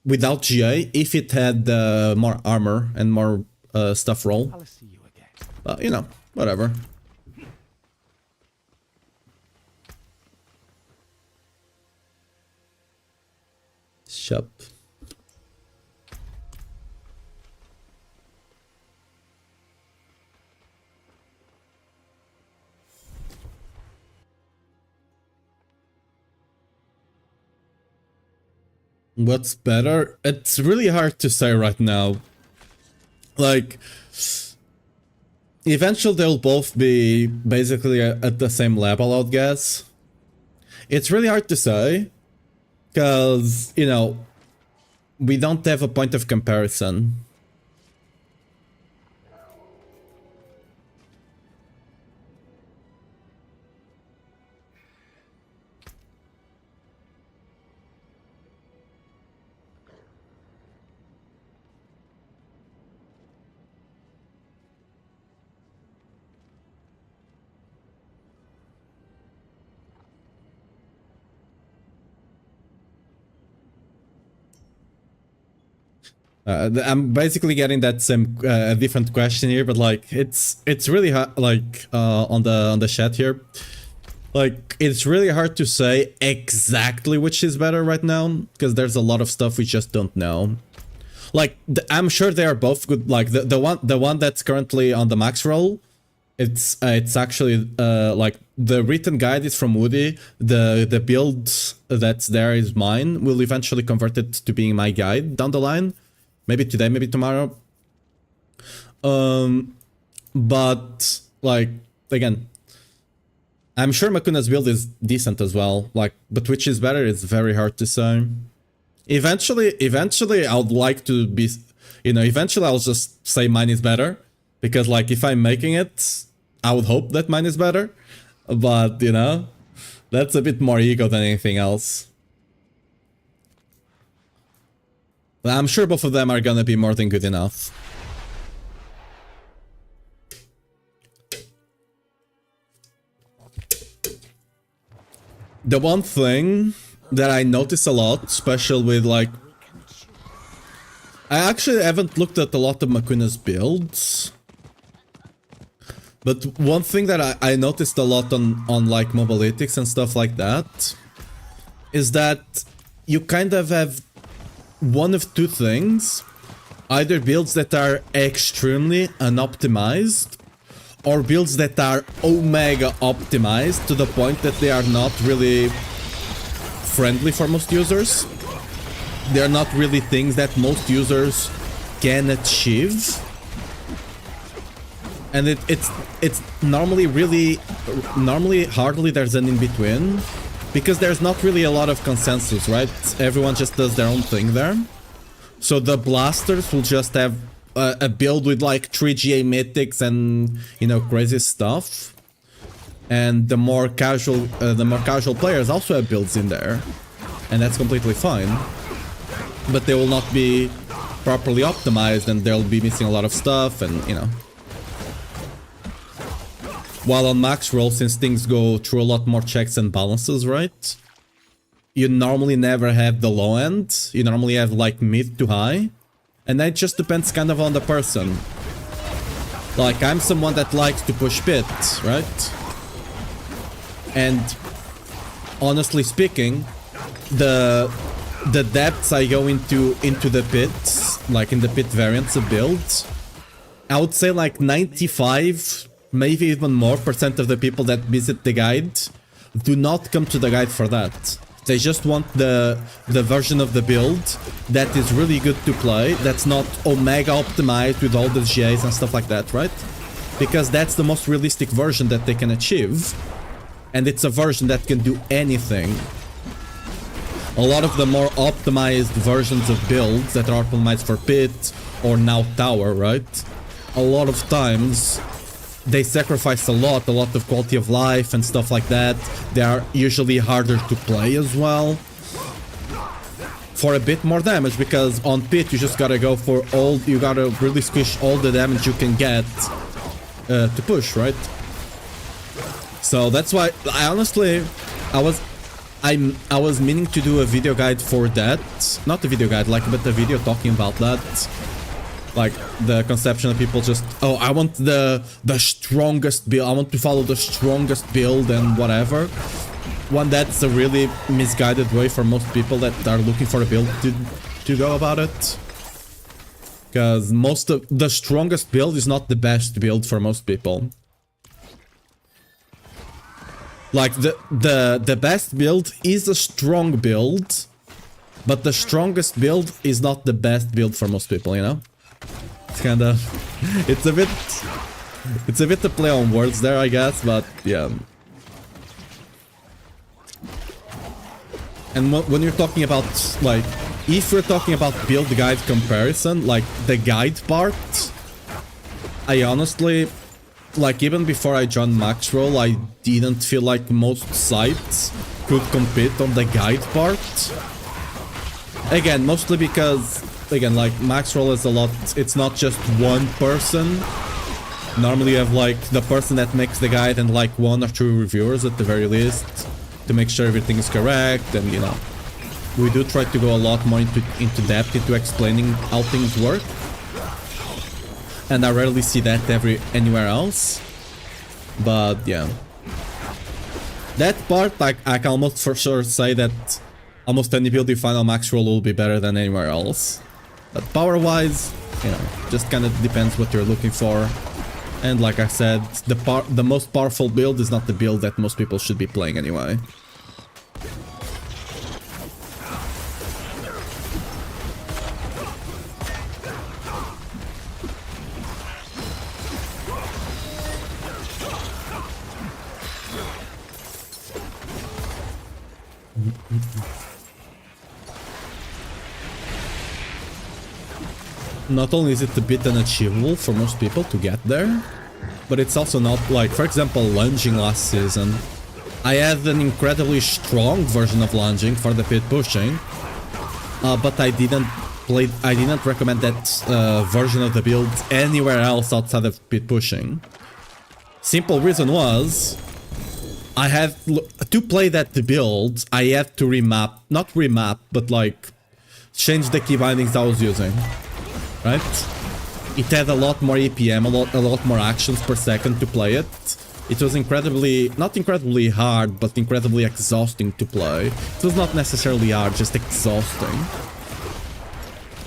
without GA if it had more armor and more stuff roll. I'll see you again. But you know, whatever. Shop. What's better? It's really hard to say right now. Like, eventually they'll both be basically at the same level, I would guess. It's really hard to say. Because, you know, we don't have a point of comparison. I'm basically getting that same different question here, but like it's really hard, like on the chat here. Like it's really hard to say exactly which is better right now because there's a lot of stuff we just don't know. Like I'm sure they are both good. Like the one that's currently on the max roll, it's actually like the written guide is from Woody. The build that's there is mine. We'll eventually convert it to being my guide down the line. Maybe today, maybe tomorrow. But like again, I'm sure Makuna's build is decent as well, like, but which is better, it's very hard to say. Eventually, I would like to be, you know, eventually I'll just say mine is better, because, like, if I'm making it, I would hope that mine is better, but, you know, that's a bit more ego than anything else. But I'm sure both of them are gonna be more than good enough. The one thing that I notice a lot, especially with, like, I actually haven't looked at a lot of Makuna's builds, but one thing that I noticed a lot on like Mobalytics and stuff like that is that you kind of have one of two things: either builds that are extremely unoptimized, or builds that are omega optimized to the point that they are not really friendly for most users. They're not really things that most users can achieve. And it's normally hardly there's an in-between, because there's not really a lot of consensus, right? Everyone just does their own thing there. So the blasters will just have a build with like 3 GA mythics and, you know, crazy stuff. And the more casual players also have builds in there, and that's completely fine. But they will not be properly optimized, and they'll be missing a lot of stuff, and, you know. While on max roll, since things go through a lot more checks and balances, right? You normally never have the low end. You normally have like mid to high. And that just depends kind of on the person. Like, I'm someone that likes to push pit, right? And honestly speaking, the depths I go into the pits, like in the pit variants of builds, I would say like 95, maybe even more % of the people that visit the guide do not come to the guide for that. They just want the version of the build that is really good to play, that's not omega optimized with all the GAs and stuff like that, right? Because that's the most realistic version that they can achieve, and it's a version that can do anything. A lot of the more optimized versions of builds that are optimized for pit or now tower, right? A lot of times they sacrifice a lot of quality of life and stuff like that. They are usually harder to play as well, for a bit more damage, because on pit you just gotta go for all, you gotta really squish all the damage you can get to push, right? So that's why I honestly, I was meaning to do a video guide for that, not a video guide, like, but a video talking about that. Like, the conception of people just, oh, I want the strongest build, I want to follow the strongest build and whatever. One that's a really misguided way for most people that are looking for a build to go about it. Because most of the strongest build is not the best build for most people. Like, the best build is a strong build, but the strongest build is not the best build for most people, you know? It's kind of, it's a bit to play on words there, I guess, but yeah. And when you're talking about, like, if we're talking about build guide comparison, like the guide part, I honestly, like, even before I joined Maxroll, I didn't feel like most sites could compete on the guide part. Again, mostly because, again, like, Maxroll is a lot, it's not just one person. Normally you have, like, the person that makes the guide and, like, 1 or 2 reviewers at the very least to make sure everything is correct, and, you know, we do try to go a lot more into depth into explaining how things work. And I rarely see that anywhere else. But, yeah. That part, I can almost for sure say that almost any build you find on Maxroll will be better than anywhere else. But power-wise, you know, just kind of depends what you're looking for. And like I said, the most powerful build is not the build that most people should be playing anyway. not only is it a bit unachievable for most people to get there, but it's also not like, for example, lunging last season. I had an incredibly strong version of lunging for the pit pushing, but I didn't recommend that version of the build anywhere else outside of pit pushing. Simple reason was, I had to play that build, I had to not remap, but like change the key bindings I was using, right? It had a lot more EPM, a lot more actions per second to play it. It was not incredibly hard, but incredibly exhausting to play. It was not necessarily hard, just exhausting.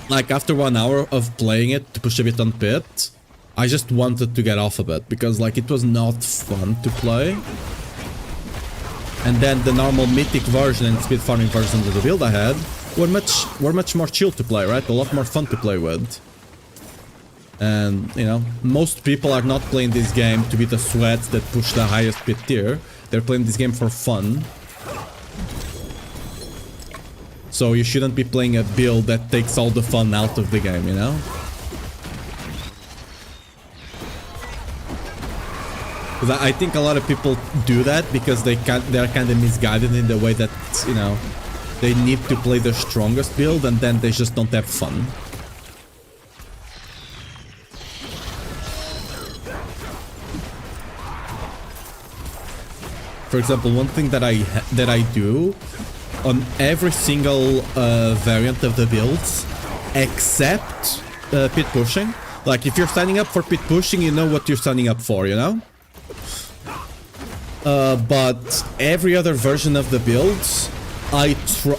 Like, after 1 hour of playing it to push a bit on pit, I just wanted to get off of it, because, like, it was not fun to play. And then the normal mythic version and speed farming version of the build I had were much more chill to play, right? A lot more fun to play with. And, you know, most people are not playing this game to be the sweats that push the highest pit tier. They're playing this game for fun. So you shouldn't be playing a build that takes all the fun out of the game, you know? Because I think a lot of people do that because they're kind of misguided in the way that, you know, they need to play the strongest build and then they just don't have fun. For example, one thing that I do on every single variant of the builds, except pit pushing. Like, if you're signing up for pit pushing, you know what you're signing up for, you know? But every other version of the builds,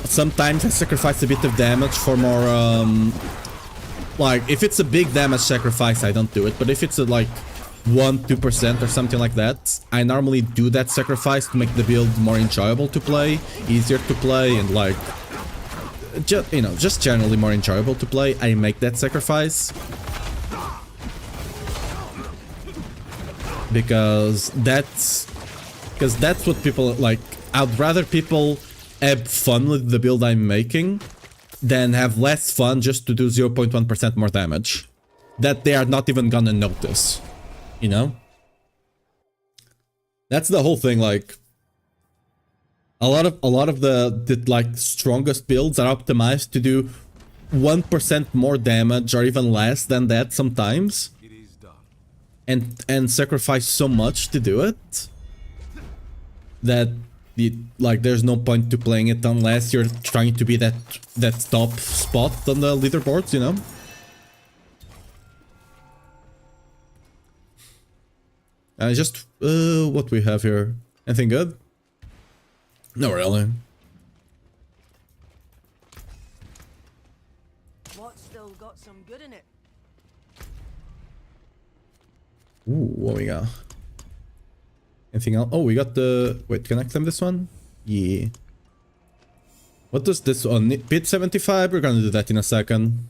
sometimes I sacrifice a bit of damage for more, like, if it's a big damage sacrifice, I don't do it, but if it's a, like, 1-2% or something like that, I normally do that sacrifice to make the build more enjoyable to play, easier to play, and like, you know, just generally more enjoyable to play. I make that sacrifice because that's what people like. I'd rather people have fun with the build I'm making than have less fun just to do 0.1% more damage that they are not even gonna notice. You know? That's the whole thing, like, a lot of the like strongest builds are optimized to do 1% more damage or even less than that sometimes. And sacrifice so much to do it that like there's no point to playing it unless you're trying to be that top spot on the leaderboards, you know? Just, what we have here? Anything good? No, really. What's still got some good in it? Ooh, what we got? Anything else? Oh, we got the... Wait, can I claim this one? Yeah. What does this one? Pit 75? We're gonna do that in a second.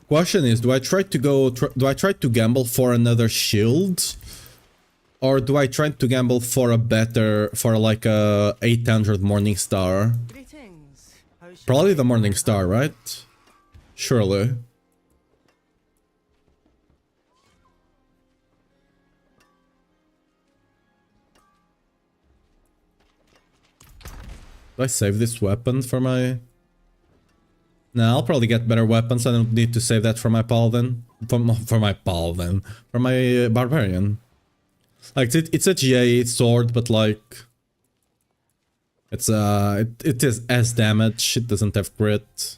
Question is, do I try to gamble for another shield, or do I try to gamble for like a 800 Morning Star? Greetings. How's Probably the Morning Star, right? Surely. Do I save this weapon for my... Nah, I'll probably get better weapons. I don't need to save that for my Paladin. For my Paladin. For my Barbarian. Like, it's a GA sword, but like... It is S damage. It doesn't have crit.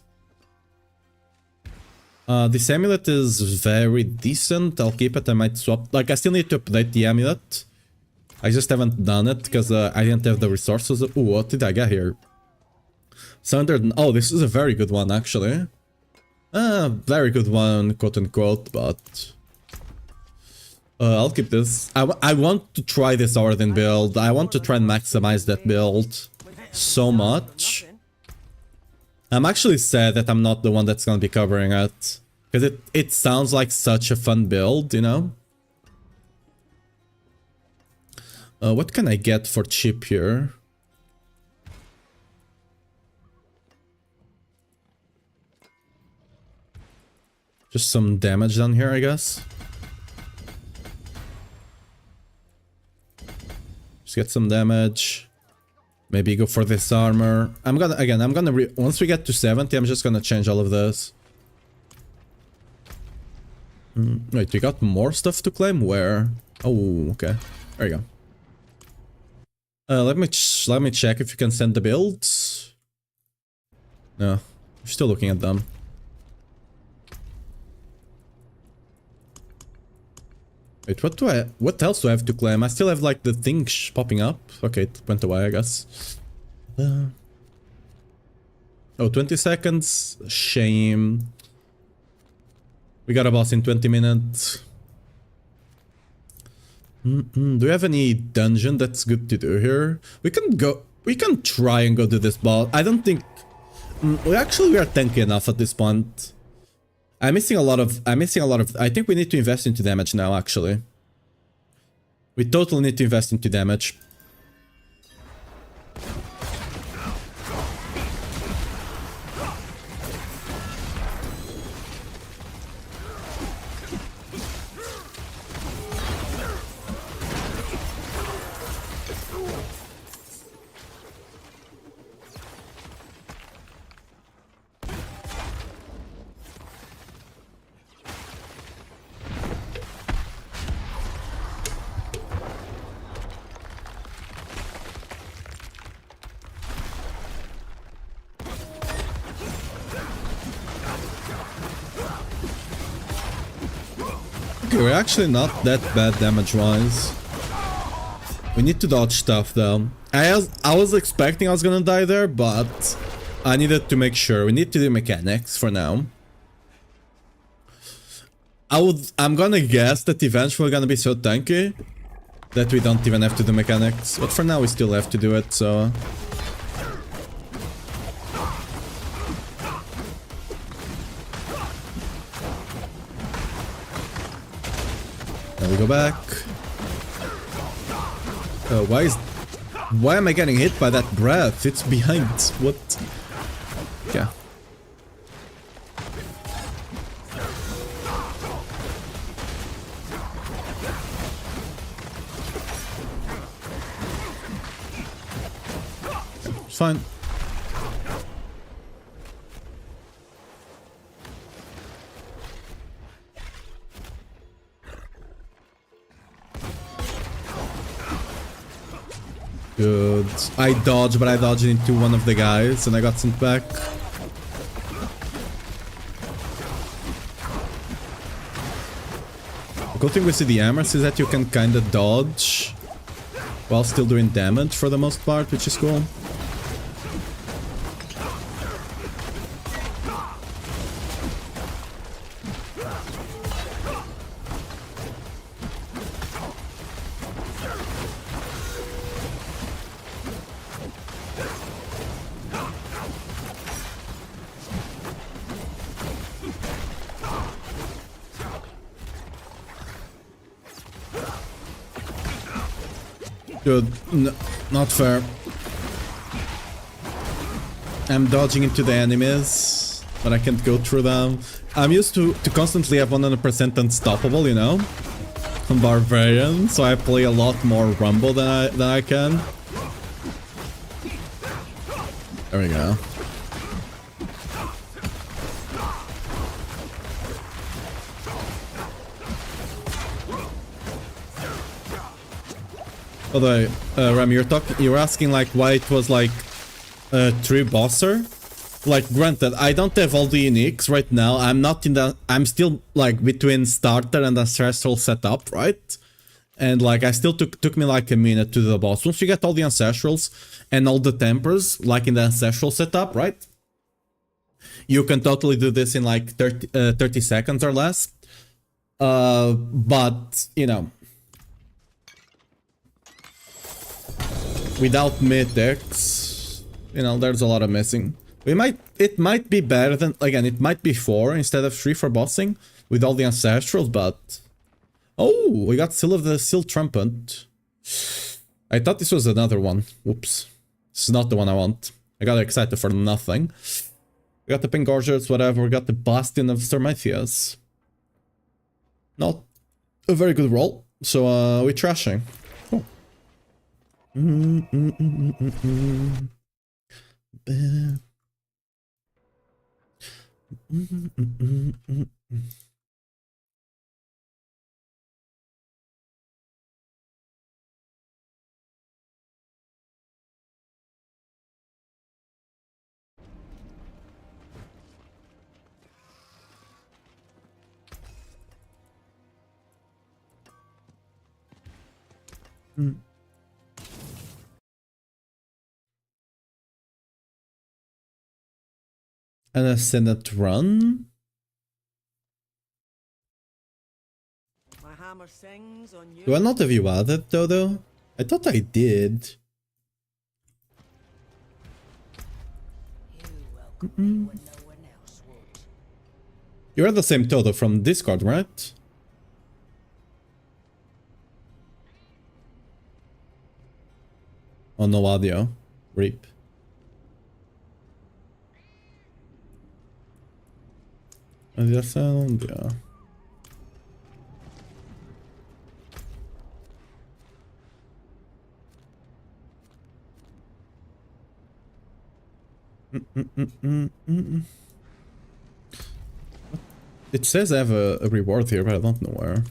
This amulet is very decent. I'll keep it. I might swap... Like, I still need to update the amulet. I just haven't done it because I didn't have the resources. Ooh, what did I get here? 700... Oh, this is a very good one, actually. Very good one, quote-unquote, but... I'll keep this. I want to try this Origin build. I want to try and maximize that build so much. I'm actually sad that I'm not the one that's gonna be covering it. Because it sounds like such a fun build, you know? What can I get for cheap here? Just some damage down here, I guess. Just get some damage. Maybe go for this armor. I'm gonna once we get to 70, I'm just gonna change all of this. Wait, we got more stuff to claim? Where? Oh, okay. There you go. Let me check if you can send the builds. No, we're still looking at them. Wait, what else do I have to claim? I still have like the thing popping up. Okay, it went away, I guess. Oh, 20 seconds. Shame. We got a boss in 20 minutes. Do we have any dungeon that's good to do here? We can try and go to this boss. I don't think... we are tanky enough at this point. I'm missing a lot of... I think we need to invest into damage now, actually. We totally need to invest into damage. We're actually not that bad damage-wise. We need to dodge stuff, though. I was expecting I was gonna die there, but I needed to make sure. We need to do mechanics for now. I'm gonna guess that eventually we're gonna be so tanky that we don't even have to do mechanics. But for now, we still have to do it, so... Now we go back. Why am I getting hit by that breath? It's behind. What? Yeah. It's fine. Good. I dodged, but I dodged into one of the guys and I got sent back. The cool thing with the hammers is that you can kinda dodge while still doing damage for the most part, which is cool. Good. No, not fair. I'm dodging into the enemies, but I can't go through them. I'm used to constantly have 100% unstoppable, you know? I'm barbarian, so I play a lot more rumble than I can. There we go. Although, Ram, you're asking like why it was like a 3-bosser? Like, granted, I don't have all the uniques right now. I'm still like between starter and ancestral setup, right? And like I still took me like a minute to do the boss. Once you get all the ancestrals and all the tempers, like in the ancestral setup, right? You can totally do this in like 30 seconds or less. But, you know, without mythics, you know, there's a lot of missing. It might be better than, again, it might be 4 instead of 3 for bossing with all the ancestrals, but... Oh, we got Seal of the Seal Trumpet. I thought this was another one. Whoops. This is not the one I want. I got excited for nothing. We got the Pink Gorgets, whatever. We got the Bastion of Starmithias. Not a very good roll. So, we're trashing. Oh. And a Senate run. My hammer sings on you. Do I not have you added, Dodo? I thought I did. You welcome me when no one else would. You're the same Toto from Discord, right? Oh, no audio. Reap. Audio sound, yeah. It says I have a reward here, but I don't know where.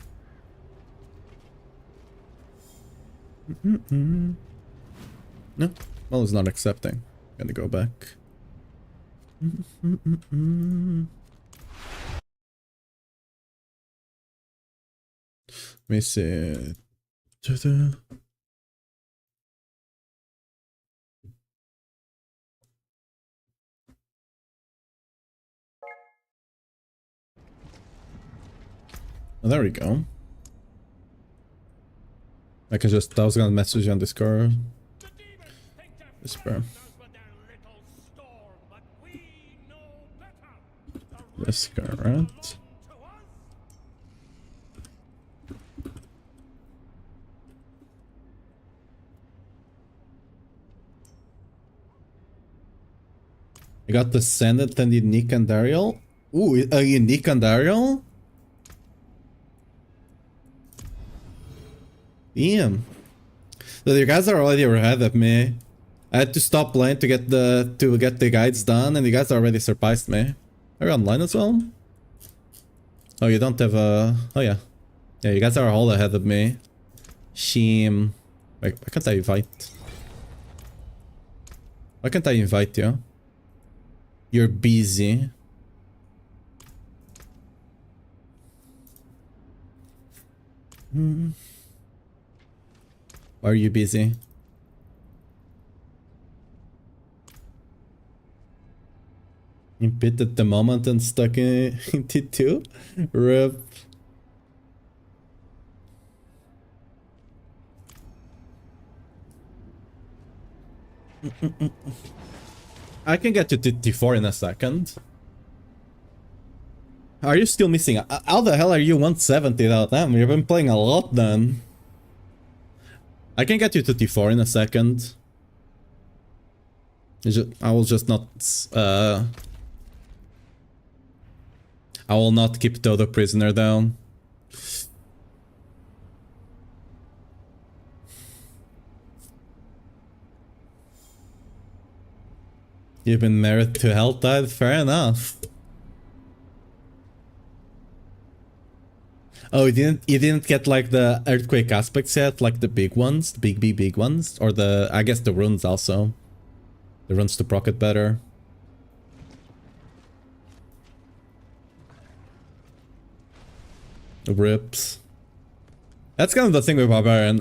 No, well, it's not accepting. Gotta go back. Let me see. Oh, there we go. I can just, I was gonna message you on Discord. Whisper. Discord, right? I got the Senate and the unique and Daryl. Ooh, a unique and Daryl? Damn. So you guys are already ahead of me. I had to stop playing to get the guides done, and you guys already surpassed me. Are you online as well? Oh, you don't have a... Oh, yeah. Yeah, you guys are all ahead of me. Shame. Wait, why can't I invite? Why can't I invite you? You're busy. Why are you busy? You bit at the moment and stuck in T2? Rip. I can get you to T4 in a second. Are you still missing? How the hell are you 170 though? Damn, you've been playing a lot then. I can get you to T4 in a second. I will just not... I will not keep Dodo prisoner down. You've been married to Helltide? Fair enough. Oh, you didn't get like the earthquake aspects yet, like the big ones, the big ones, or the, I guess the runes also. The runes to proc it better. Rips. That's kind of the thing with Barbarian.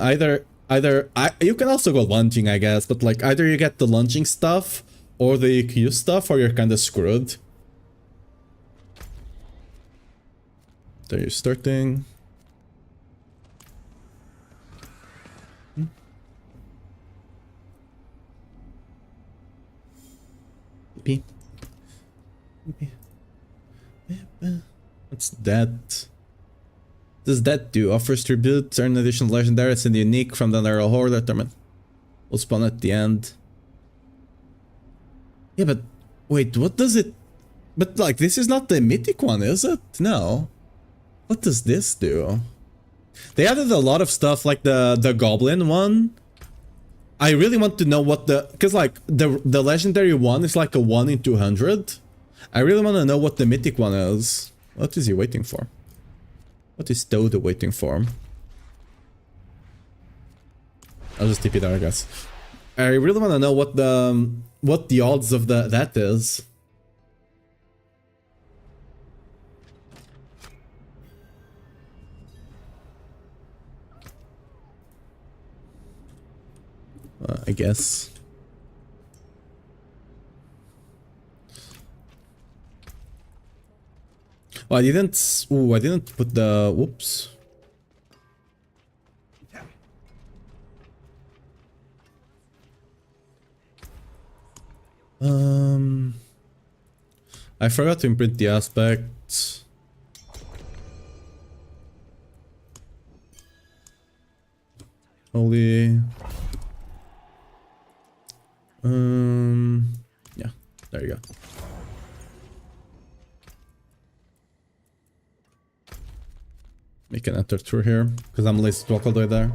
You can also go lunging, I guess, but like either you get the lunging stuff or the EQ stuff, or you're kind of screwed. There you're starting. Beep. What's that? Does that do? Offers tribute, earn additional legendaries and unique from the narrow horde tournament. will spawn at the end. Yeah, but wait, what does it... But like, this is not the mythic one, is it? No. What does this do? They added a lot of stuff like the goblin one. I really want to know what the... Because like, the legendary one is like a 1 in 200. I really want to know what the mythic one is. What is he waiting for? What is Toad waiting for? I'll just TP there, I guess. I really want to know what the odds of that is. I guess. Oh, I didn't. Ooh, I didn't put the. Whoops. I forgot to imprint the aspect. Holy. Yeah, there you go. We can enter through here, because I'm lazy to walk all the way there.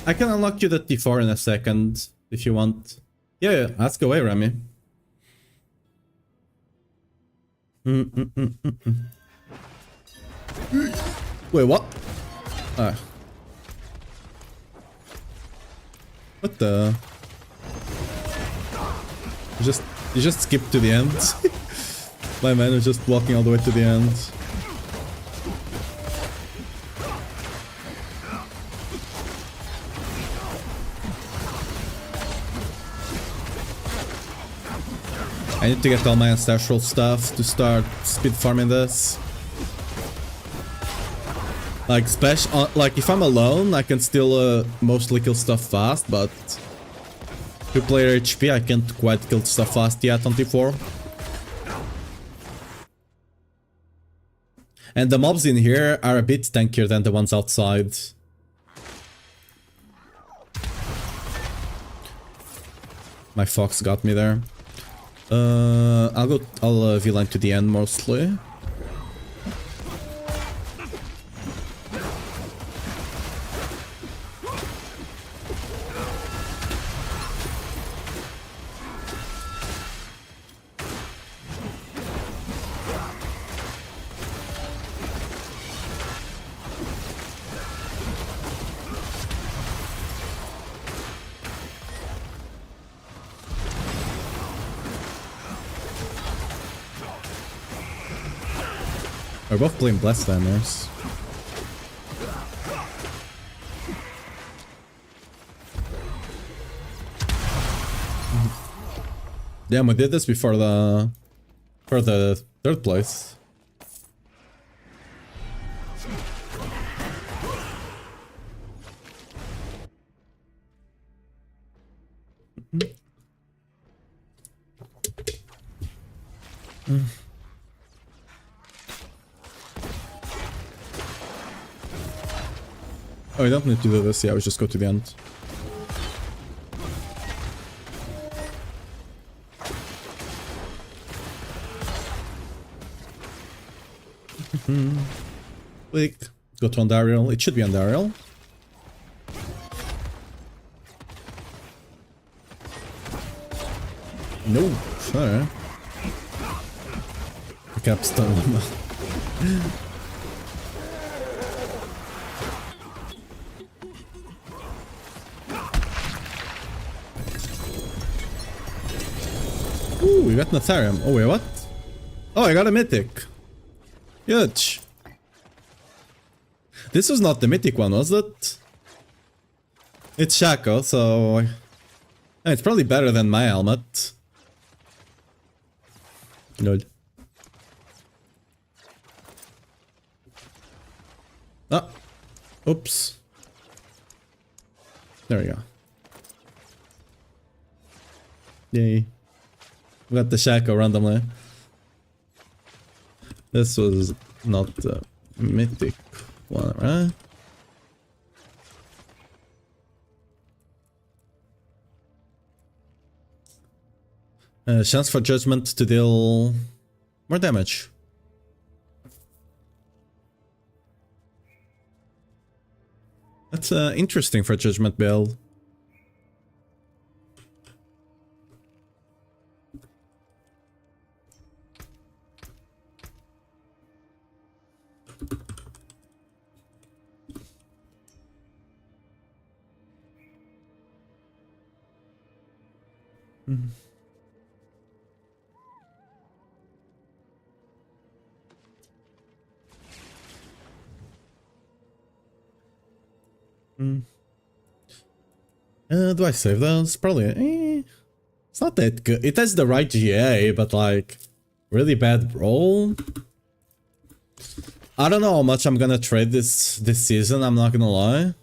I can unlock you the T4 in a second, if you want. Yeah, ask away, Remy. Wait, what? Ah. What the? You just skipped to the end. My man is just walking all the way to the end. I need to get all my ancestral stuff to start speed farming this. Like like if I'm alone, I can still mostly kill stuff fast, but 2-player HP, I can't quite kill stuff fast yet on T4. And the mobs in here are a bit tankier than the ones outside. My fox got me there. I'll V-line to the end mostly. We're both playing Blessed Landers. Damn, we did this before the... for the third place. Oh, you don't need to do this, yeah, we just go to the end. Click, go to Andariel, it should be Andariel. No, sure. Pick up stun. Ooh, we got Natharium. Oh, wait, what? Oh, I got a mythic. Huge. This was not the mythic one, was it? It's Shaco, so... it's probably better than my helmet. Good. Ah. Oops. There we go. Yay. We got the Shaco randomly. This was not the mythic one, right? Chance for Judgment to deal more damage. That's interesting for Judgment build. Do I save those? Probably. It's not that good. It has the right GA, but like really bad roll. I don't know how much I'm gonna trade this season. I'm not gonna lie.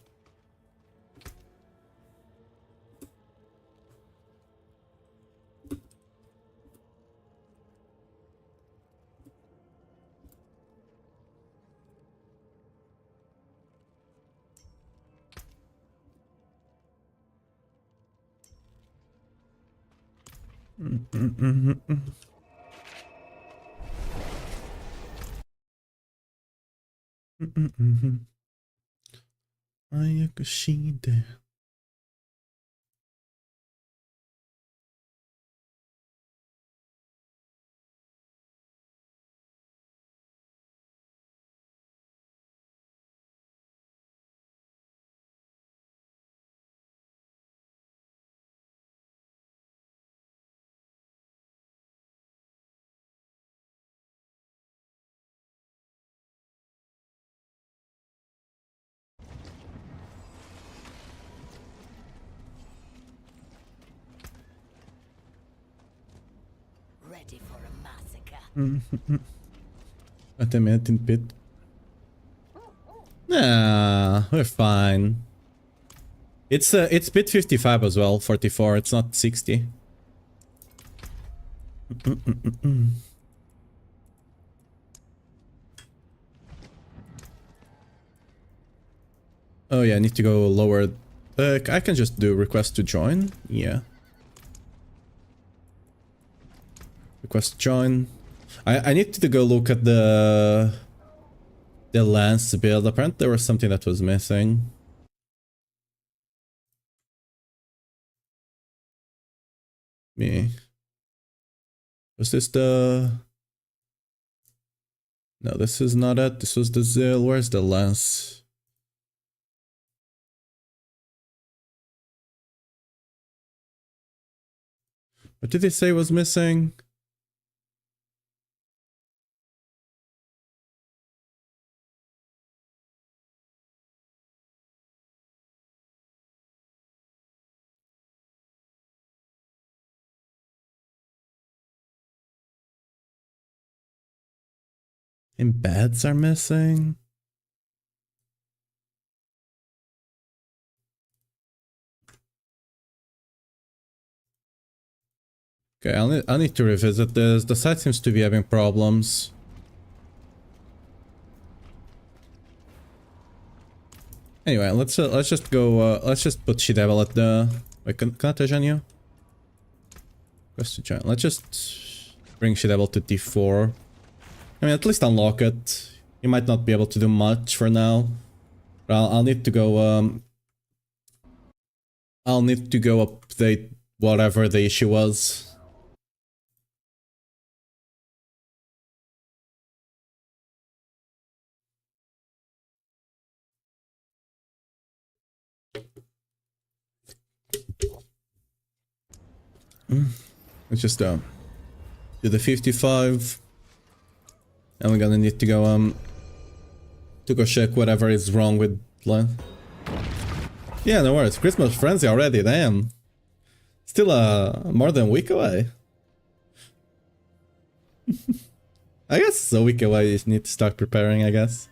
Ayakushide. Ready for a massacre. Wait a minute, in pit. Nah, we're fine. It's bit 55 as well, 44. It's not 60. Oh yeah, I need to go lower. I can just do request to join. Yeah. Request to join. I need to go look at the lance build. Apparently there was something that was missing. Me. Was this the... No, this is not it. This was the Zill. Where's the lance? What did they say was missing? Embeds are missing. Okay, I need to revisit this. The site seems to be having problems. Anyway, let's just go. Let's just put Shidevil at the. Wait, can I touch on you? Let's just bring Shidevil to D4. I mean, at least unlock it. You might not be able to do much for now. But I'll need to go. I'll need to go update whatever the issue was. Let's just do the 55, and we're gonna need to go check whatever is wrong with line. Yeah, no worries. Christmas frenzy already. Damn, still more than a week away. I guess it's a week away. You just need to start preparing, I guess.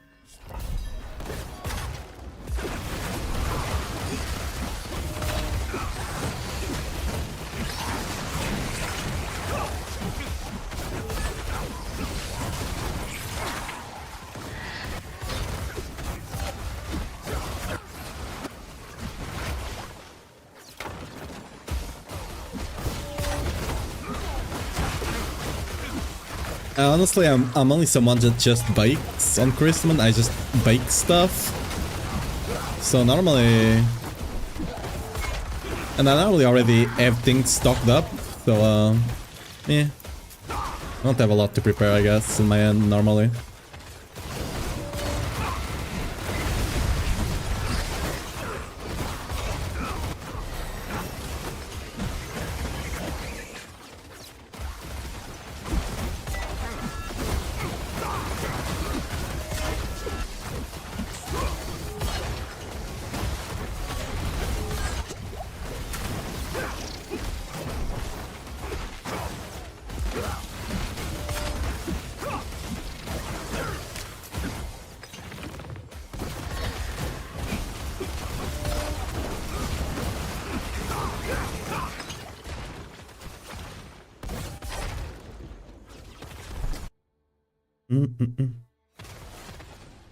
Honestly, I'm only someone that just bakes on Christmas. I just bake stuff. So normally, and I normally already have things stocked up. So yeah, I don't have a lot to prepare, I guess, in my end normally.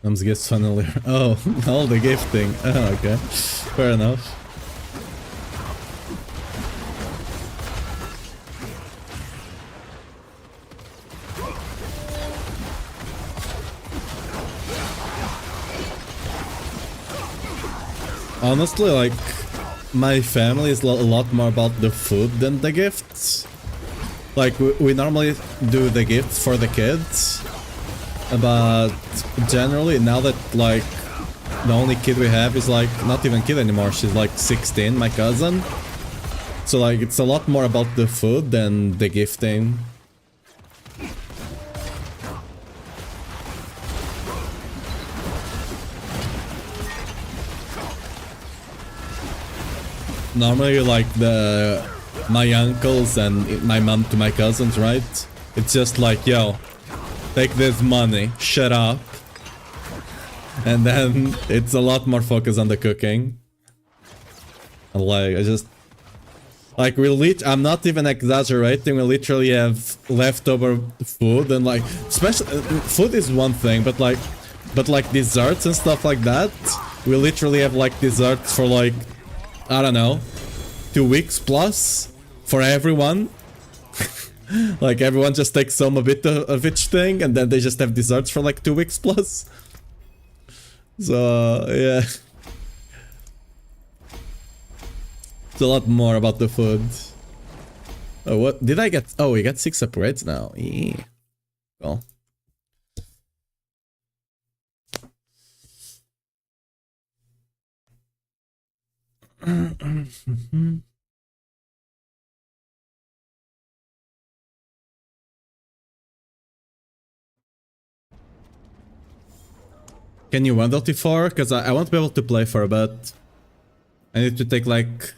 Comes gifts finally. Oh, all the gifting. Oh, okay. Fair enough. Honestly, like, my family is a lot more about the food than the gifts. Like, we normally do the gifts for the kids. But generally, now that, like, the only kid we have is, like, not even kid anymore. She's, like, 16, my cousin. So, like, it's a lot more about the food than the gifting. Normally, like, my uncles and my mom to my cousins, right? It's just like, yo, take this money, shut up. And then it's a lot more focus on the cooking. And like, I just... Like, I'm not even exaggerating, we literally have leftover food and like... Especially, food is one thing, but like desserts and stuff like that, we literally have like desserts for like, I don't know, 2 weeks plus for everyone. Like everyone just takes some a bit of each thing and then they just have desserts for like 2 weeks plus. So yeah. It's a lot more about the food. Oh, what did I get? Oh, we got 6 upgrades now. Yeah. Cool. Can you win T4? Because I won't be able to play for a bit. I need to take like...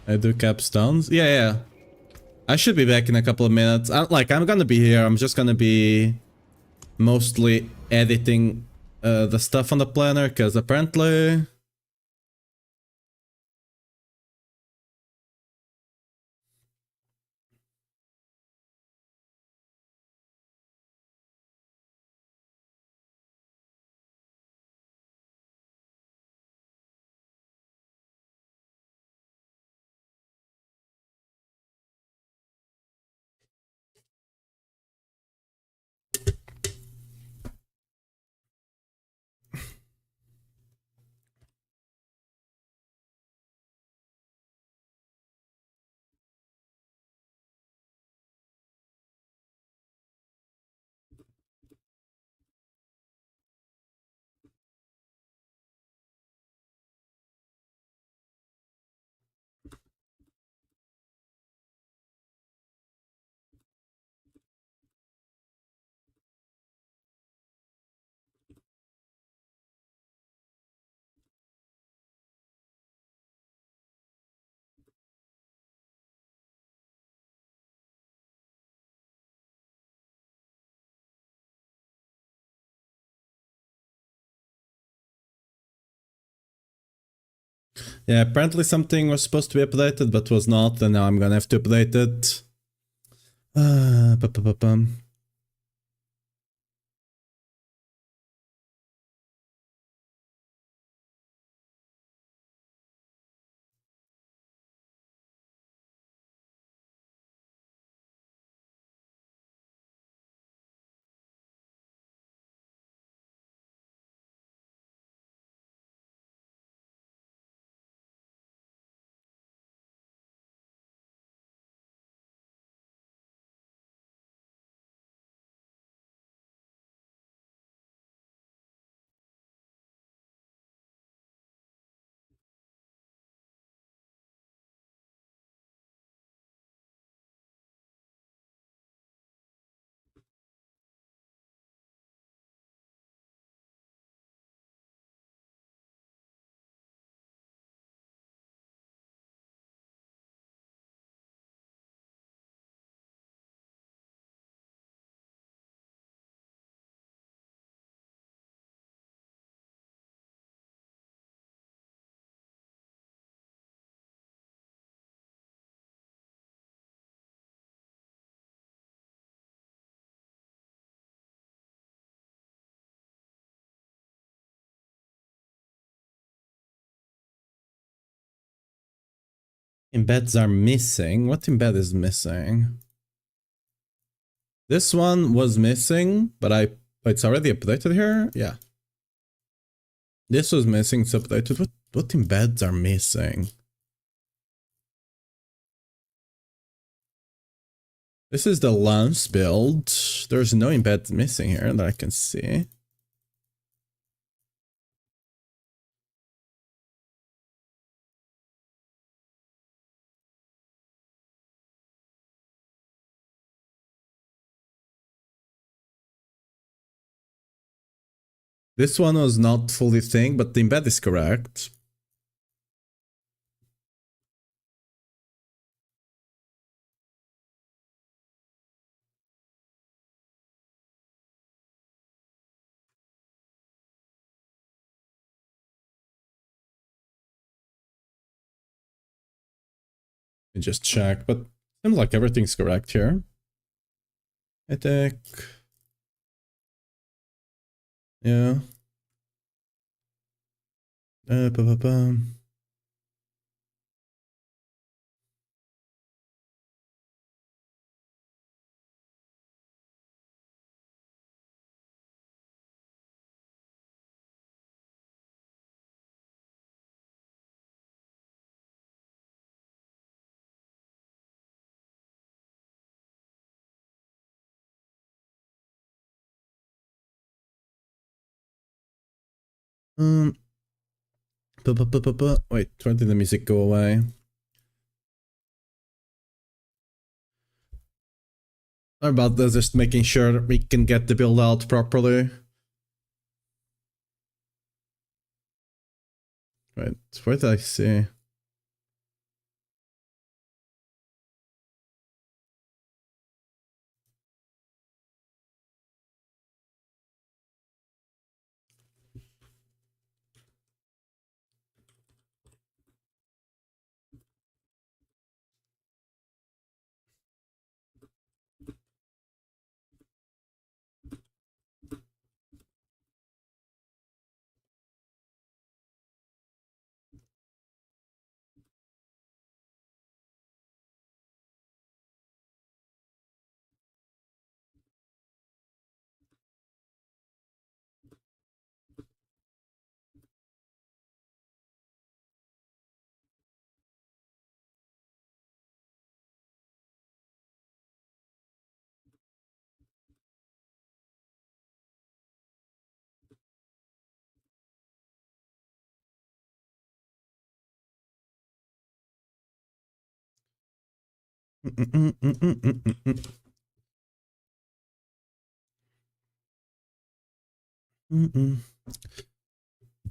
I do capstones? Yeah, yeah. I should be back in a couple of minutes. I'm gonna be here. I'm just gonna be mostly editing the stuff on the planner, because apparently... Yeah, apparently something was supposed to be updated, but was not, and now I'm gonna have to update it. Ba-ba-ba-bum. Embeds are missing. What embed is missing? This one was missing, but it's already updated here? Yeah. This was missing, it's updated. What embeds are missing? This is the Lance build. There's no embed missing here that I can see. This one was not fully thing, but the embed is correct. Let me just check, but seems like everything's correct here. Attack. Yeah. Ba-ba-ba. Um, Wait, where did the music go away? How about this? Just making sure that we can get the build out properly. Wait, where did I see?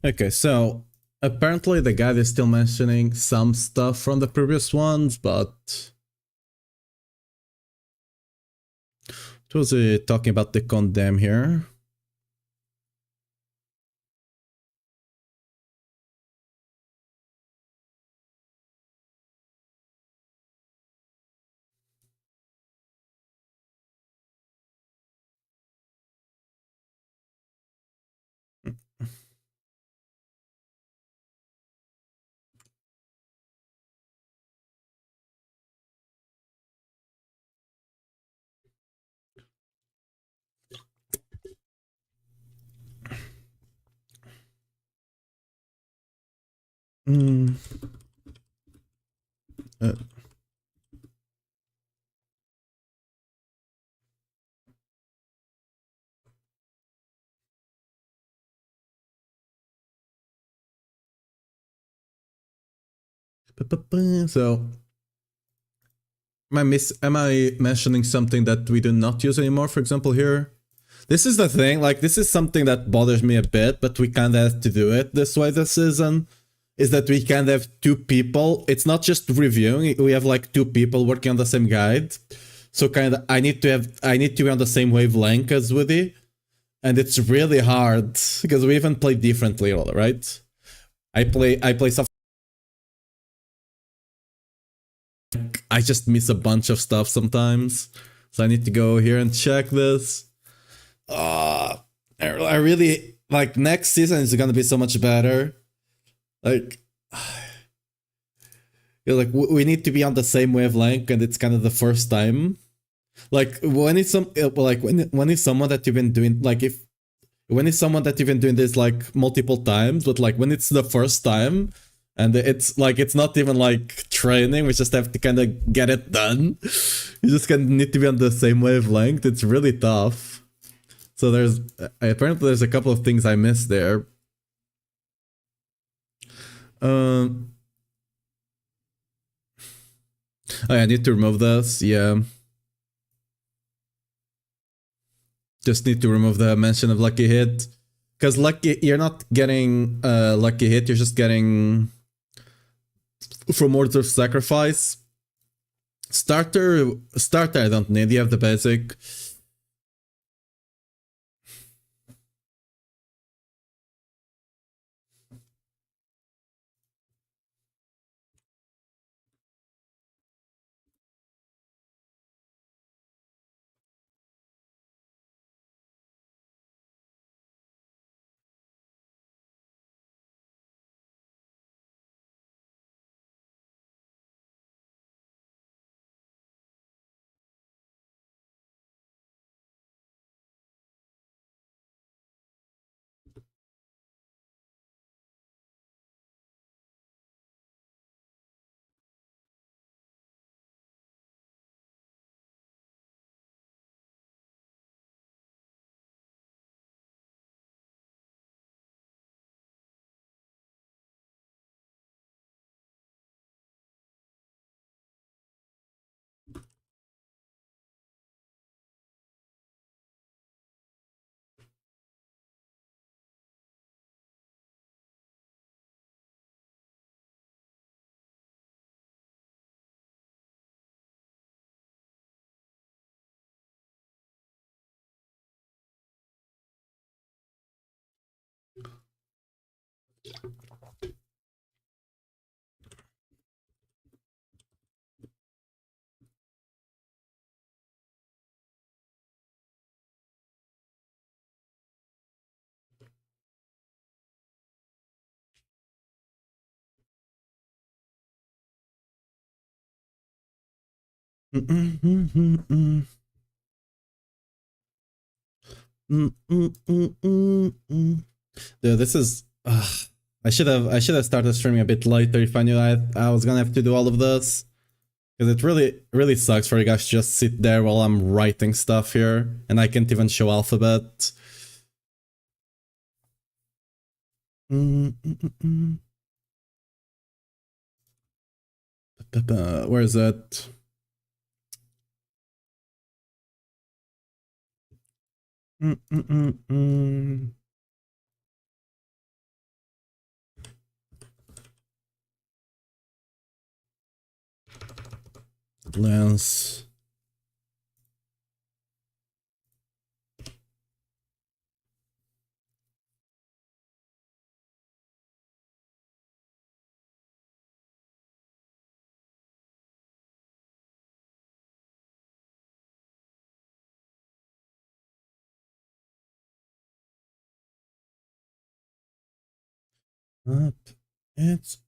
Okay, so apparently the guide is still mentioning some stuff from the previous ones, but what was it talking about the condemn here? Mm. Uh. So, am I mentioning something that we do not use anymore? For example, here, this is the thing. Like, this is something that bothers me a bit, but we kind of have to do it this way this season. Is that we can have two people. It's not just reviewing. We have like two people working on the same guide. So kind of, I need to be on the same wavelength as Woody, and it's really hard because we even play differently, right? I play stuff. I just miss a bunch of stuff sometimes, so I need to go here and check this. I really like next season is gonna be so much better. Like, like we need to be on the same wavelength, and it's kind of the first time. Like when it's when it's someone that you've been doing when it's someone that you've been doing this like multiple times, but like when it's the first time and it's like it's not even like training, we just have to kind of get it done. You just kind of need to be on the same wavelength. It's really tough. So apparently there's a couple of things I missed there. I need to remove this. Yeah. Just need to remove the mention of lucky hit. Because you're not getting lucky hit, you're just getting from Order of Sacrifice. Starter, I don't need, you have the basic. Dude, this is. I should have started streaming a bit later if I knew I was gonna have to do all of this. Because it really sucks for you guys to just sit there while I'm writing stuff here, and I can't even show alphabet. Where is it? Lens. Up. It's.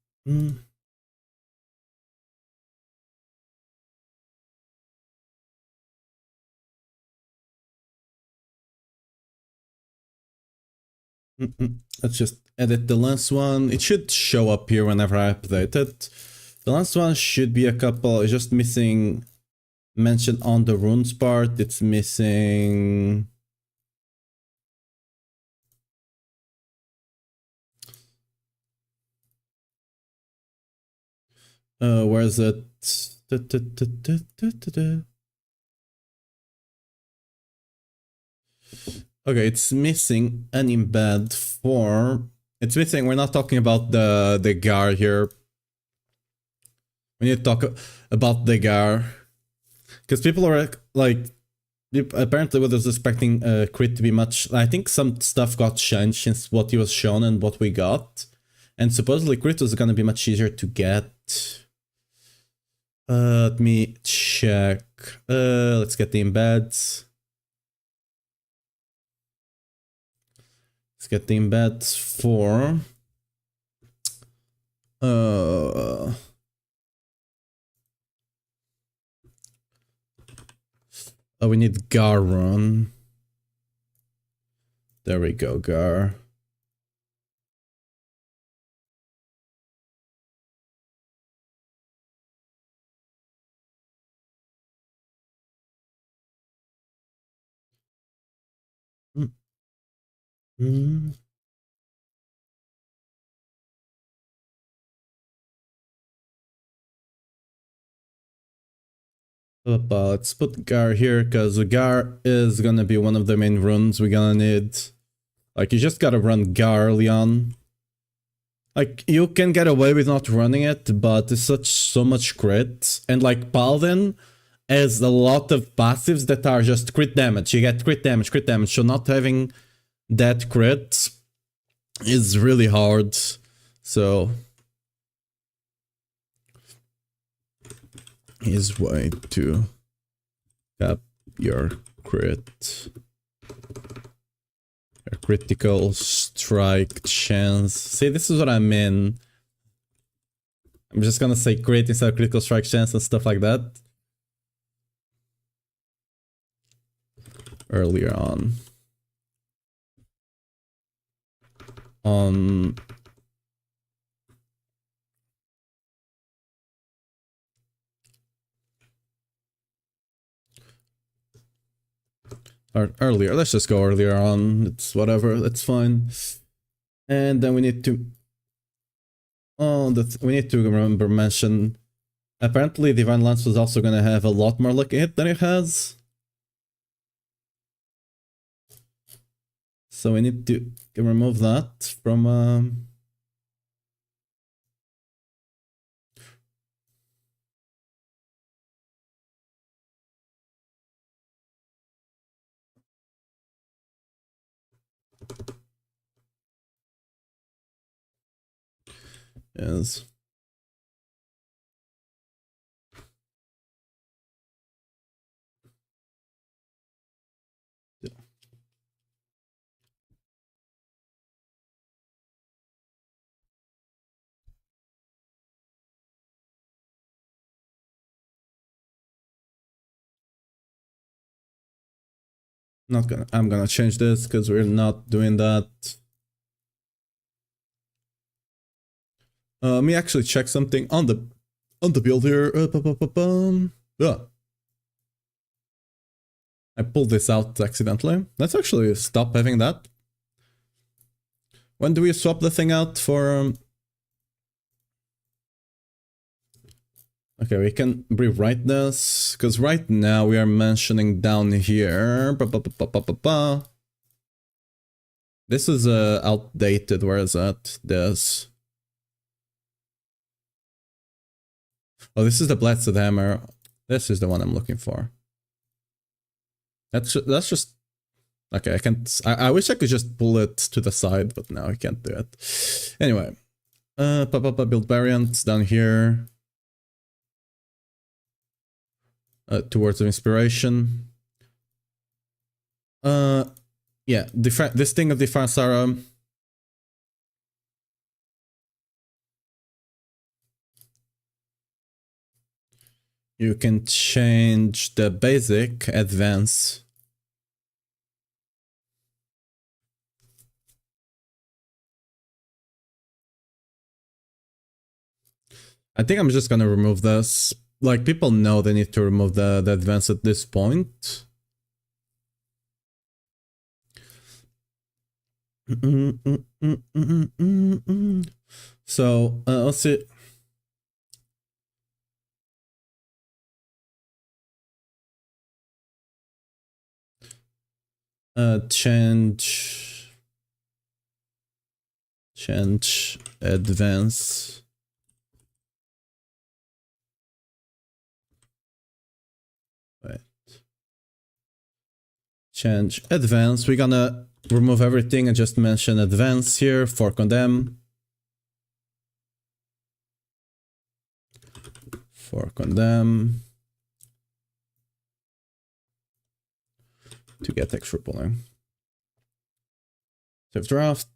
Let's just edit the last one. It should show up here whenever I update it. The last one should be a couple, it's just missing mention on the runes part. It's missing... where is it? Okay, it's missing an embed for... It's missing, we're not talking about the gar here. We need to talk about the gar. Because people are like... Apparently what I was expecting crit to be much... I think some stuff got changed since what he was shown and what we got. And supposedly crit was gonna be much easier to get. Let me check. Let's get the embeds. Let's get the embeds for... Oh, we need Gar run. There we go, Gar. Let's put Gar here, because Gar is gonna be one of the main runes we're gonna need. Like, you just gotta run Gar, Leon. Like, you can get away with not running it, but it's so much crit. And like, Paladin has a lot of passives that are just crit damage. You get crit damage, so not having that crit is really hard. So... is way to cap your crit. Your critical strike chance. See, this is what I mean. I'm just gonna say crit instead of critical strike chance and stuff like that. Earlier on. Or earlier, let's just go earlier on, it's whatever, it's fine. And then we need to... Oh, we need to remember mention... Apparently Divine Lance was also gonna have a lot more lucky hit than it has. So we need to remove that from... Yes. Yeah. I'm gonna change this because we're not doing that. Let me actually check something on the build here. Yeah. I pulled this out accidentally. Let's actually stop having that. When do we swap the thing out for... Okay, we can rewrite this, because right now we are mentioning down here... This is outdated, where is that? This... Oh, this is the Blasted Hammer. This is the one I'm looking for. That's just... Okay, I can't... I wish I could just pull it to the side, but no, I can't do it. Anyway. Build variants down here. Towards of Inspiration. Yeah, this thing of Defensara... You can change the basic advance. I think I'm just gonna remove this. Like, people know they need to remove the advance at this point. So, let's see. Change advance. Wait. Change advance. We're gonna remove everything and just mention advance here. Fork on them. Fork on them. To get extra pulling. Save draft.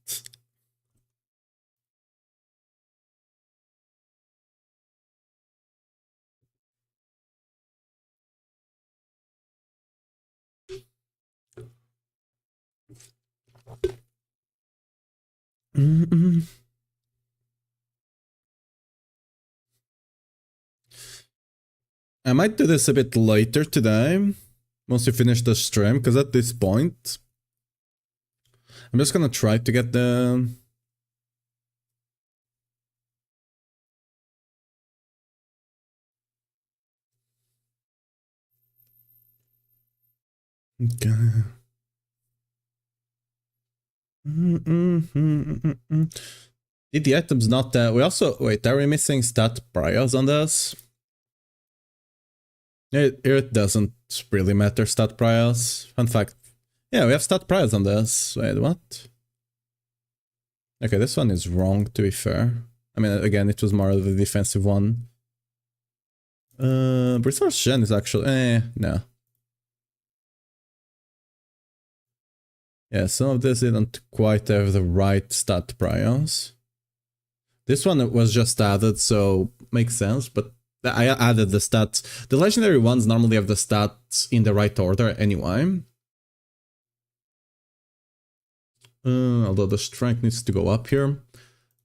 I might do this a bit later today, once we finish the stream, because at this point, I'm just gonna try to get the... Okay. Did the items not... we also... Wait, are we missing stat priors on this? It doesn't really matter, stat priors. Fun fact. Yeah, we have stat priors on this. Wait, what? Okay, this one is wrong, to be fair. I mean, again, it was more of a defensive one. Resource gen is actually... no. Yeah, some of this didn't quite have the right stat priors. This one was just added, so makes sense, but I added the stats. The legendary ones normally have the stats in the right order anyway. Although the strength needs to go up here.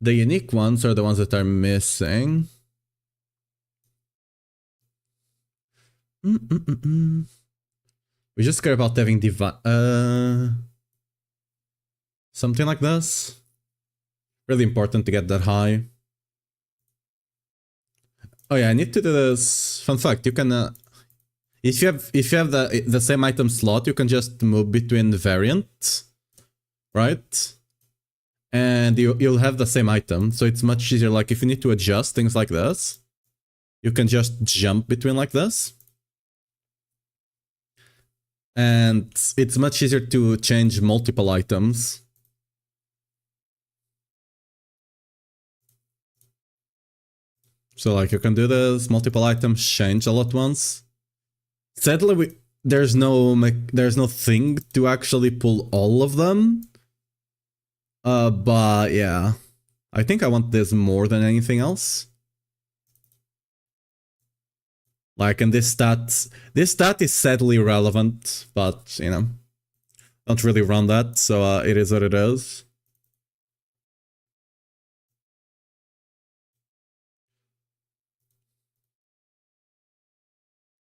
The unique ones are the ones that are missing. We just care about having something like this. Really important to get that high. Oh yeah, I need to do this. Fun fact: you can, if you have the same item slot, you can just move between the variants, right? And you'll have the same item, so it's much easier. Like if you need to adjust things like this, you can just jump between like this. And it's much easier to change multiple items. So like you can do this, multiple items change all at once. Sadly, there's no thing to actually pull all of them. But yeah, I think I want this more than anything else. Like, and this stat is sadly irrelevant, but you know, don't really run that, so it is what it is.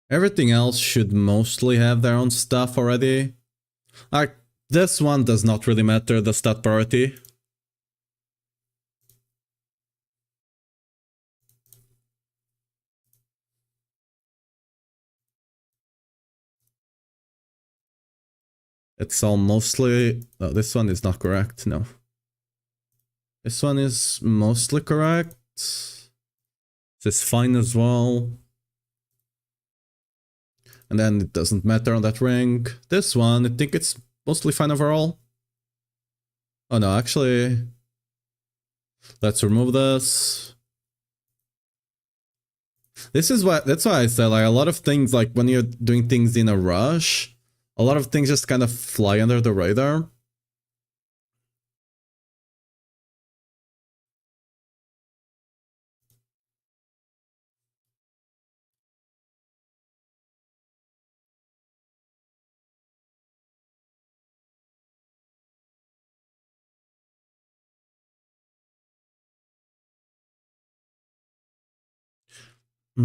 Everything else should mostly have their own stuff already. Like, this one does not really matter, the stat priority. It's all mostly... Oh, this one is not correct, no. This one is mostly correct. This is fine as well. And then it doesn't matter on that ring. This one, I think it's mostly fine overall. Oh no, actually... Let's remove this. That's why I said, like, a lot of things, like, when you're doing things in a rush, a lot of things just kind of fly under the radar. I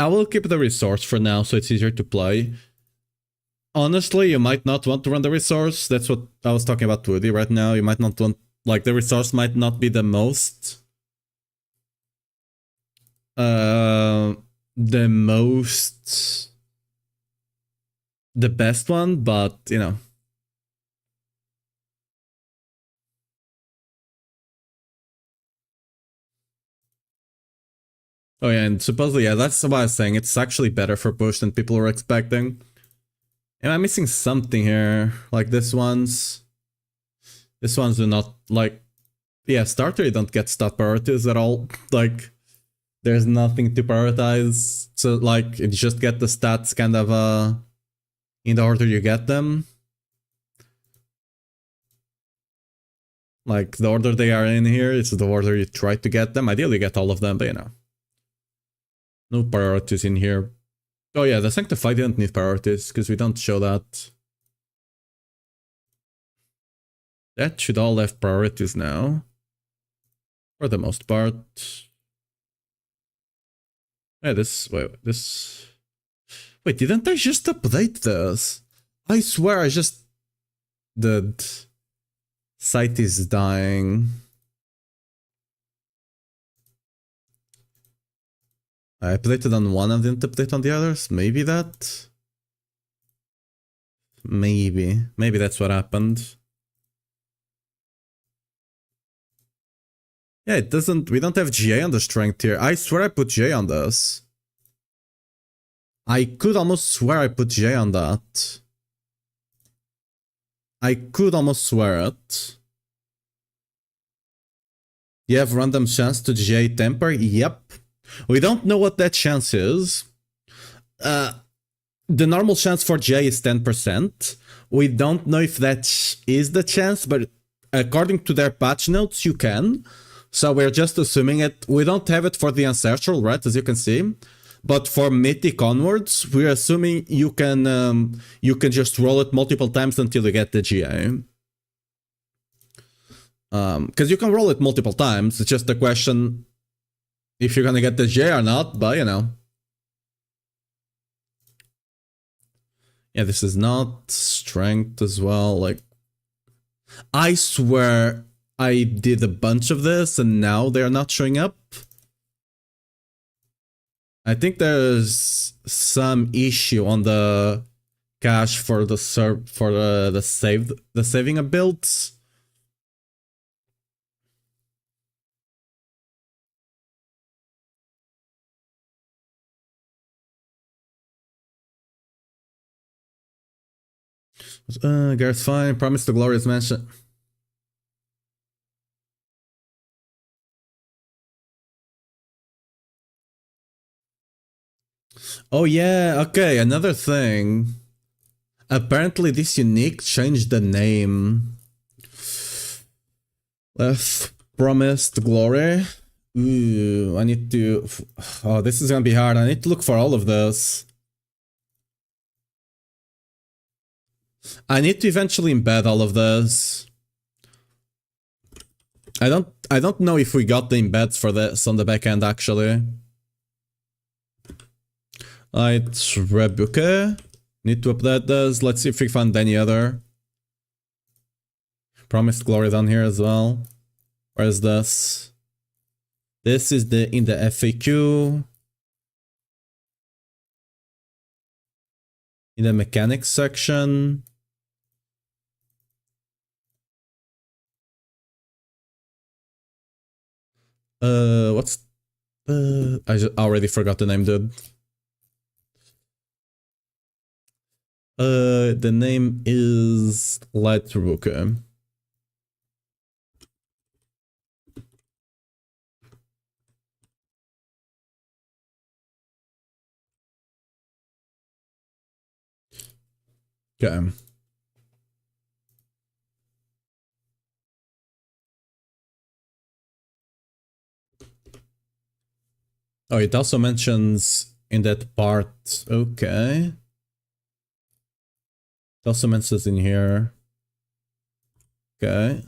will keep the resource for now so it's easier to play. Honestly, you might not want to run the resource. That's what I was talking about Woody right now. You might not want, like, the resource might not be the most the best one, but you know. Oh yeah, and supposedly, yeah, that's what I was saying. It's actually better for push than people were expecting. Am I missing something here? Like this one's do not, like, yeah, starter, you don't get stat priorities at all. Like, there's nothing to prioritize. So like, you just get the stats kind of in the order you get them. Like, the order they are in here is the order you try to get them. Ideally, you get all of them, but you know. No priorities in here. Oh yeah, the Sanctify didn't need priorities, because we don't show that. That should all have priorities now. For the most part. Yeah, Wait, didn't I just update this? I swear I just did. Site is dying. I updated on one and didn't update on the others. Maybe that? Maybe that's what happened. Yeah, it doesn't, we don't have GA on the strength here. I swear I put GA on this. I could almost swear I put GA on that. I could almost swear it. You have random chance to GA temper? Yep. We don't know what that chance is. The normal chance for GA is 10%. We don't know if that is the chance, but according to their patch notes, you can. So we're just assuming it. We don't have it for the Ancestral, right, as you can see. But for Mythic onwards, we're assuming you can just roll it multiple times until you get the GA. Because you can roll it multiple times. It's just a question if you're gonna get the GA or not, but you know. Yeah, this is not strength as well. Like, I swear I did a bunch of this and now they're not showing up. I think there's some issue on the cache for the saving of builds. Garrett's fine. Promise the glorious mansion. Oh yeah, okay, another thing. Apparently this unique changed the name. Promised glory. Ooh, I need to... Oh, this is gonna be hard. I need to look for all of this. I need to eventually embed all of this. I don't know if we got the embeds for this on the back end actually. It's Rebuke. Need to update this. Let's see if we find any other. Promised glory down here as well. Where's this? This is in the FAQ. In the mechanics section. What's I already forgot the name, dude. The name is Lightruke. Okay. Oh, it also mentions in that part. Okay. Dulciments is in here. Okay.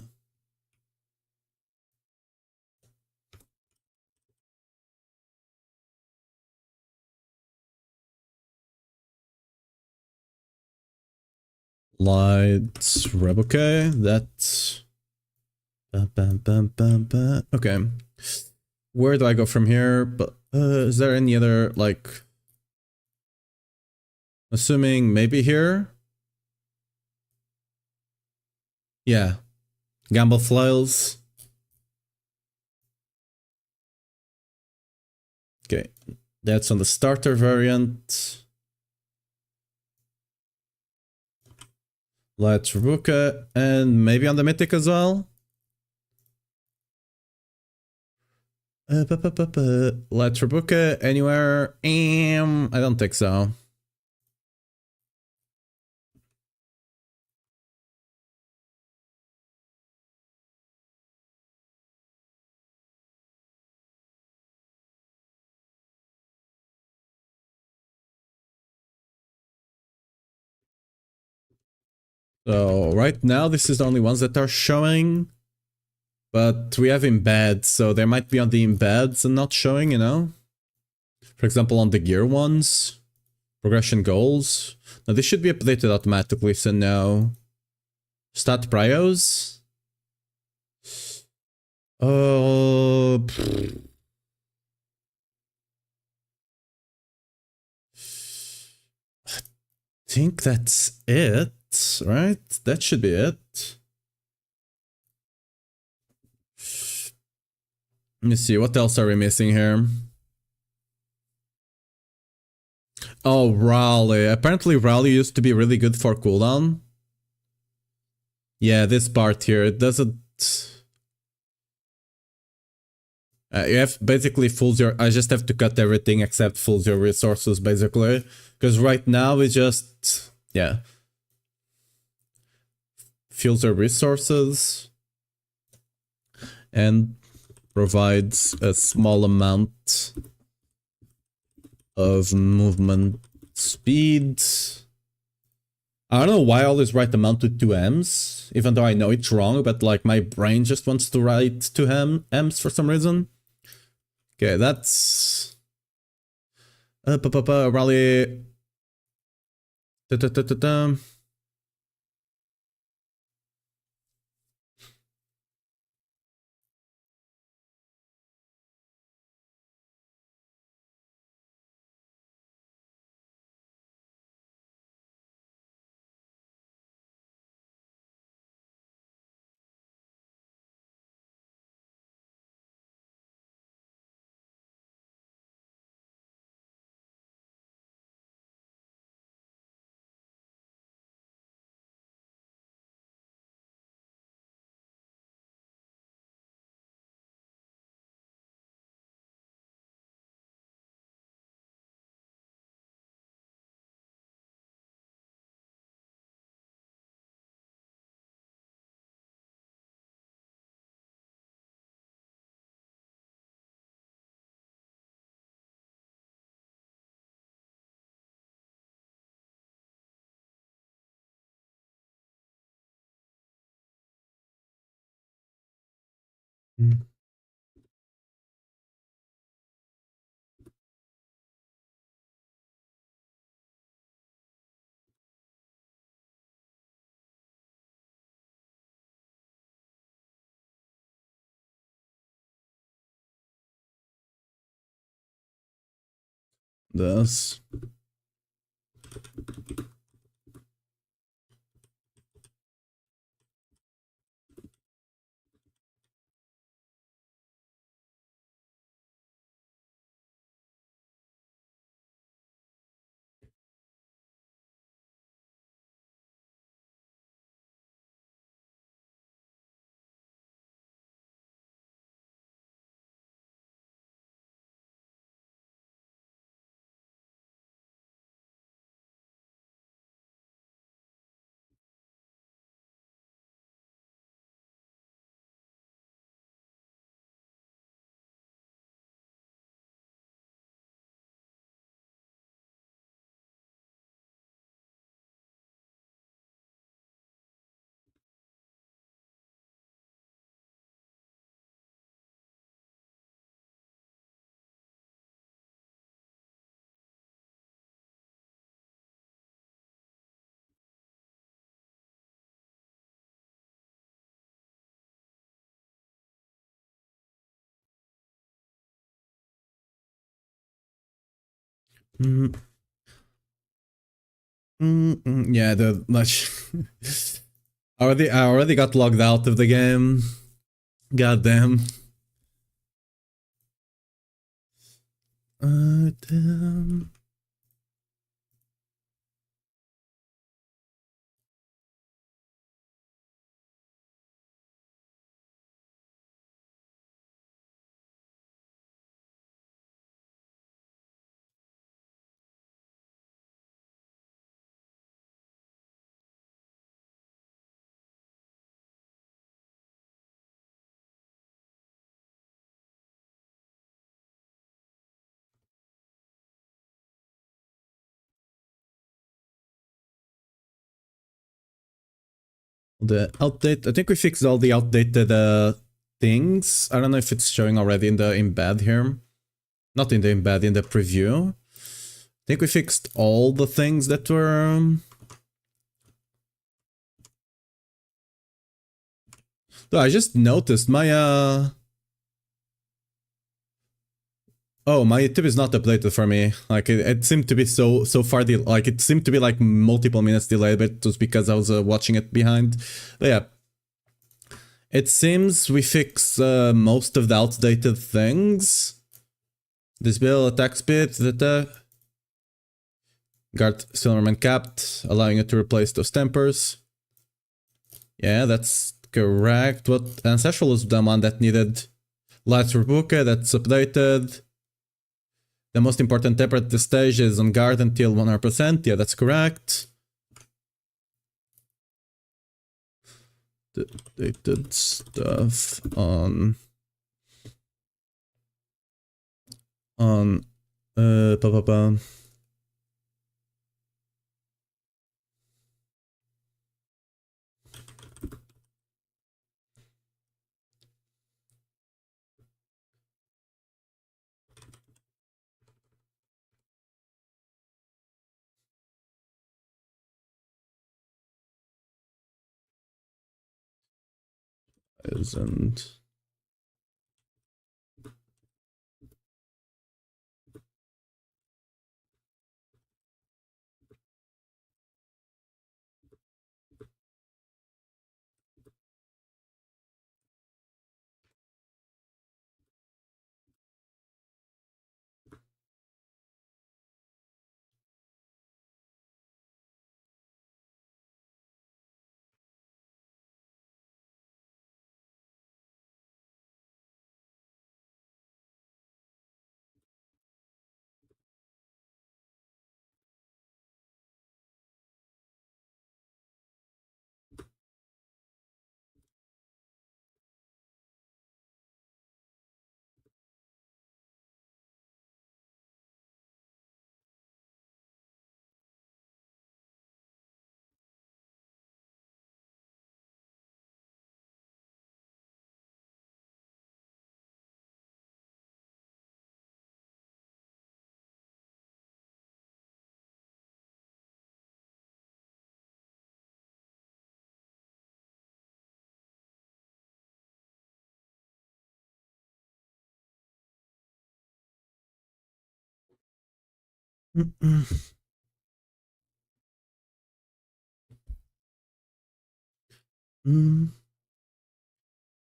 Lights, Rebuke, that's... Okay. Where do I go from here? But is there any other, like... Assuming maybe here? Yeah. Gamble Flails. Okay. That's on the starter variant. Let's Ruka, and maybe on the Mythic as well. Let's Ruka anywhere. I don't think so. So right now, this is the only ones that are showing. But we have embeds, so they might be on the embeds and not showing, you know? For example, on the gear ones. Progression goals. Now, this should be updated automatically, so no. Stat prios. Oh... I think that's it, right? That should be it. Let me see, what else are we missing here? Oh, Raleigh. Apparently Raleigh used to be really good for cooldown. Yeah, this part here, it doesn't... you have basically fools your... I just have to cut everything except fools your resources, basically. Because right now it just... Yeah. Fuels your resources. And provides a small amount of movement speed. I don't know why I always write amount to 2Ms, even though I know it's wrong, but like my brain just wants to write 2Ms for some reason. Okay, that's... Rally... This. Mm. Yeah, the much. I already got logged out of the game. God damn. Damn. The update. I think we fixed all the outdated things. I don't know if it's showing already in the embed here. Not in the embed, in the preview. I think we fixed all the things that were... Though I just noticed my Oh, my YouTube is not updated for me. Like it seemed to be so far like it seemed to be like multiple minutes delayed, but it was because I was watching it behind. But yeah, it seems we fix most of the outdated things. Disable attack speed, guard Silverman capped, allowing it to replace those tempers. Yeah, that's correct. What Ancestral was the one that needed Lights Rebuke, that's updated. The most important temper at this stage is on guard until 100%. Yeah, that's correct. The updated stuff on isn't.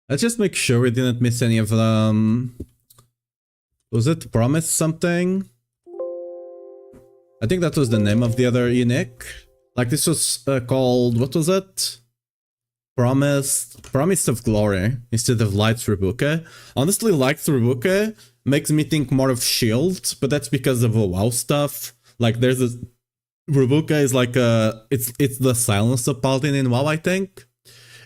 Let's just make sure we didn't miss any of them. Was it Promise something? I think that was the name of the other unique. Like this was called, what was it? Promise of Glory instead of Lights Rebuke. Honestly, Lights Rebuke makes me think more of Shield, but that's because of the WoW stuff. Like there's a Rebuke is like it's the silence of Paladin in WoW, I think.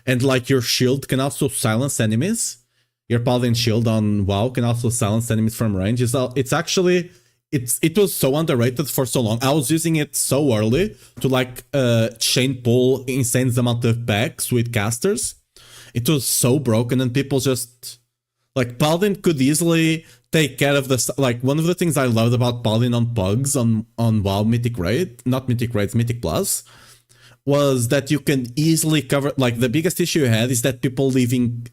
And like your shield can also silence enemies. Your Paladin shield on WoW can also silence enemies from range. It's actually it was so underrated for so long. I was using it so early to like chain pull insane amount of packs with casters. It was so broken and people just like Paladin could easily take care of this. Like one of the things I loved about Paladin on Pugs on WoW Mythic Raid, not Mythic Raids, Mythic Plus, was that you can easily cover. Like the biggest issue you had is that people leaving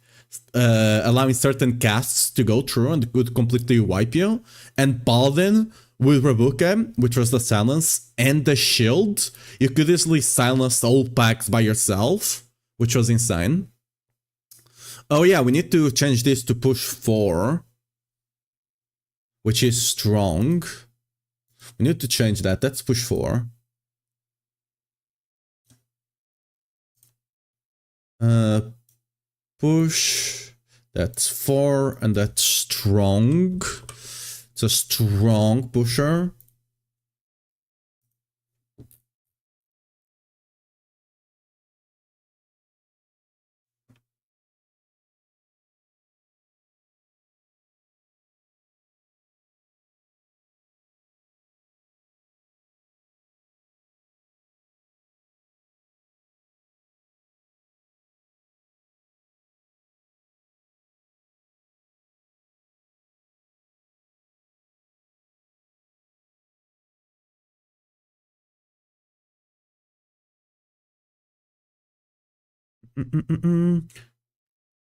allowing certain casts to go through and could completely wipe you. And Paladin with Rabuka, which was the silence, and the shield, you could easily silence all packs by yourself, which was insane. Oh yeah, we need to change this to push 4, which is strong. We need to change that. That's push 4. Push. That's 4, and that's strong. It's a strong pusher.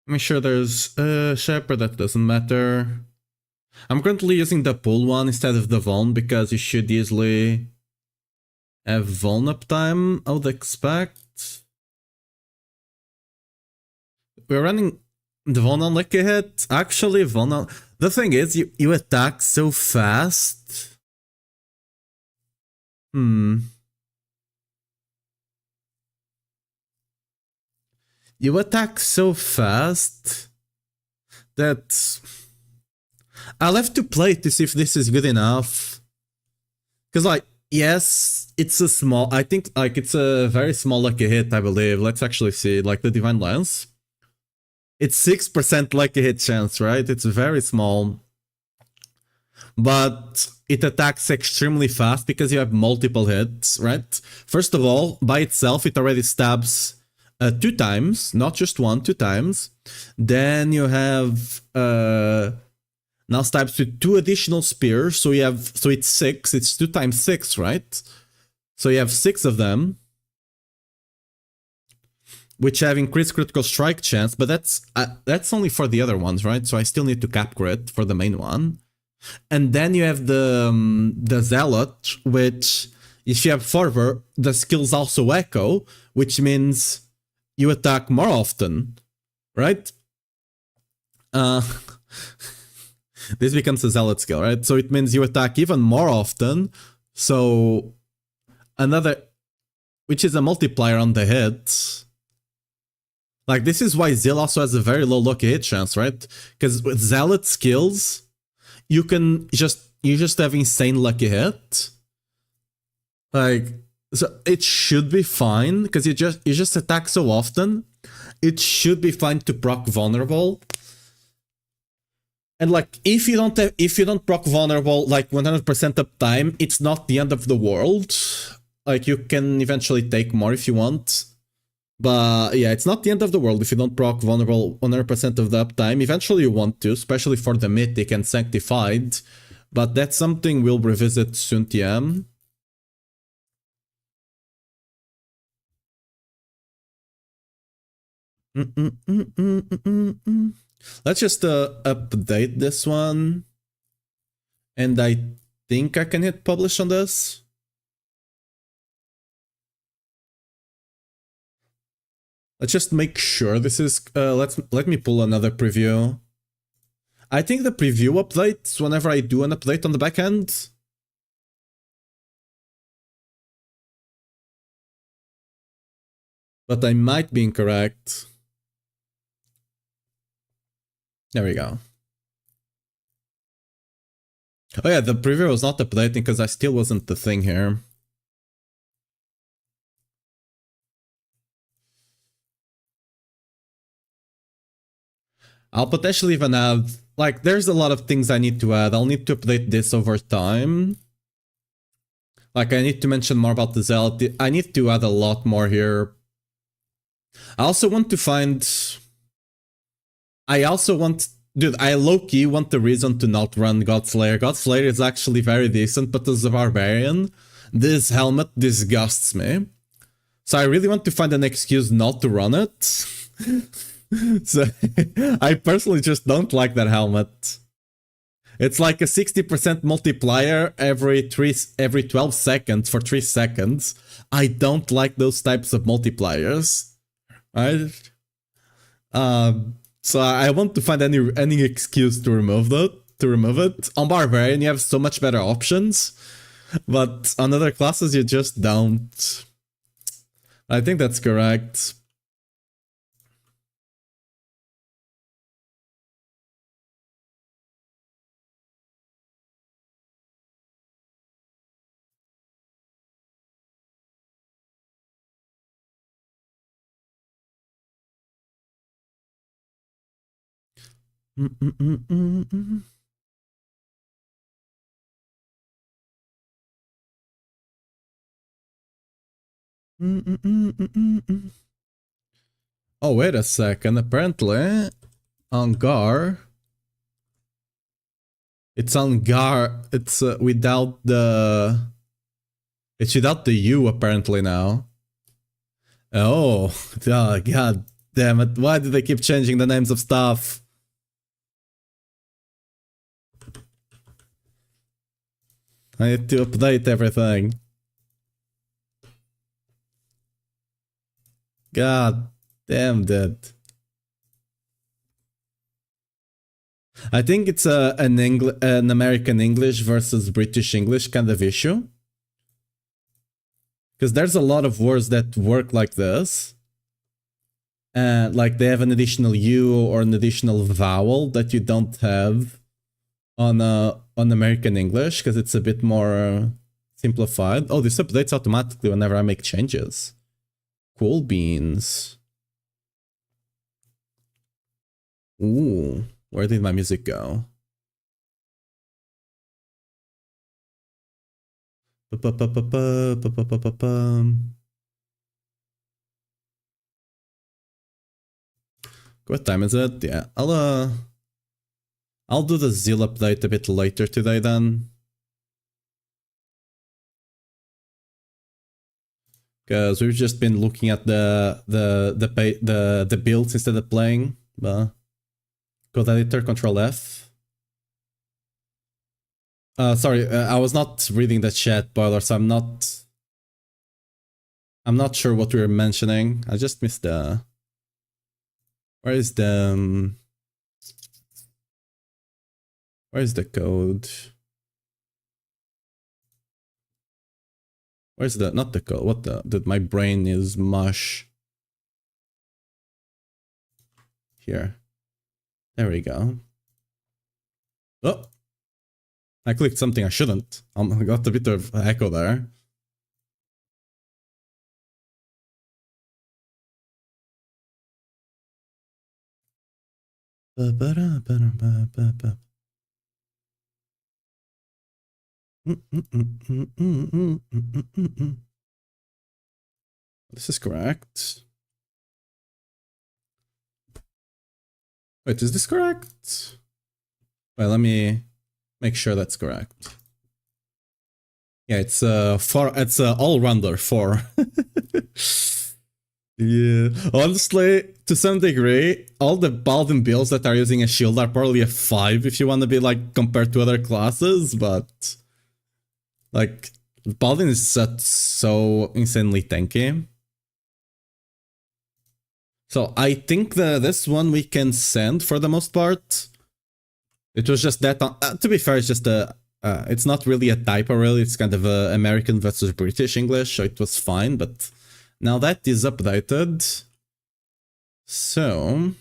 Make sure there's a Shepherd, that doesn't matter. I'm currently using the pull one instead of the Vuln because you should easily have Vuln uptime, I would expect. We're running the Vuln on like a hit. Actually, Vuln on... The thing is, you attack so fast. You attack so fast that I'll have to play to see if this is good enough. Because, like, yes, it's a small... I think, like, it's a very small lucky hit, I believe. Let's actually see, like, the Divine Lance. It's 6% lucky hit chance, right? It's very small. But it attacks extremely fast because you have multiple hits, right? First of all, by itself, it already stabs 2 times, not just 1, 2 times. Then you have now stabs with 2 additional spears, so it's 6. It's 2 times 6, right? So you have 6 of them, which have increased critical strike chance, but that's only for the other ones, right? So I still need to cap crit for the main one. And then you have the Zealot, which if you have Fervor, the skills also echo, which means you attack more often, right? This becomes a Zealot skill, right? So it means you attack even more often. So another, which is a multiplier on the hit. Like, this is why Zeal also has a very low lucky hit chance, right? Because with Zealot skills, you just have insane lucky hit. Like, so it should be fine because you just attack so often. It should be fine to proc vulnerable. And like, if you don't proc vulnerable like 100% uptime, it's not the end of the world. Like, you can eventually take more if you want. But yeah, it's not the end of the world if you don't proc vulnerable 100% of the uptime. Eventually you want to, especially for the Mythic and Sanctified. But that's something we'll revisit soon, TM. Let's just update this one. And I think I can hit publish on this. Let's just make sure this is... let me pull another preview. I think the preview updates whenever I do an update on the back end. But I might be incorrect. There we go. Oh yeah, the preview was not updating because I still wasn't the thing here. I'll potentially even add, like, there's a lot of things I need to add. I'll need to update this over time. Like, I need to mention more about the Zealot. I need to add a lot more here. I also want to find... Dude, I low-key want the reason to not run Godslayer. Godslayer is actually very decent, but as a barbarian, this helmet disgusts me. So I really want to find an excuse not to run it. So I personally just don't like that helmet. It's like a 60% multiplier every 12 seconds for 3 seconds. I don't like those types of multipliers. Right? So I want to find any excuse to remove it. On Barbarian, you have so much better options, but on other classes, you just don't. I think that's correct. Oh, wait a second. Apparently, on Gar, it's on Gar. It's without the. It's without the U apparently now. Oh, god damn it! Why do they keep changing the names of stuff? I need to update everything. God damn that. I think it's an American English versus British English kind of issue. Because there's a lot of words that work like this. And like they have an additional U or an additional vowel that you don't have on American English because it's a bit more simplified. Oh, this updates automatically whenever I make changes. Cool beans. Ooh, where did my music go? What time is it? Yeah, I'll do the Zeal update a bit later today then. Because we've just been looking at the builds instead of playing. Code editor, Control F. Sorry, I was not reading the chat, Boiler, so I'm not sure what we were mentioning. I just missed the. Where is the code? Where's the, not the code, what the, my brain is mush. Here. There we go. Oh! I clicked something I shouldn't. I got a bit of echo there. This is correct. Wait, is this correct? Well, let me make sure that's correct. Yeah, it's it's all-rounder 4. Yeah, honestly, to some degree, all the Paladin builds that are using a shield are probably a 5 if you want to be like compared to other classes, but like Paladin is so insanely tanky. So I think this one we can send for the most part. It was just that, to be fair, it's just it's not really a typo really, it's kind of American versus British English, so it was fine, but now that is updated. So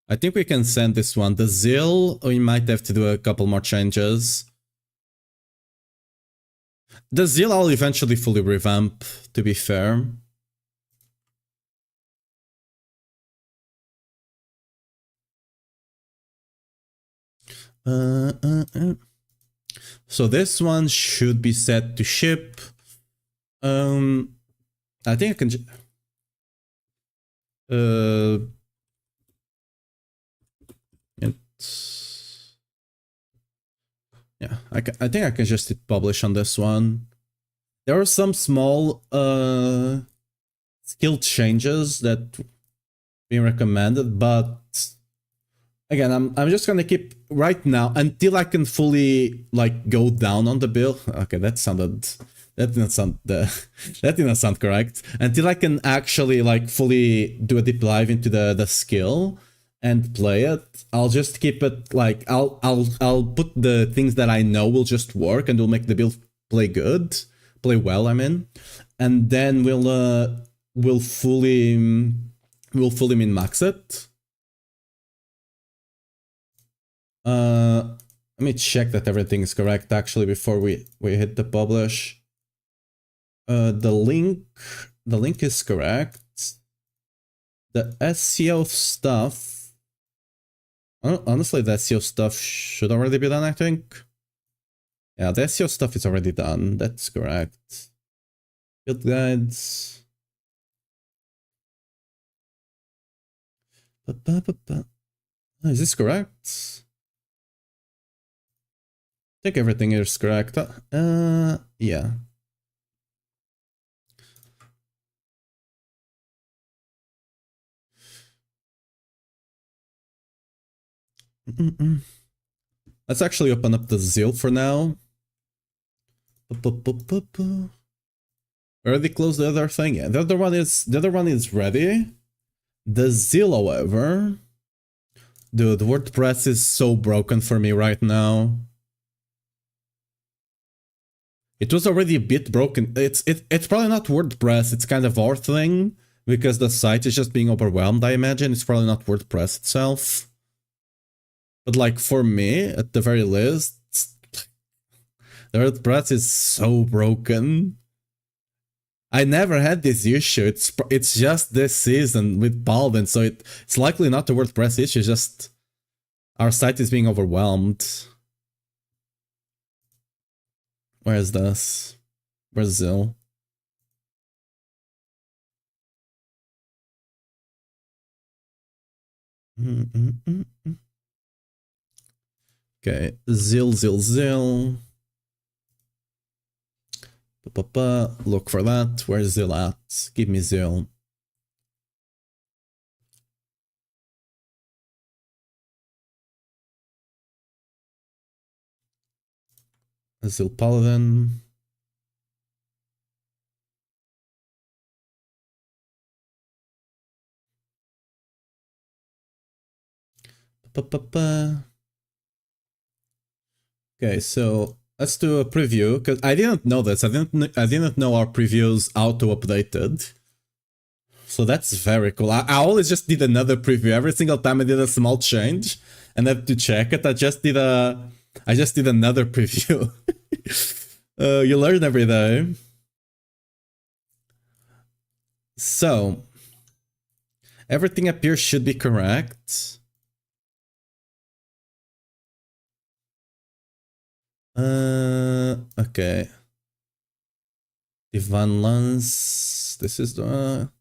I think we can send this one. The Zeal, we might have to do a couple more changes. The Zeal I'll eventually fully revamp, to be fair. So this one should be set to ship. I think I can. Yeah, I think I can just hit publish on this one. There are some small skill changes that being recommended, but again, I'm just gonna keep right now until I can fully like go down on the build. Okay, that didn't sound that didn't sound correct. Until I can actually like fully do a deep dive into the skill and play it, I'll just keep it like I'll put the things that I know will just work and will make the build play well. I mean, and then we'll fully min max it. Let me check that everything is correct actually before we hit the publish. The link is correct. The SEO stuff, honestly, the SEO stuff should already be done, I think. Yeah, the SEO stuff is already done. That's correct. Build guides. Is this correct? I think everything is correct. Yeah. Let's actually open up the Zeal for now. Already closed the other thing. Yeah, the other one is ready. The Zeal, however, dude, WordPress is so broken for me right now. It was already a bit broken. It's probably not WordPress. It's kind of our thing because the site is just being overwhelmed. I imagine it's probably not WordPress itself. But like for me, at the very least, the WordPress is so broken. I never had this issue. It's just this season with Paladin, so it's likely not a WordPress issue. Just our site is being overwhelmed. Where's this? Where's Zil? Okay, Zil. Look for that. Where's Zil at? Give me Zil. Zil Paladin. Okay, so let's do a preview because I didn't know this. I didn't know our previews auto-updated. So that's very cool. I always just did another preview every single time I did a small change and I have to check it. I just did another preview. You learn every day. So everything up here should be correct. Okay. Divine Lance. This is the.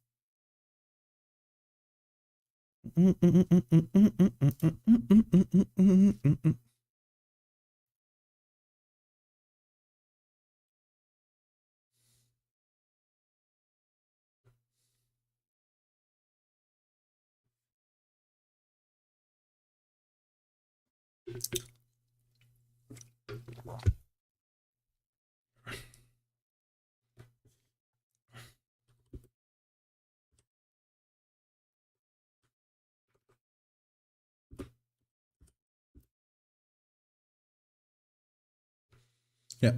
Yeah.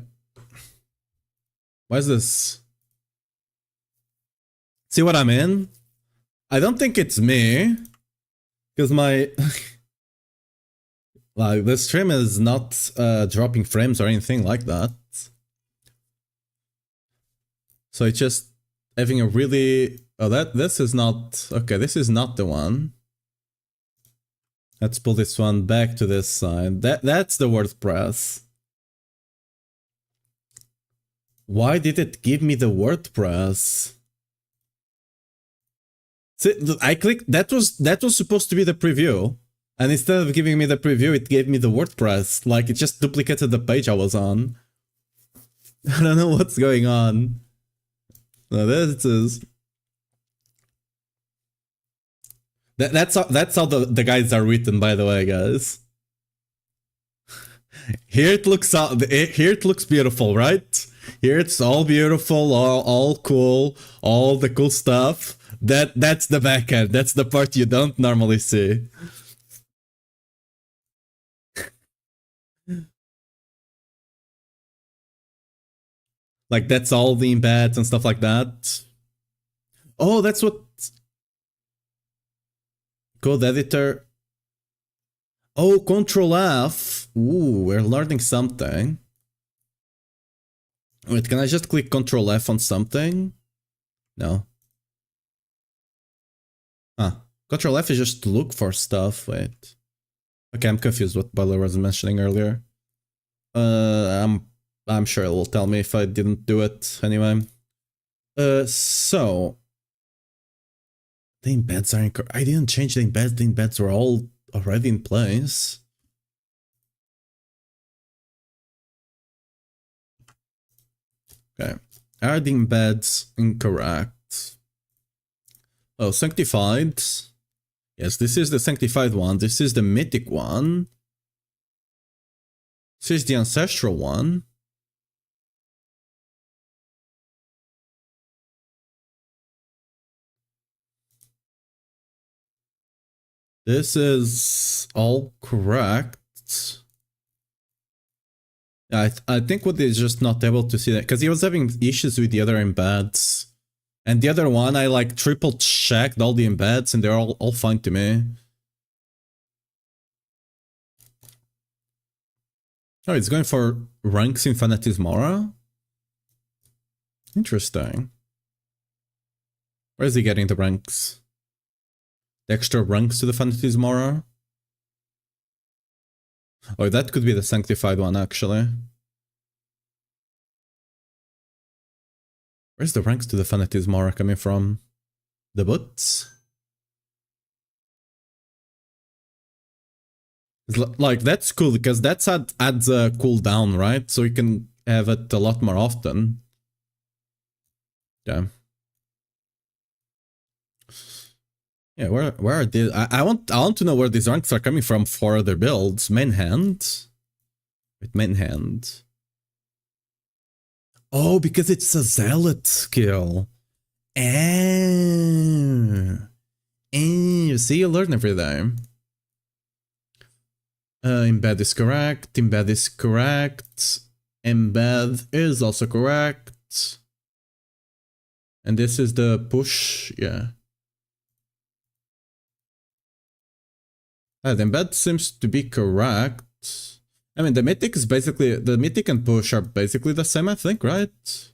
Why is this? See what I mean? I don't think it's me. Because my... like, the stream is not dropping frames or anything like that. So it's just having a really... Oh, this is not... Okay, this is not the one. Let's pull this one back to this side. That's the WordPress. Why did it give me the WordPress? See, I clicked, that was supposed to be the preview. And instead of giving me the preview, it gave me the WordPress. Like, it just duplicated the page I was on. I don't know what's going on. No, there it is. That's how the guides are written, by the way, guys. Here it looks beautiful, right? Here it's all beautiful, all cool, all the cool stuff. That's the back end. That's the part you don't normally see. Like that's all the embeds and stuff like that. Oh, that's what code editor. Oh, Control F. Ooh, we're learning something. Wait, can I just click Control F on something? No. Ah, Control F is just to look for stuff. Wait. Okay, I'm confused what Butler was mentioning earlier. I'm sure it will tell me if I didn't do it anyway. So the embeds are incorrect. I didn't change the embeds. The embeds were all already in place. Okay. Are the embeds incorrect? Oh, sanctified. Yes, this is the sanctified one. This is the mythic one. This is the ancestral one. This is all correct. I think what is just not able to see that because he was having issues with the other embeds. And the other one, I like triple checked all the embeds and they're all fine to me. Oh, it's going for ranks in Fanatismora? Interesting. Where is he getting the ranks? The extra ranks to the Fanatismora? Oh, that could be the sanctified one, actually. Where's the ranks to the Fanatismora coming from? The boots? Like, that's cool, because that's adds a cooldown, right? So you can have it a lot more often. Yeah. Yeah, where are these? I want to know where these ranks are coming from for other builds. Main hand. With main hand. Oh, because it's a zealot skill. See, you learn every day. Embed is correct. Embed is correct. Embed is also correct. And this is the push. Yeah. The embed seems to be correct. I mean, the mythic is basically, the mythic and push are basically the same, I think, right?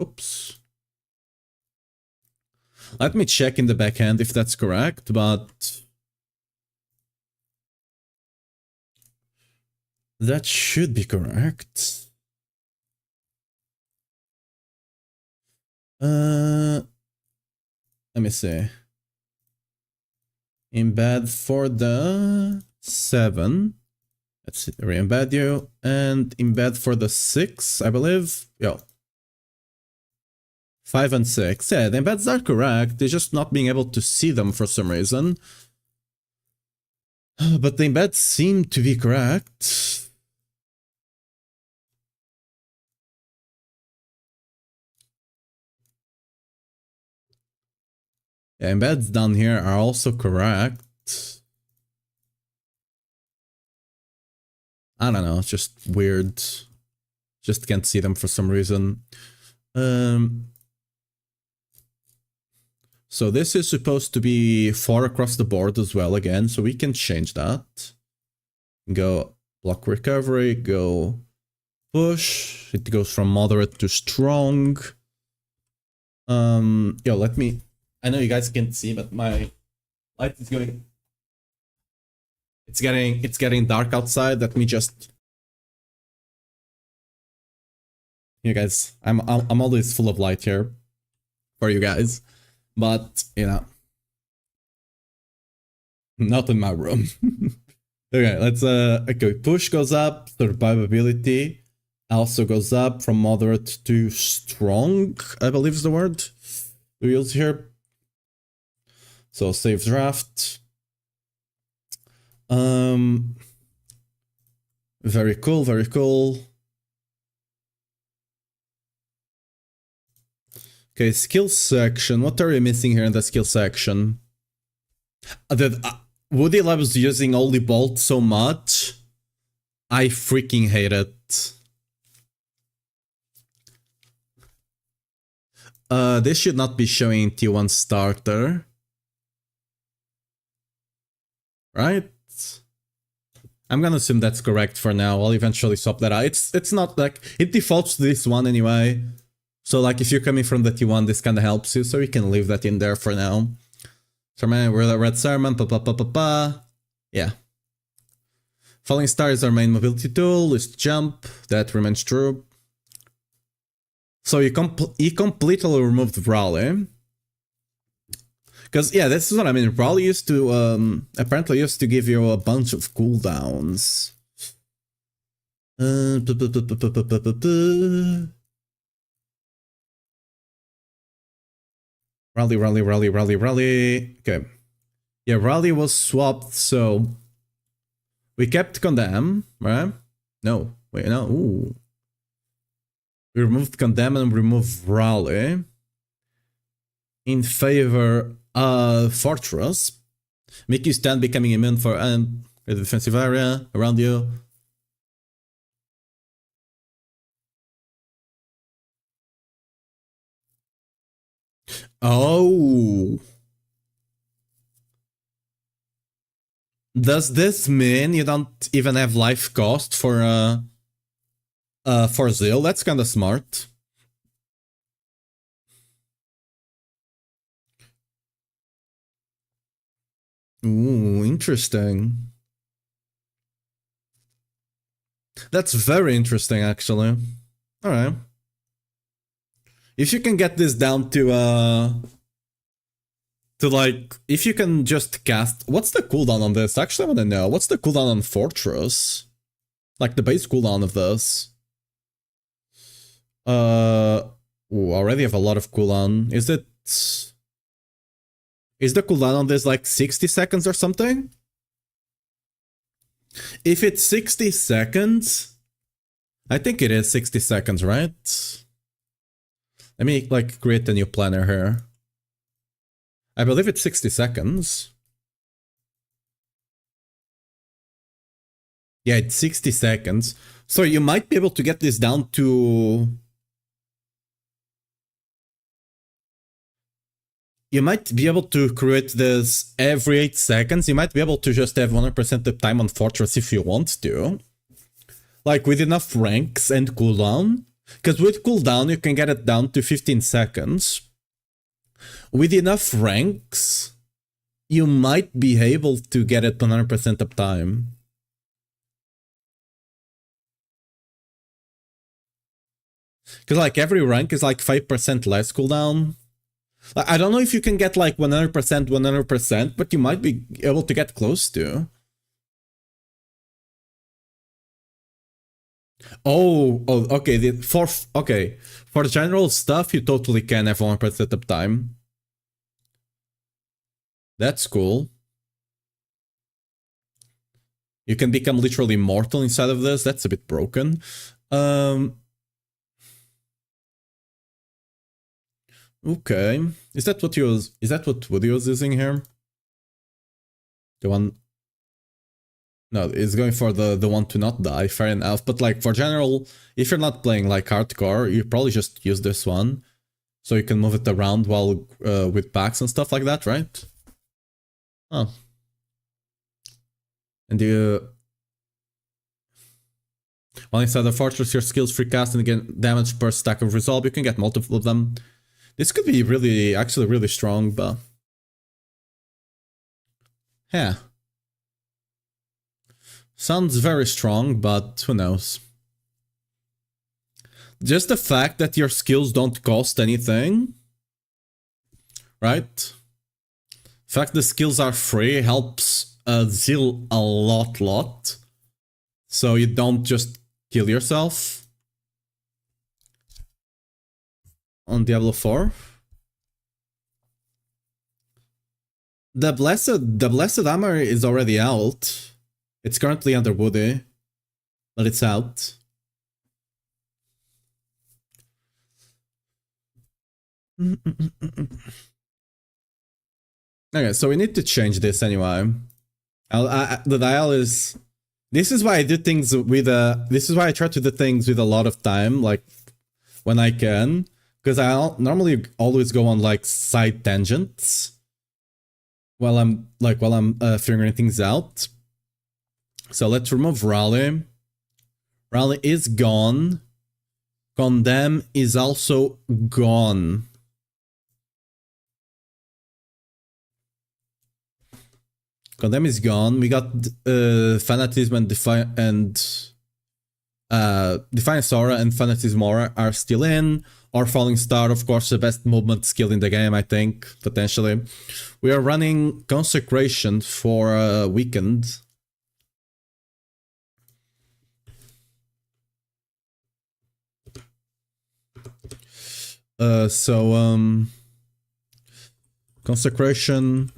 Oops. Let me check in the backhand if that's correct, but that should be correct. Let me see. Embed for the 7. Let's re-embed you. And embed for the 6, I believe. Yo. 5 and 6. Yeah, the embeds are correct. They're just not being able to see them for some reason. But the embeds seem to be correct. Yeah, embeds down here are also correct. I don't know, it's just weird. Just can't see them for some reason. So this is supposed to be 4 across the board as well again, so we can change that. Go block recovery, go push. It goes from moderate to strong. Yo, let me... I know you guys can't see, but my light is going... It's getting dark outside. Let me just... You guys, I'm always full of light here for you guys, but you know, not in my room. Okay, let's okay. Push goes up. Survivability also goes up from moderate to strong, I believe is the word we use here. So save draft. Very cool, very cool. Okay, skill section. What are you missing here in the skill section? Woody loves using Holy Bolt so much. I freaking hate it. This should not be showing T1 starter. Right? I'm gonna assume that's correct for now. I'll eventually swap that out. It's not like it defaults to this one anyway. So like if you're coming from the T1, this kind of helps you. So you can leave that in there for now. Sermon, we're the red sermon. Yeah. Falling Star is our main mobility tool. Is jump. That remains true. So he completely removed Raleigh. Because, yeah, this is what I mean. Raleigh used to, apparently used to give you a bunch of cooldowns. Raleigh. Okay. Yeah, Raleigh was swapped, so... We kept Condemn, right? No. Wait, no. Ooh. We removed Condemn and removed Raleigh. In favor of Fortress. Make you stand becoming immune for a defensive area around you. Oh. Does this mean you don't even have life cost for Zeal? That's kind of smart. Ooh, interesting. That's very interesting, actually. Alright. If you can get this down to like, if you can just cast... What's the cooldown on this? Actually, I want to know. What's the cooldown on Fortress? Like, the base cooldown of this. Ooh, already have a lot of cooldown. Is it... Is the cooldown on this like 60 seconds or something? If it's 60 seconds... I think it is 60 seconds, right? Let me, like, create a new planner here. I believe it's 60 seconds. Yeah, it's 60 seconds. So you might be able to get this down to... You might be able to create this every 8 seconds. You might be able to just have 100% uptime on Fortress if you want to. Like, with enough ranks and cooldown. Because with cooldown, you can get it down to 15 seconds. With enough ranks, you might be able to get it 100% uptime. Because, like, every rank is like 5% less cooldown. I don't know if you can get like 100%, but you might be able to get close to. Oh, okay. For general stuff, you totally can have 1% uptime. That's cool. You can become literally mortal inside of this. That's a bit broken. Okay. Is that what Woody was using here? The one... No, it's going for the one to not die, fair enough. But like for general, if you're not playing like hardcore, you probably just use this one. So you can move it around while with packs and stuff like that, right? Oh. And while inside the fortress, your skills free cast and get damage per stack of resolve. You can get multiple of them. This could be really, actually really strong, but... Yeah. Sounds very strong, but who knows. Just the fact that your skills don't cost anything, right? The fact the skills are free helps Zeal a lot. So you don't just kill yourself. On Diablo 4. The blessed armor is already out. It's currently under Woody, but it's out. Okay, so we need to change this anyway. The dial is. This is why I do things with This is why I try to do things with a lot of time, like when I can, because I normally always go on like side tangents while I'm figuring things out. So let's remove Raleigh. Raleigh is gone. Condemn is also gone. Condemn is gone. We got Fanatism and Defiance Aura and Fanatism Aura are still in. Or Falling Star, of course, the best movement skill in the game, I think, potentially. We are running Consecration for a weekend. Consecration.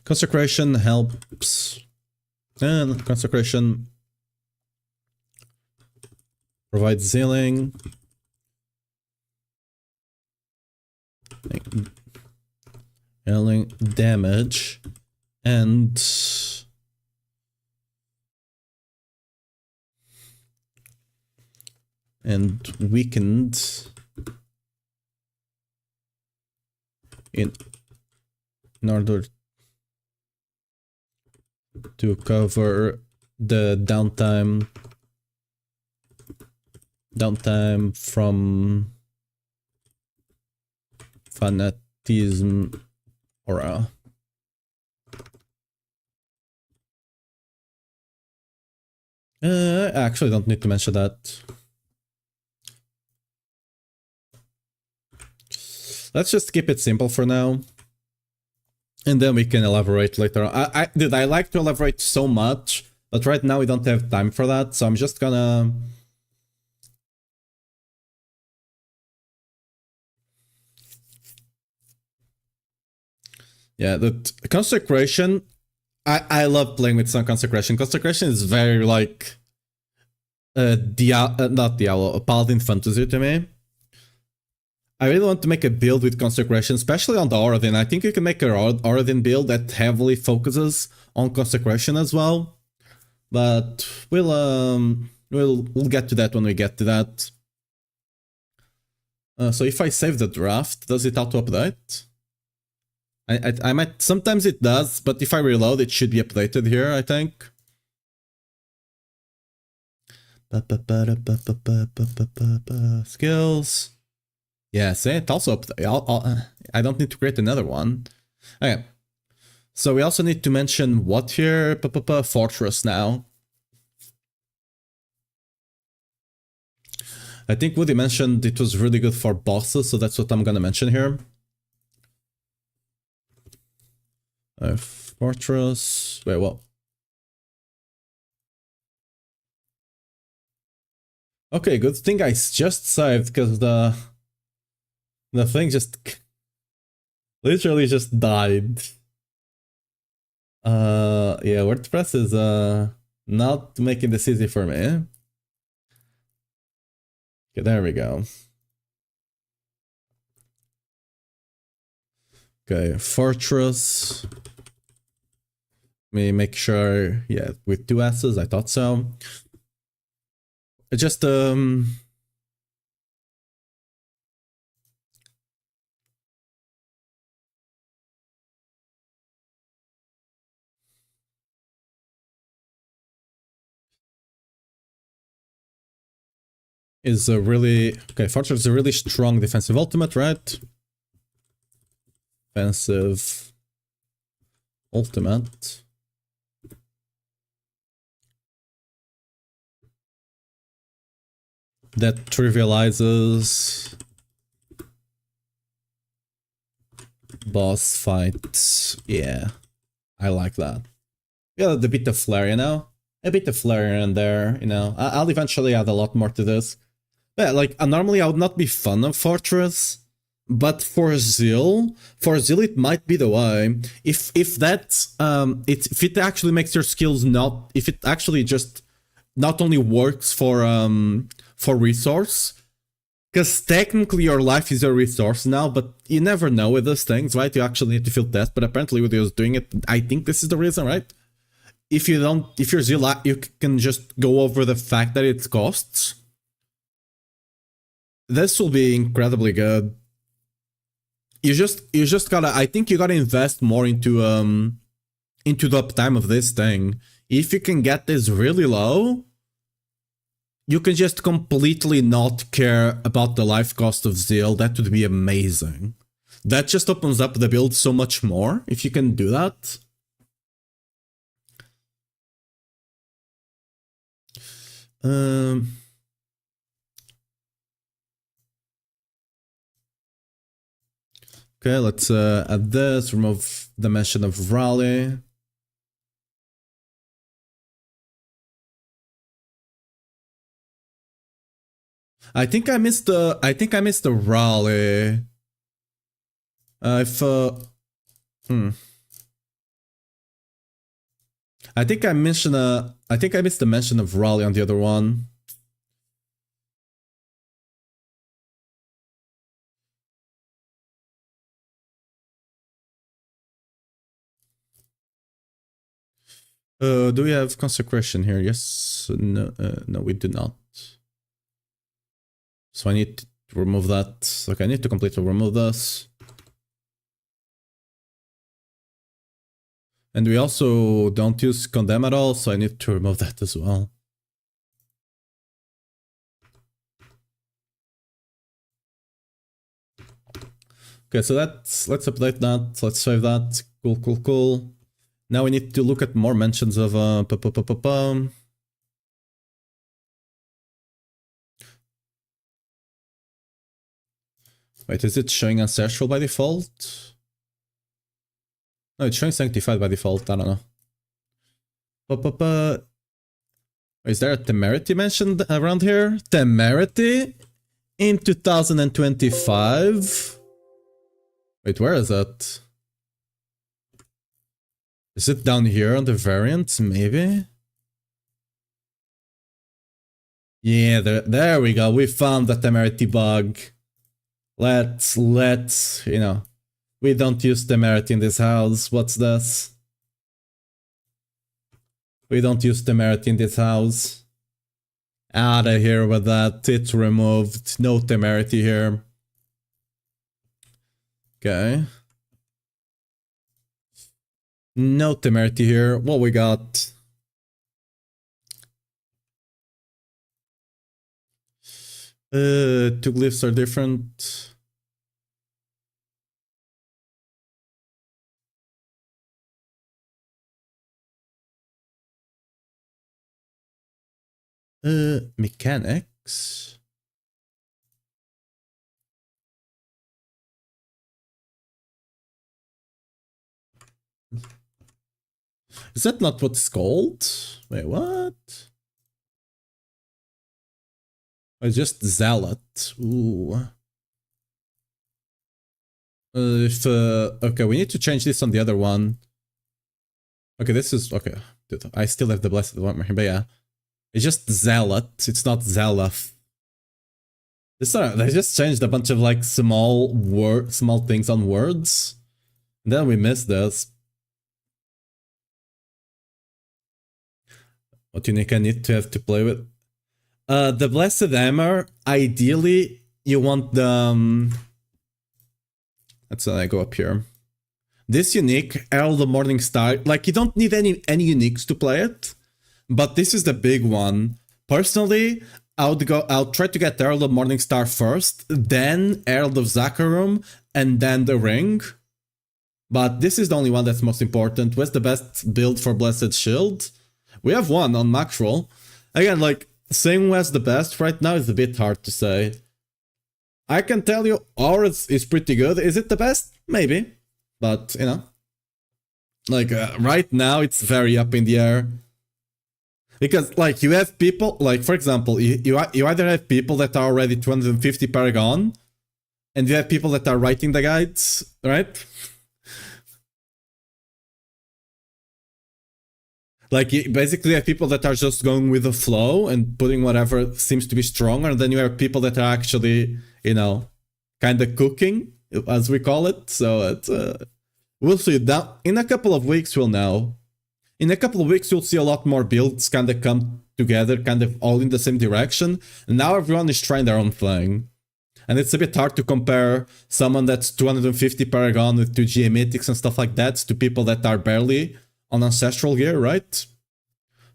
Consecration helps, and Consecration provides healing, healing damage, and weakened in order to cover the downtime from Fanatism Aura. I actually don't need to mention that. Let's just keep it simple for now. And then we can elaborate later on. I like to elaborate so much, but right now we don't have time for that, so I'm just gonna... Yeah, the Consecration... I love playing with some Consecration. Consecration is very like... not Diablo, a Paladin fantasy to me. I really want to make a build with Consecration, especially on the Oradin. I think you can make a Oradin build that heavily focuses on Consecration as well. But we'll get to that when we get to that. So if I save the draft, does it auto-update? I might... Sometimes it does, but if I reload, it should be updated here, I think. Skills. Yeah, see, it also... I don't need to create another one. Okay. So we also need to mention what here? Fortress now. I think Woody mentioned it was really good for bosses, so that's what I'm gonna mention here. Fortress... Wait, what? Okay, good thing I just saved, because the thing just literally just died. Yeah, WordPress is not making this easy for me. Okay, there we go. Okay, Fortress. Let me make sure, yeah, with 2 S's, I thought so. Just is a really... Okay, Fortress is a really strong defensive ultimate, right? Defensive ultimate. That trivializes boss fights. Yeah, I like that. Yeah, the bit of flare, you know? a bit of flair in there, you know. I'll eventually add a lot more to this. But yeah, like, normally I would not be fond of Fortress, but for Zeal it might be the way. If it actually makes your skills not, if it actually just not only works for resource, because technically your life is a resource now, but you never know with those things, right? You actually need to field test, but apparently with us doing it, I think this is the reason, right? If you're Zeal, you can just go over the fact that it costs. This will be incredibly good. You just gotta, I think you gotta invest more into the uptime of this thing. If you can get this really low, you can just completely not care about the life cost of Zeal. That would be amazing. That just opens up the build so much more if you can do that. Okay, let's add this, remove the mention of Raleigh. I think I missed the Raleigh. I think I missed the mention of Raleigh on the other one. Do we have consecration here? Yes. No, no, we do not. So I need to remove that. Okay, I need to completely remove this. And we also don't use condemn at all, so I need to remove that as well. Okay, so let's update that. Let's save that. Cool. Now we need to look at more mentions of Wait, is it showing ancestral by default? No, it's showing sanctified by default. I don't know. Is there a temerity mentioned around here? Temerity in 2025? Wait, where is that? Is it down here on the variants, maybe? Yeah, there we go. We found the temerity bug. Let's, you know, we don't use temerity in this house. What's this? We don't use temerity in this house. Out of here with that. It's removed. No temerity here. Okay. No temerity here. What we got? Two glyphs are different. Mechanics. Is that not what it's called? Wait, what? Oh, it's just Zealot. Ooh. Okay, we need to change this on the other one. Okay, this is okay. Dude, I still have the blessed one here, but yeah. It's just Zealot. It's not Zealoth. They just changed a bunch of like small things on words. And then we missed this. What unique I need to have to play with? The Blessed Hammer, ideally, you want the... Let's go up here. This unique, Herald of Morning Star, like you don't need any uniques to play it, but this is the big one. Personally, I'll try to get Herald of Morning Star first, then Herald of Zakarum, and then the Ring. But this is the only one that's most important. What's the best build for Blessed Shield? We have one on Maxroll. Again, like, saying who has the best right now is a bit hard to say. I can tell you ours is pretty good. Is it the best? Maybe. But, you know. Like, right now it's very up in the air. Because, like, you have people, like, for example, you either have people that are already 250 Paragon, and you have people that are writing the guides, right? Like, you basically have people that are just going with the flow and putting whatever seems to be stronger, and then you have people that are actually, you know, kind of cooking, as we call it. So it's, we'll see. That in a couple of weeks, we'll know. In a couple of weeks, you'll see a lot more builds kind of come together, kind of all in the same direction. And now everyone is trying their own thing. And it's a bit hard to compare someone that's 250 Paragon with 2G Mythics and stuff like that to people that are barely on Ancestral gear, right?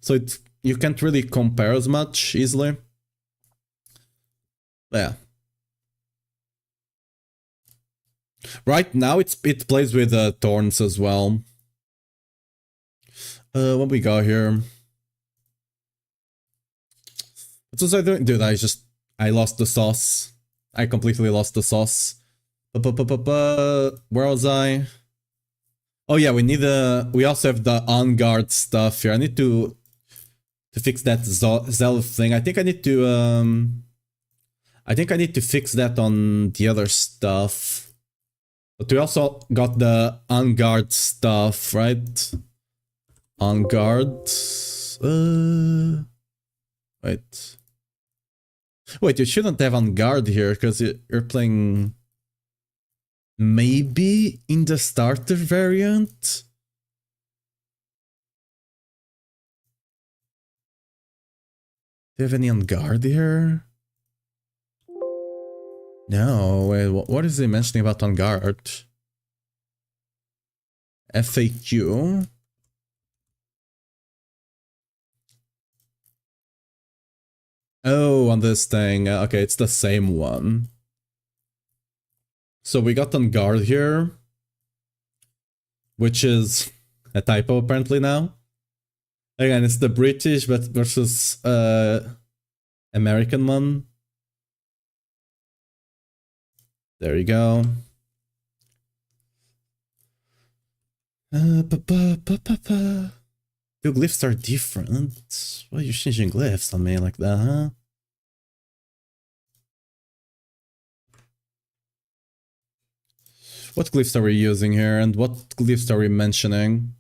So you can't really compare as much easily. Yeah. Right now, it plays with Thorns as well. What we got here? What was I doing? Dude, I lost the sauce. I completely lost the sauce. Where was I? Oh yeah, we also have the on guard stuff here. I need to fix that Zealth thing. I think I need to fix that on the other stuff. But we also got the on guard stuff, right? On guard. Wait. Wait, you shouldn't have on guard here because you're playing maybe in the starter variant. Do you have any on guard here? No, wait, what is he mentioning about on guard? FAQ? Oh, on this thing. Okay, it's the same one. So we got on guard here, which is a typo apparently now. Again, it's the British but versus American one. There you go. Two glyphs are different. Why are you changing glyphs on me like that, huh? What glyphs are we using here, and what glyphs are we mentioning?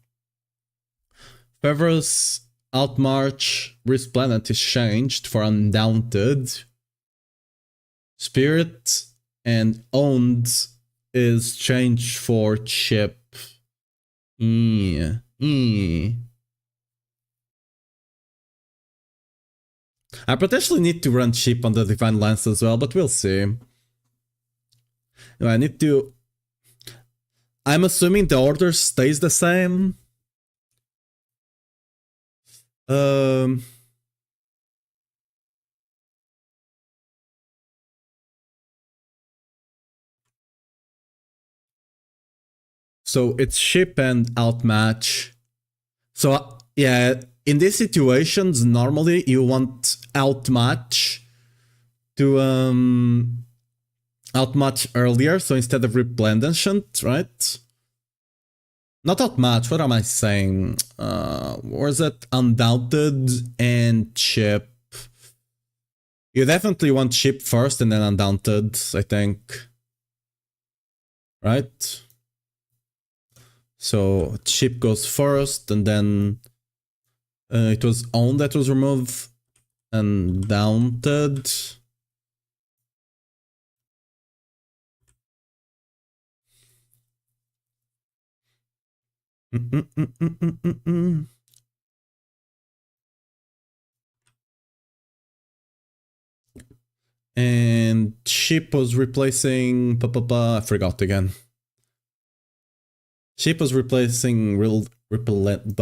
Fever's Outmarch Resplendent is changed for Undaunted. Spirit and Owned is changed for Chip. I potentially need to run Chip on the Divine Lance as well, but we'll see. I need to... I'm assuming the order stays the same. So it's ship and outmatch. So yeah, in these situations, normally you want outmatch to outmatch earlier. So instead of replenishment, right? Not outmatch. What am I saying? Where's it? Undaunted and chip. You definitely want chip first and then undaunted, I think. Right? So chip goes first, and then it was owned that was removed, and daunted. And chip was replacing. I forgot again. Chip was replacing real repellent.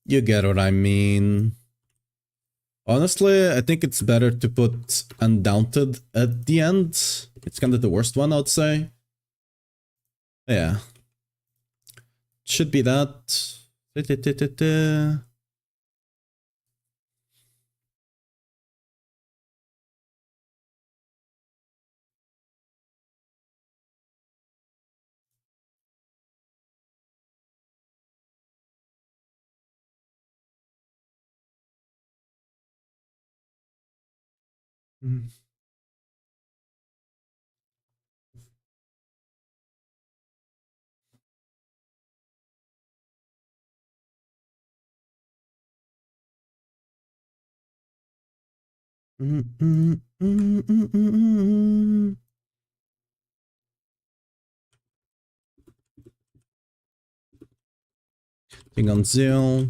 You get what I mean. Honestly, I think it's better to put Undaunted at the end. It's kind of the worst one, I'd say. Yeah. Should be that. Mm. Mm, mm, mm, mm, mm, mm. Thing on Zeal.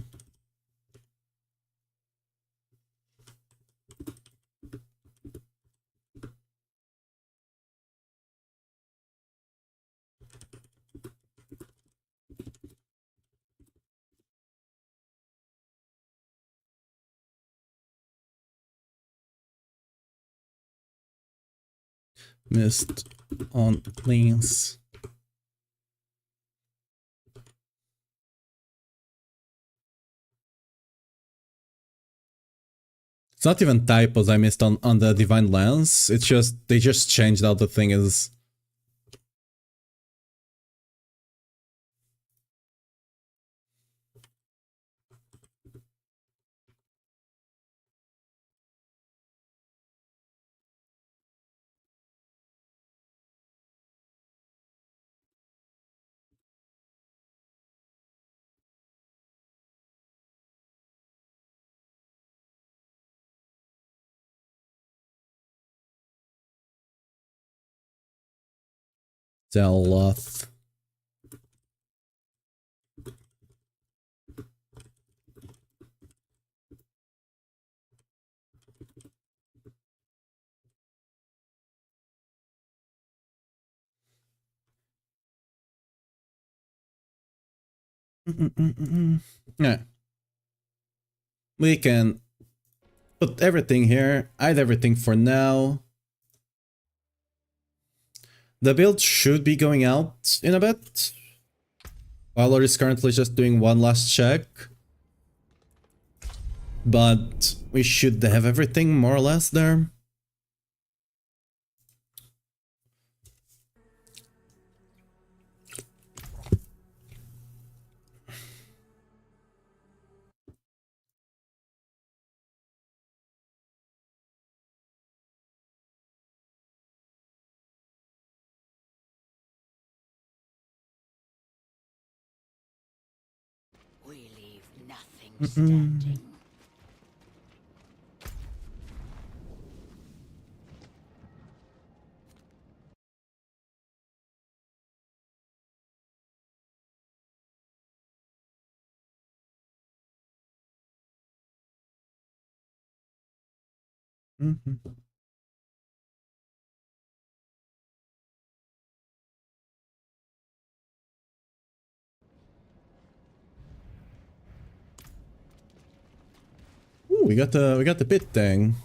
Missed on lanes. It's not even typos I missed on the Divine Lance. It's just, they just changed how the thing is. Zealoth. Yeah. We can put everything here, hide everything for now. The build should be going out in a bit. Valor is currently just doing one last check. But we should have everything more or less there. We leave nothing standing. Ooh, we got the pit thing.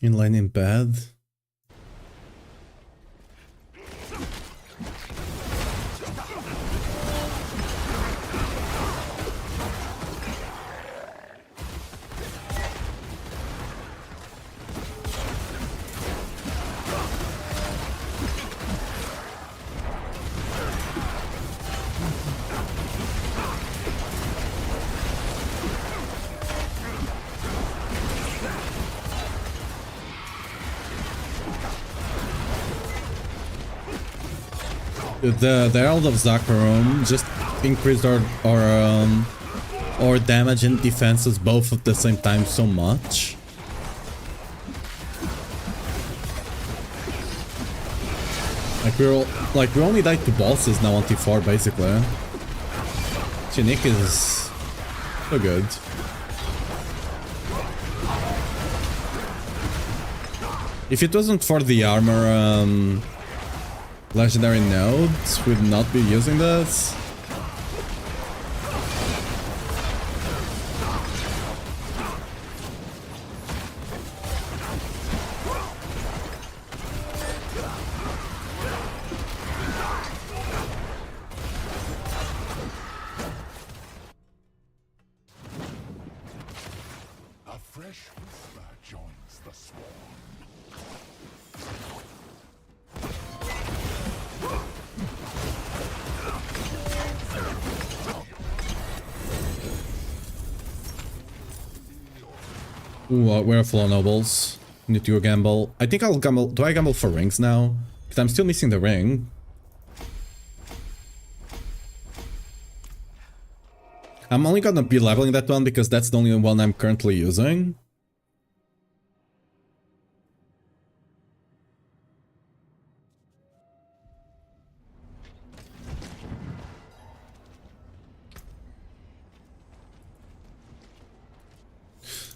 Inline in bad. The Herald of Zakarum just increased our damage and defenses both at the same time so much. We only died to bosses now on T4 basically. Chinik is so good. If it wasn't for the armor legendary nodes, we'd not be using this. A fresh whisper joins the swarm. Ooh, we're full of nobles. Need to go gamble. I think I'll gamble. Do I gamble for rings now? Because I'm still missing the ring. I'm only gonna be leveling that one because that's the only one I'm currently using.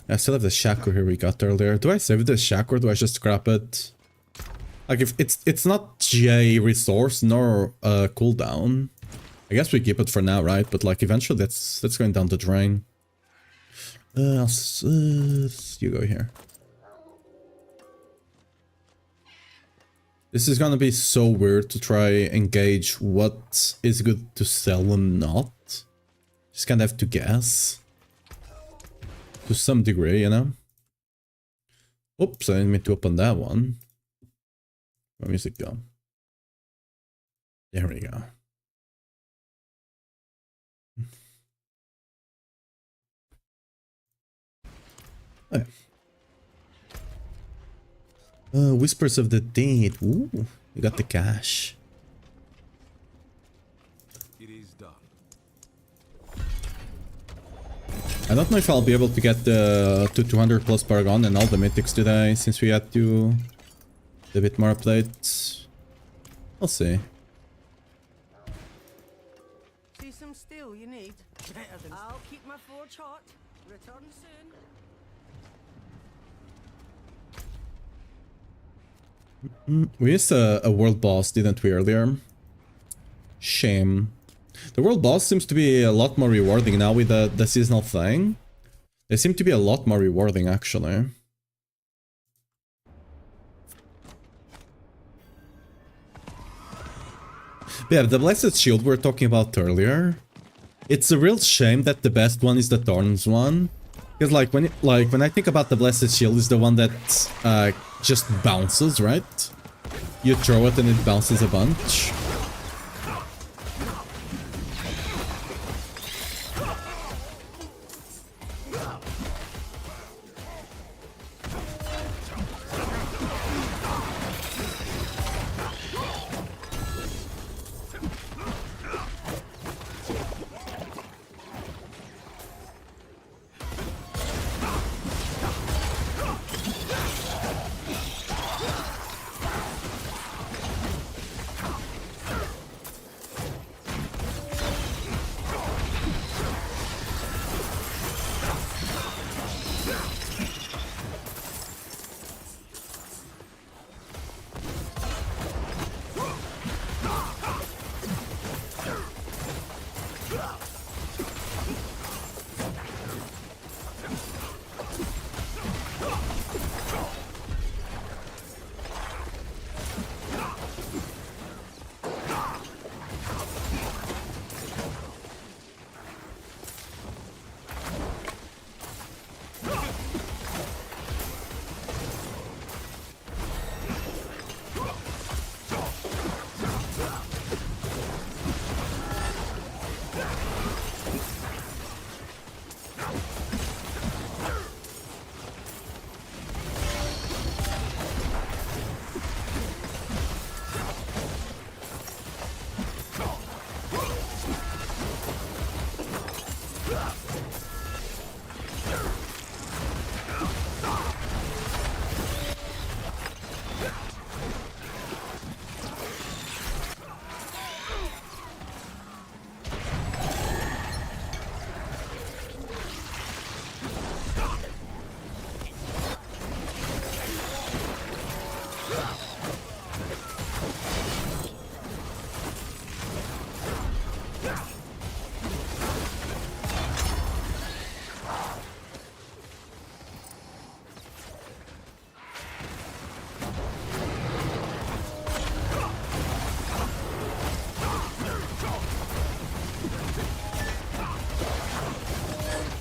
I still have the Shakur here we got earlier. Do I save this Shakur or do I just scrap it? Like if it's not GA resource nor cooldown. I guess we keep it for now, right? But like eventually that's going down the drain. You go here. This is gonna be so weird to try engage what is good to sell and not. Just kind of have to guess. To some degree, you know? Oops, I didn't mean to open that one. Where music go? There we go. Oh, yeah. Whispers of the Dead. Ooh, you got the cash. It is done. I don't know if I'll be able to get the 200 plus Paragon and all the mythics today, since we had to do a bit more updates. I'll see. See some steel you need? Better than I'll keep my forge hot. Return soon. We used a world boss, didn't we, earlier? Shame. The world boss seems to be a lot more rewarding now with the seasonal thing. They seem to be a lot more rewarding, actually. But yeah, the Blessed Shield we were talking about earlier. It's a real shame that the best one is the Thorns one. Because when I think about the Blessed Shield, is the one that just bounces, right? You throw it and it bounces a bunch.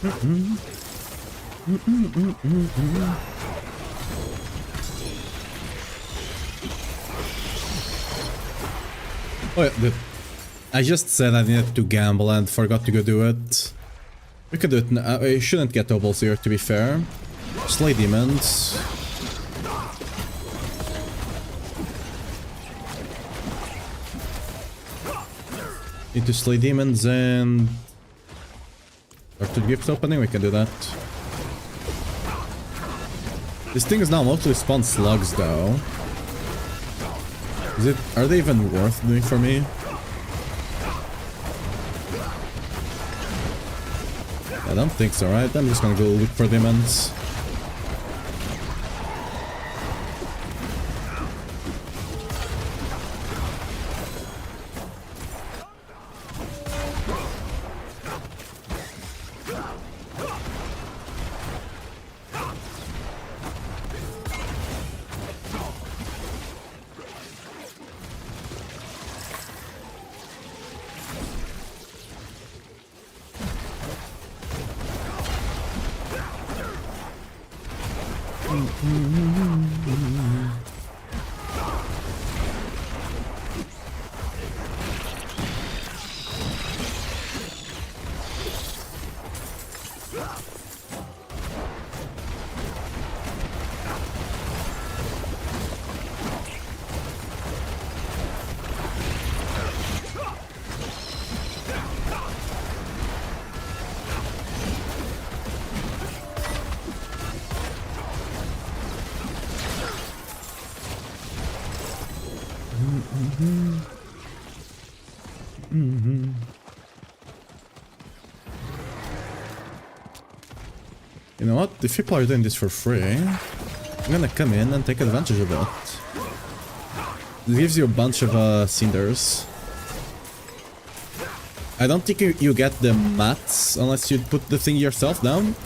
Oh yeah, I just said I needed to gamble and forgot to go do it. We could do it now. I shouldn't get doubles here, to be fair. Slay demons. Need to slay demons and... Or to gift opening, we can do that. This thing is now mostly spawn slugs though. Are they even worth doing for me? I don't think so, right? I'm just gonna go look for demons. You know what? If people are doing this for free, I'm gonna come in and take advantage of it. It gives you a bunch of cinders. I don't think you get the mats unless you put the thing yourself down.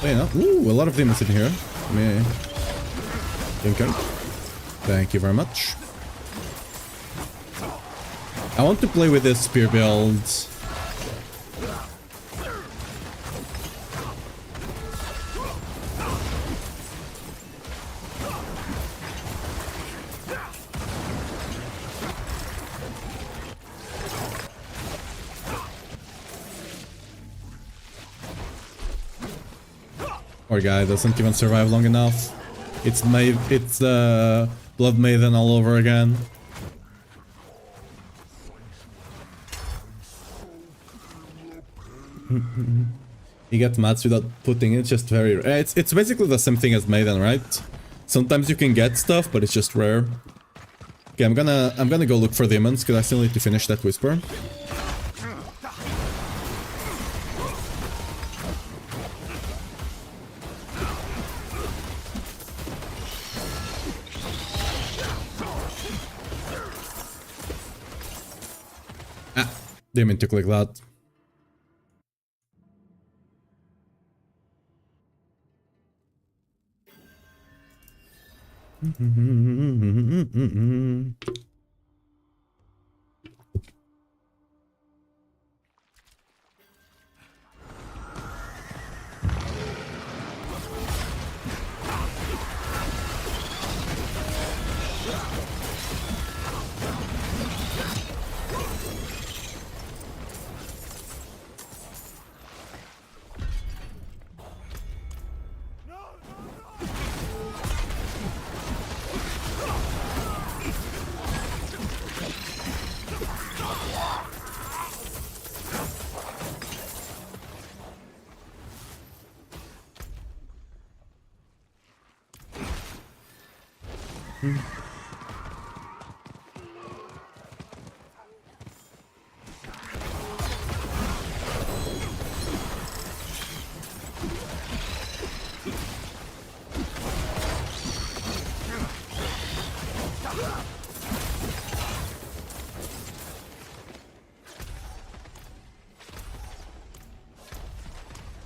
But, you know, ooh, a lot of demons in here. Me. Okay. Thank you very much. I want to play with this spear build. Poor guy doesn't even survive long enough. It's Blood Maiden all over again. You get mats without putting it, just very rare. It's basically the same thing as Maiden, right? Sometimes you can get stuff, but it's just rare. Okay, I'm gonna go look for demons because I still need to finish that whisper. Didn't mean to click that.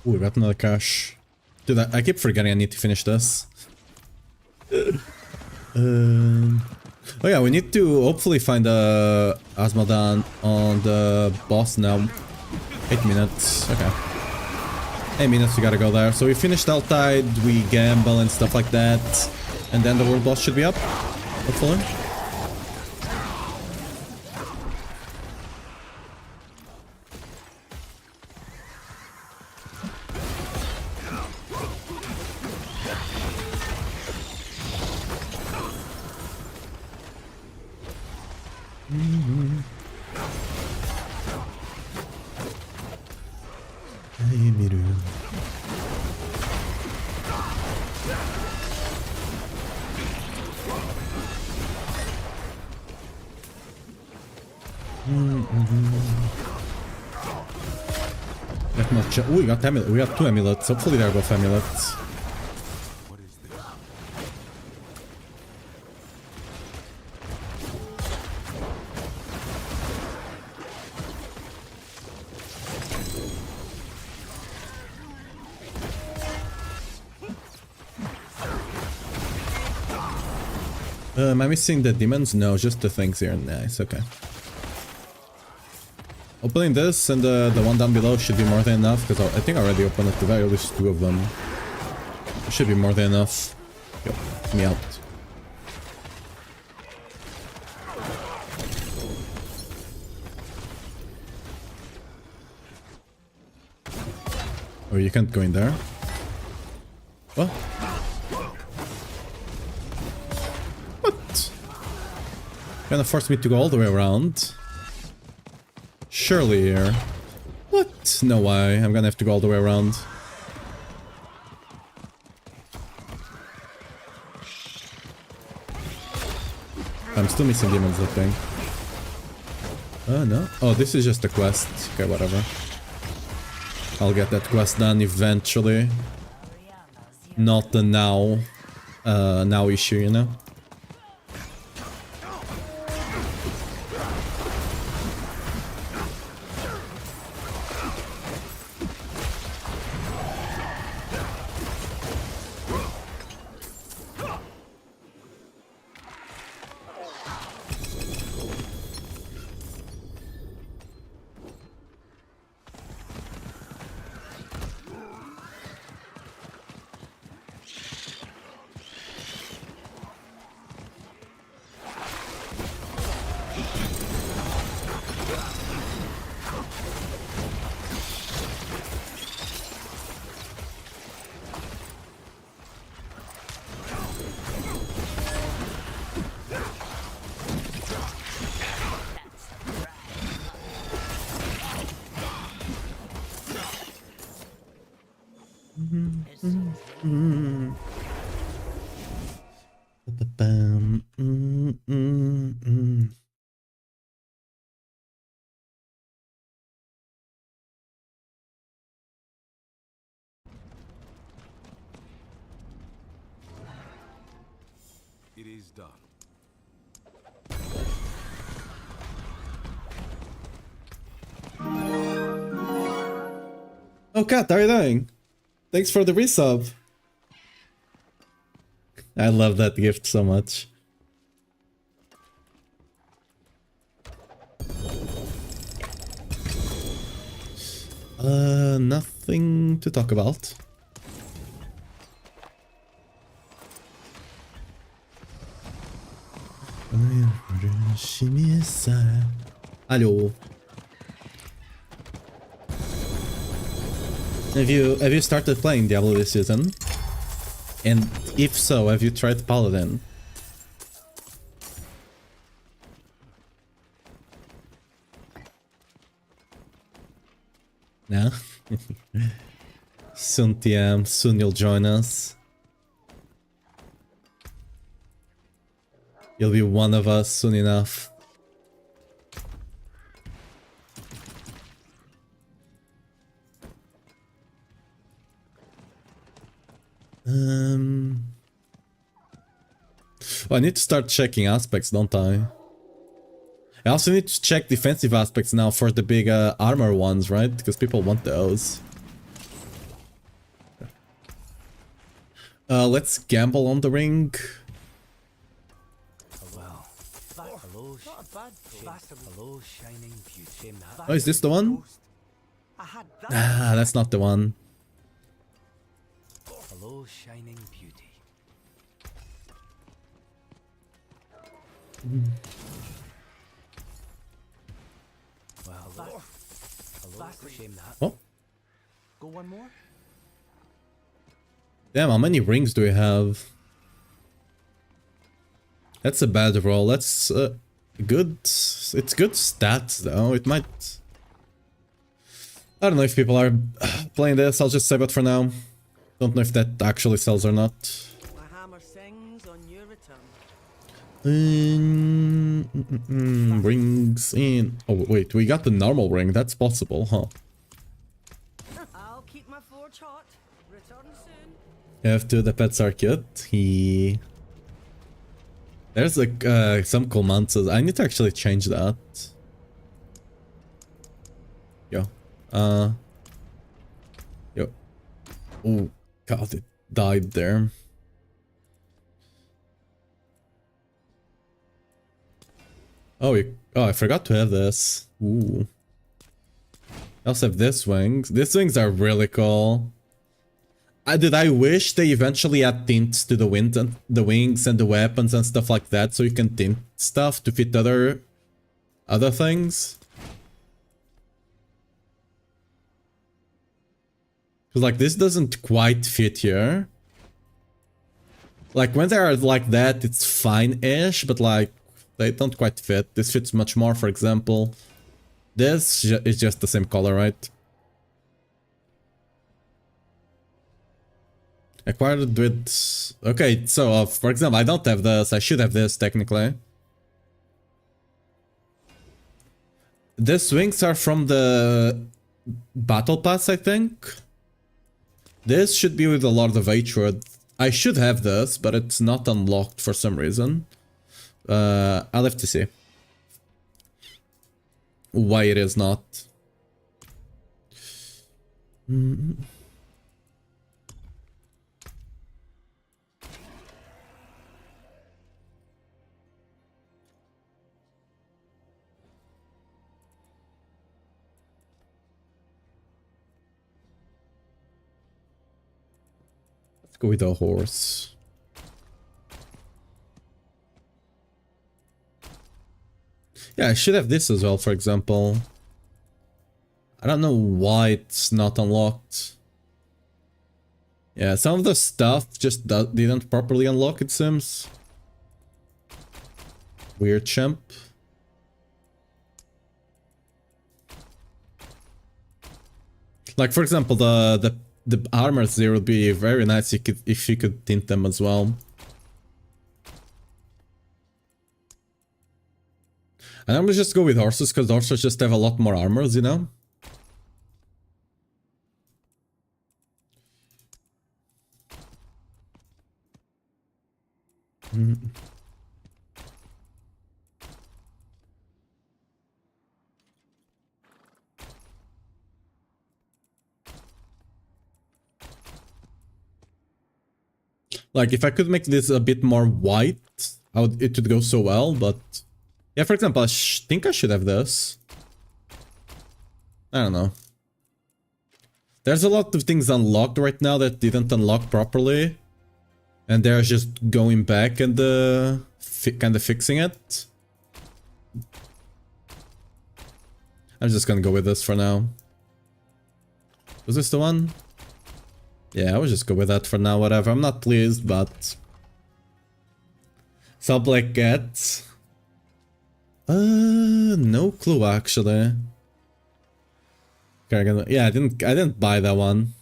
Ooh, we got another cache. Dude, I keep forgetting I need to finish this. Oh yeah, we need to hopefully find Asmodan on the boss now. 8 minutes, okay. 8 minutes, we gotta go there. So we finish Deltide, we gamble and stuff like that. And then the world boss should be up, hopefully. Oh, we got amulet. We got 2 amulets. Hopefully they're both amulets. What is this? Am I missing the demons? No, just the things here. Nice, okay. Opening this and the one down below should be more than enough, because I think I already opened at the very least 2 of them. It should be more than enough. Yo, get me out. Oh, you can't go in there? What? What? You're gonna force me to go all the way around? Surely here. What? No way. I'm gonna have to go all the way around. I'm still missing demons, I think. Oh, no. Oh, this is just a quest. Okay, whatever. I'll get that quest done eventually. Not the now issue, you know? It is done. Oh, Kat, how are you doing? Thanks for the resub. I love that gift so much. Nothing to talk about. Hello. Have you started playing Diablo this season? And if so, have you tried Paladin? No? Soon TM, soon you'll join us. You'll be one of us soon enough. Well, I need to start checking aspects, don't I? I also need to check defensive aspects now for the big armor ones, right? Because people want those. Let's gamble on the ring. Oh, is this the one? Ah, that's not the one. Hello, shining beauty. Well, hello. Hello, shame that. Oh, Go one more? damn, how many rings do we have? That's a bad roll. That's good. It's good stats though. It might. I don't know if people are playing this. I'll just save it for now. Don't know if that actually sells or not. My hammer sings on your return. Rings in. Oh wait, we got the normal ring. That's possible, huh? I'll keep my forge hot. Return soon. F2, the pet circuit. There's like some cool monsters. I need to actually change that. Yo. Yo. Oh god, it died there. Oh, I forgot to have this. Ooh. I also have this wings. These wings are really cool. I wish they eventually add tints to the wind and the wings and the weapons and stuff like that, so you can tint stuff to fit other things. Cause like this doesn't quite fit here. Like when they are like that, it's fine-ish, but like they don't quite fit. This fits much more, for example. This is just the same color, right? Acquired with... Okay, so for example, I don't have this. I should have this, technically. These wings are from the Battle Pass, I think. This should be with the Lord of Hatred. I should have this, but it's not unlocked for some reason. I'll have to see why it is not. Let's go with a horse. Yeah, I should have this as well, for example. I don't know why it's not unlocked. Yeah, some of the stuff just didn't properly unlock, it seems. Weird champ. Like, for example, the armors there would be very nice if you could tint them as well. And I'm gonna just go with horses, because horses just have a lot more armors, you know? Like, if I could make this a bit more white, it would go so well, but... Yeah, for example, I think I should have this. I don't know. There's a lot of things unlocked right now that didn't unlock properly. And they're just going back and kind of fixing it. I'm just gonna go with this for now. Was this the one? Yeah, I will just go with that for now, whatever. I'm not pleased, but... Some black cat. No clue actually. Yeah, I didn't buy that one.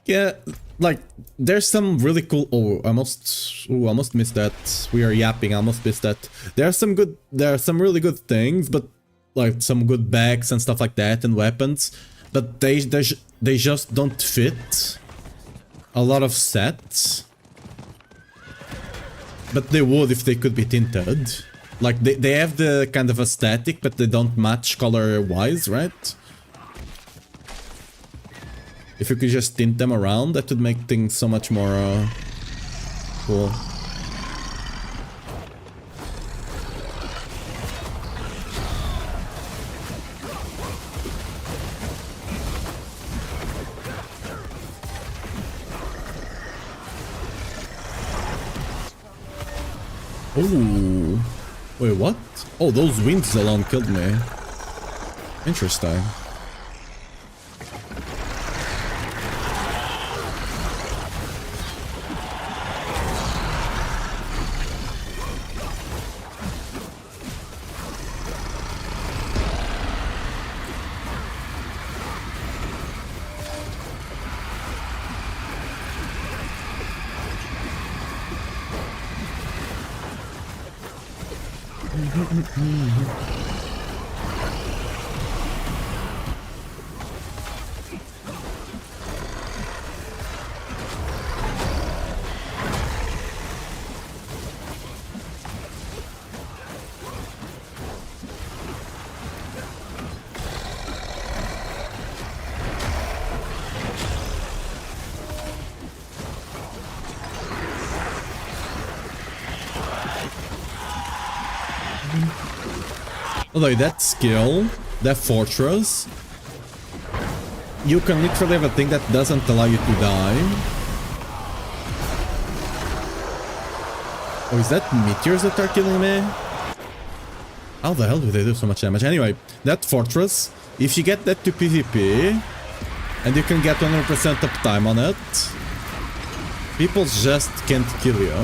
Yeah, like there's some really cool. Oh, almost missed that. We are yapping. I almost missed that. There are some really good things, but like some good bags and stuff like that and weapons, but they just don't fit a lot of sets. But they would if they could be tinted. Like, they have the kind of aesthetic, but they don't match color-wise, right? If you could just tint them around, that would make things so much more cool. Oh, wait, what? Oh, those wings alone killed me. Interesting. Although that skill, that fortress, you can literally have a thing that doesn't allow you to die. Oh, is that meteors that are killing me? How the hell do they do so much damage? Anyway, that fortress, if you get that to PvP, and you can get 100% uptime on it, people just can't kill you.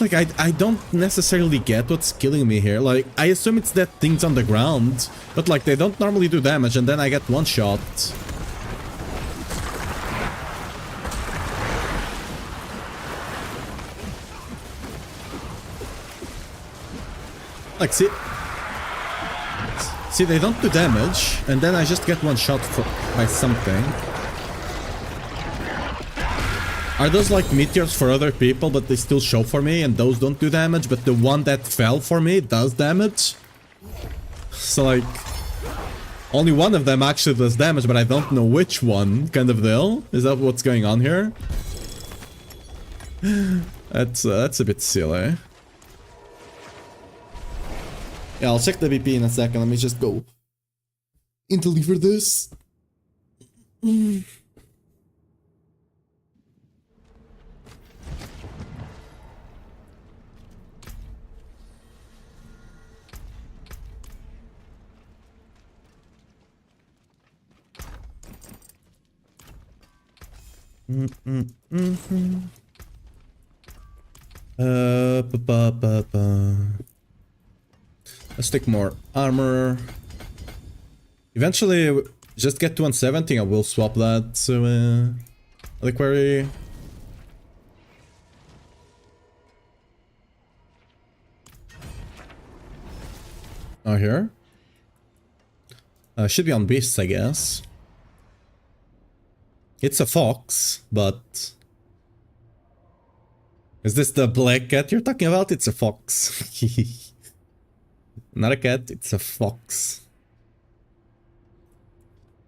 Like, I don't necessarily get what's killing me here. Like, I assume it's that things on the ground, but like, they don't normally do damage, and then I get one shot. Like, see, they don't do damage, and then I just get one shot by something. Are those like meteors for other people, but they still show for me, and those don't do damage, but the one that fell for me does damage? So like, only one of them actually does damage, but I don't know which one, kind of deal. Is that what's going on here? That's a bit silly. Yeah, I'll check the BP in a second. Let me just go and deliver this. Let's take more armor. Eventually, just get to 170. I will swap that to reliquary. Oh, here. Should be on beasts, I guess. It's a fox, but... Is this the black cat you're talking about? It's a fox. Not a cat, it's a fox.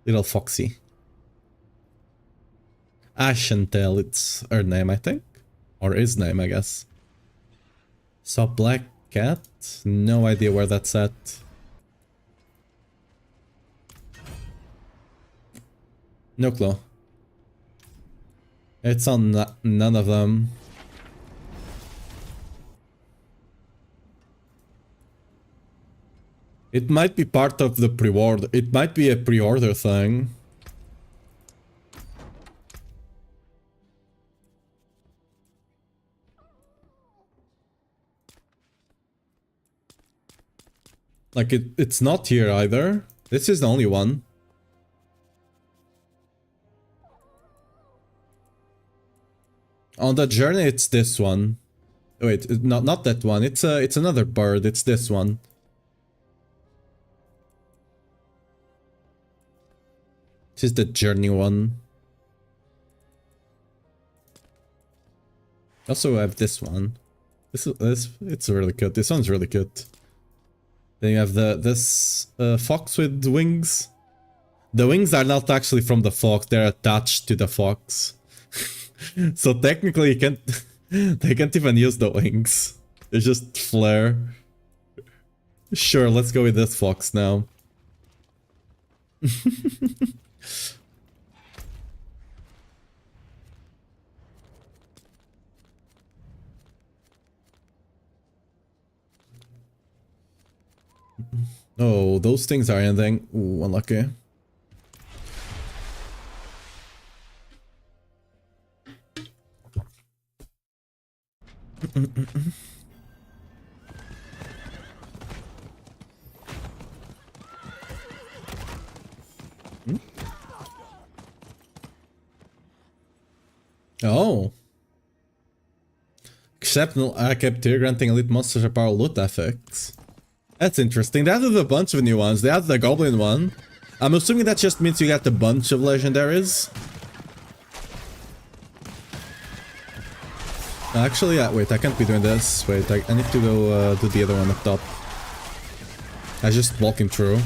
Little foxy. Ashantel, it's her name, I think. Or his name, I guess. So black cat? No idea where that's at. No clue. It's on none of them. It might be part of the pre-order. It might be a pre-order thing. Like it's not here either. This is the only one. On the journey, it's this one. Wait, not that one. It's another bird. It's this one. This is the journey one. Also, I have this one. It's really good. This one's really good. Then you have this fox with wings. The wings are not actually from the fox. They're attached to the fox. So technically, you can't. They can't even use the wings. They just flare. Sure, let's go with this fox now. Oh, those things are ending. Ooh, unlucky. Oh. Exceptional capture granting elite monsters a power loot effects. That's interesting. They added a bunch of new ones. They added the goblin one. I'm assuming that just means you get a bunch of legendaries. Actually, yeah, wait, I can't be doing this. Wait, I need to go do the other one up top. I just walking through.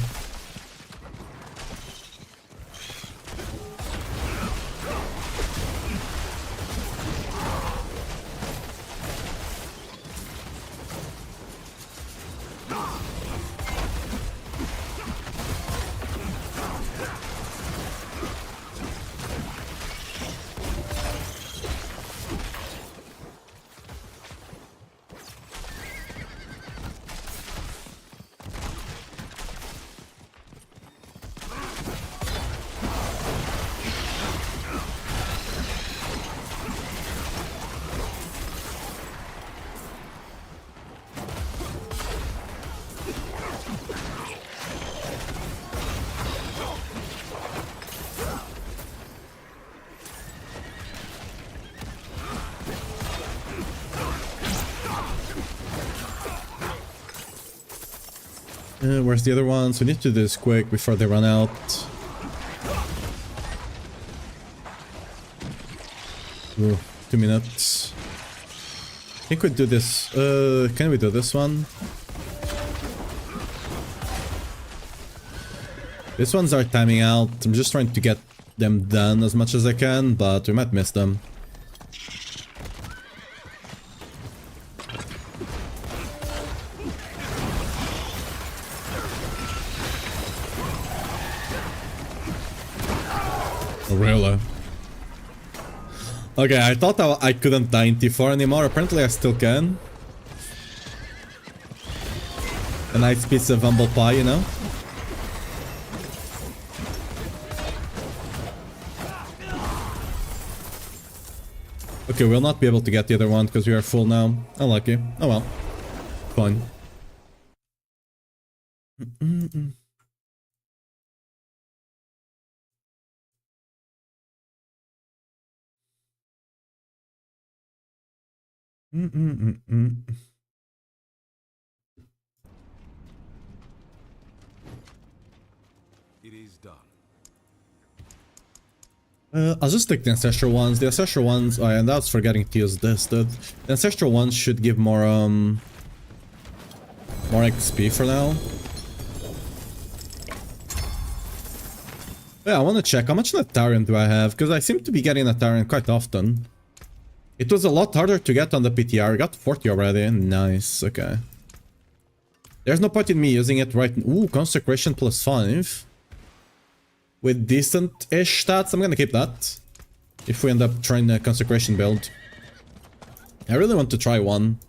Where's the other ones? We need to do this quick before they run out. Ooh, 2 minutes. I think we do this. Can we do this one? These ones are timing out. I'm just trying to get them done as much as I can, but we might miss them. Really? Okay, I thought I couldn't die in T4 anymore. Apparently I still can. A nice piece of humble pie, you know? Okay, we'll not be able to get the other one because we are full now. Unlucky. Oh well. Fine. It is done. I'll just take the ancestral ones. The ancestral ones, oh, and I was forgetting to use this, dude. The ancestral ones should give more XP for now. Yeah, I want to check how much Natarian do I have, because I seem to be getting Natarian quite often. It was a lot harder to get on the PTR. I got 40 already. Nice, okay. There's no point in me using it right now. Ooh, Consecration +5. With decent-ish stats, I'm gonna keep that. If we end up trying a Consecration build. I really want to try one.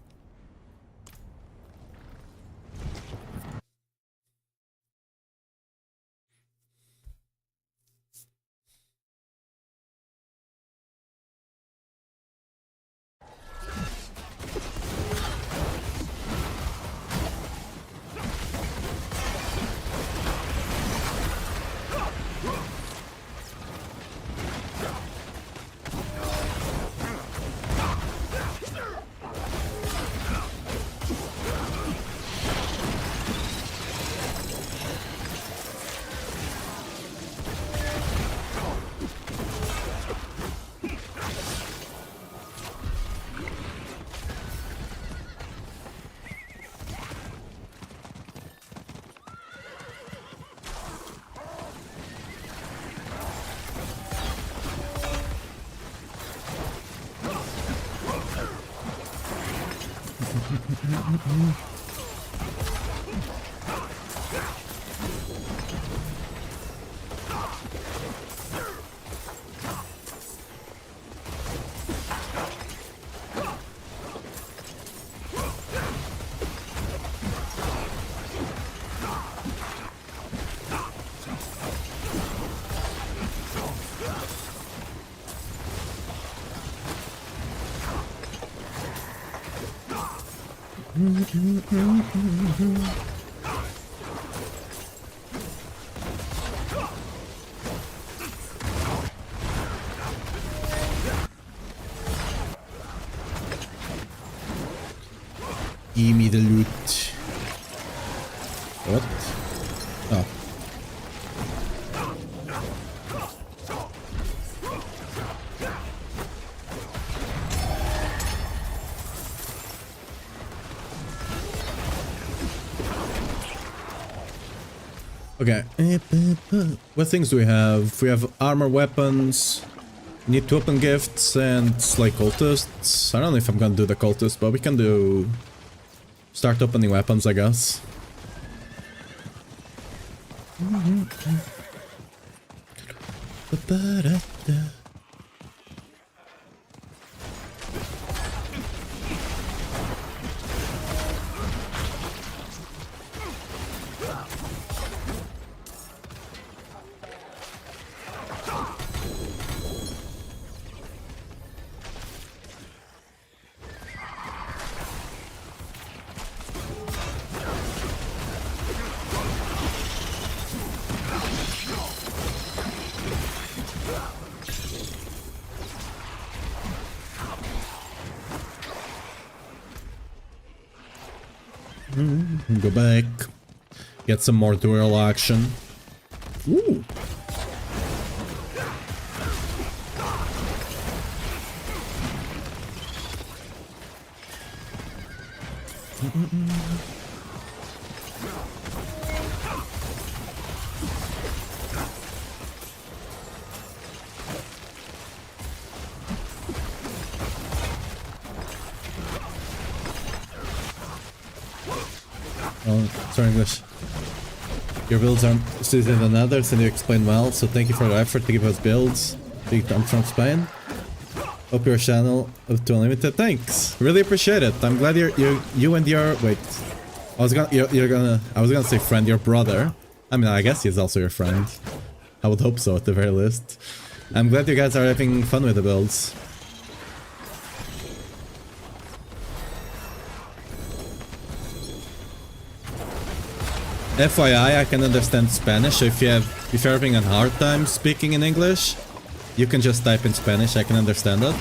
Give me the loot. What? Oh. Okay. What things do we have? We have armor, weapons. Need to open gifts and slay cultists. I don't know if I'm gonna do the cultists, but we can do... Start opening weapons, I guess. Go back. Get some more duel action. Ooh. Oh, sorry, English. Your builds are suited than others and you explain well, so thank you for the effort to give us builds. Big Tom from Spain. Hope your channel up to unlimited. Thanks. Really appreciate it. I'm glad you and your wait. I was gonna say friend, your brother. I mean, I guess he's also your friend. I would hope so at the very least. I'm glad you guys are having fun with the builds. FYI, I can understand Spanish, so if you're having a hard time speaking in English, you can just type in Spanish, I can understand it.